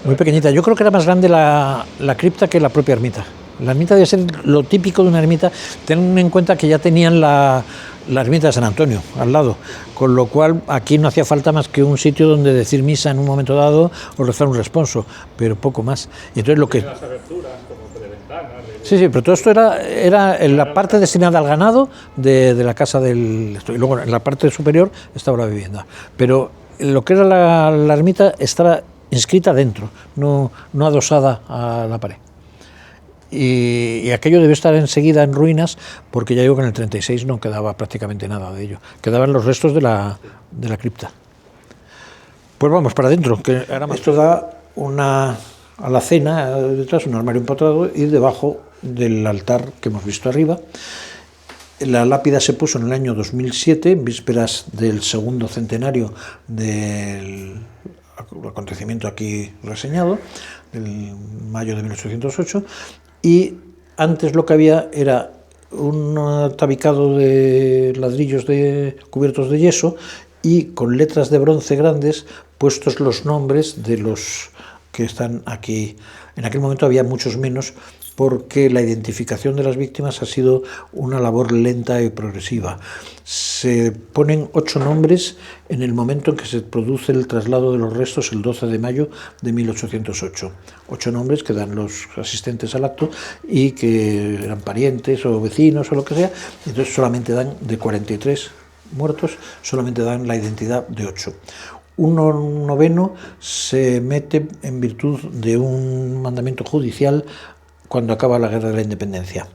Muy pequeñita. Yo creo que era más grande la cripta que la propia ermita. La ermita debe ser lo típico de una ermita. Ten en cuenta que ya tenían la ermita de San Antonio al lado, con lo cual aquí no hacía falta más que un sitio donde decir misa en un momento dado o rezar un responso, pero poco más. Y entonces lo que... Las aberturas como de ventanas. Sí, pero todo esto era en la parte destinada al ganado de la casa del... Y luego en la parte superior estaba la vivienda. Pero lo que era la ermita estaba inscrita dentro, no adosada a la pared. Y aquello debió estar enseguida en ruinas, porque ya digo que en el 36 no quedaba prácticamente nada de ello. Quedaban los restos de la cripta. Pues vamos para adentro, que ahora esto da una alacena, detrás un armario empotrado y debajo del altar que hemos visto arriba. La lápida se puso en el año 2007, en vísperas del segundo centenario del acontecimiento aquí reseñado, del mayo de 1808, y antes lo que había era un tabicado de ladrillos cubiertos de yeso y con letras de bronce grandes puestos los nombres de los que están aquí. En aquel momento había muchos menos, porque la identificación de las víctimas ha sido una labor lenta y progresiva. Se ponen 8 nombres en el momento en que se produce el traslado de los restos el 12 de mayo de 1808. 8 nombres que dan los asistentes al acto y que eran parientes o vecinos o lo que sea. Entonces solamente dan, de 43 muertos, solamente dan la identidad de 8. Un noveno se mete en virtud de un mandamiento judicial cuando acaba la Guerra de la Independencia.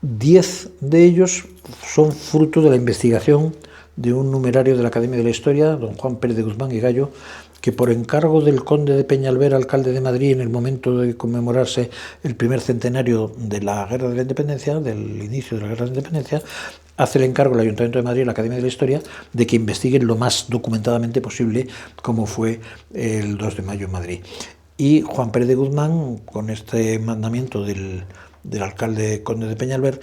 10 de ellos son fruto de la investigación de un numerario de la Academia de la Historia, don Juan Pérez de Guzmán y Gallo, que por encargo del conde de Peñalver, alcalde de Madrid, en el momento de conmemorarse el primer centenario de la Guerra de la Independencia, del inicio de la Guerra de la Independencia, hace el encargo al Ayuntamiento de Madrid y la Academia de la Historia de que investiguen lo más documentadamente posible cómo fue el 2 de mayo en Madrid. Y Juan Pérez de Guzmán, con este mandamiento del alcalde conde de Peñalver,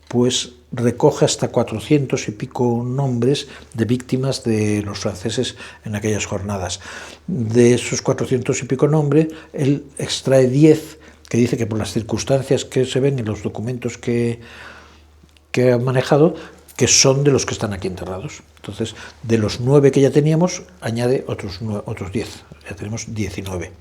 pues recoge hasta 400 y pico nombres de víctimas de los franceses en aquellas jornadas. De esos 400 y pico nombres, él extrae 10, que dice que por las circunstancias que se ven en los documentos que ha manejado, que son de los que están aquí enterrados. Entonces, de los 9 que ya teníamos, añade otros 10, ya tenemos 19.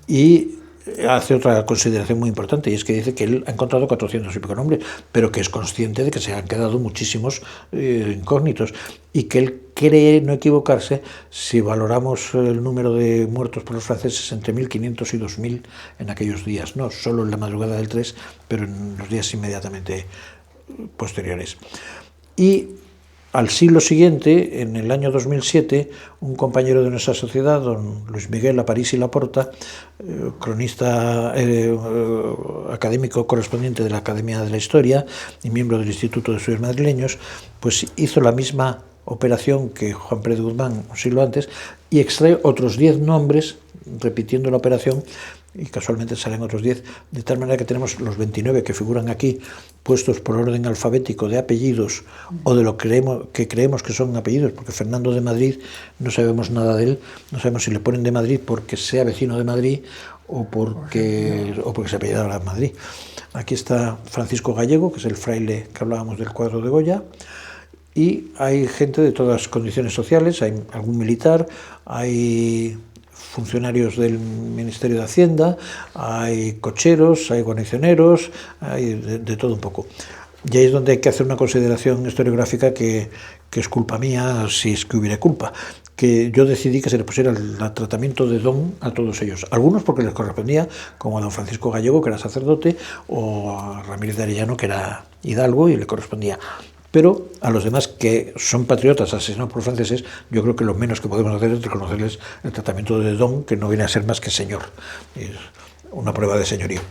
Y hace otra consideración muy importante, y es que dice que él ha encontrado 400 y pico nombres, pero que es consciente de que se han quedado muchísimos incógnitos, y que él cree no equivocarse si valoramos el número de muertos por los franceses entre 1.500 y 2.000 en aquellos días, no solo en la madrugada del 3, pero en los días inmediatamente posteriores. Y al siglo siguiente, en el año 2007, un compañero de nuestra sociedad, don Luis Miguel Aparici Laporta, cronista académico correspondiente de la Academia de la Historia y miembro del Instituto de Estudios Madrileños, pues hizo la misma operación que Juan Pérez Guzmán un siglo antes, y extrae otros 10 nombres repitiendo la operación, y casualmente salen otros 10, de tal manera que tenemos los 29 que figuran aquí puestos por orden alfabético de apellidos o de lo que creemos que son apellidos, porque Fernando de Madrid no sabemos nada de él, no sabemos si le ponen de Madrid porque sea vecino de Madrid o porque se apellidaba de Madrid. Aquí está Francisco Gallego, que es el fraile que hablábamos del cuadro de Goya, y hay gente de todas las condiciones sociales, hay algún militar, hay funcionarios del Ministerio de Hacienda, hay cocheros, hay guarnicioneros, hay de todo un poco. Y ahí es donde hay que hacer una consideración historiográfica que es culpa mía, si es que hubiera culpa, que yo decidí que se le pusiera el tratamiento de don a todos ellos. Algunos porque les correspondía, como a don Francisco Gallego, que era sacerdote, o a Ramírez de Arellano, que era hidalgo, y le correspondía. Pero a los demás que son patriotas asesinados por franceses, yo creo que lo menos que podemos hacer es reconocerles el tratamiento de don, que no viene a ser más que señor. Es una prueba de señorío.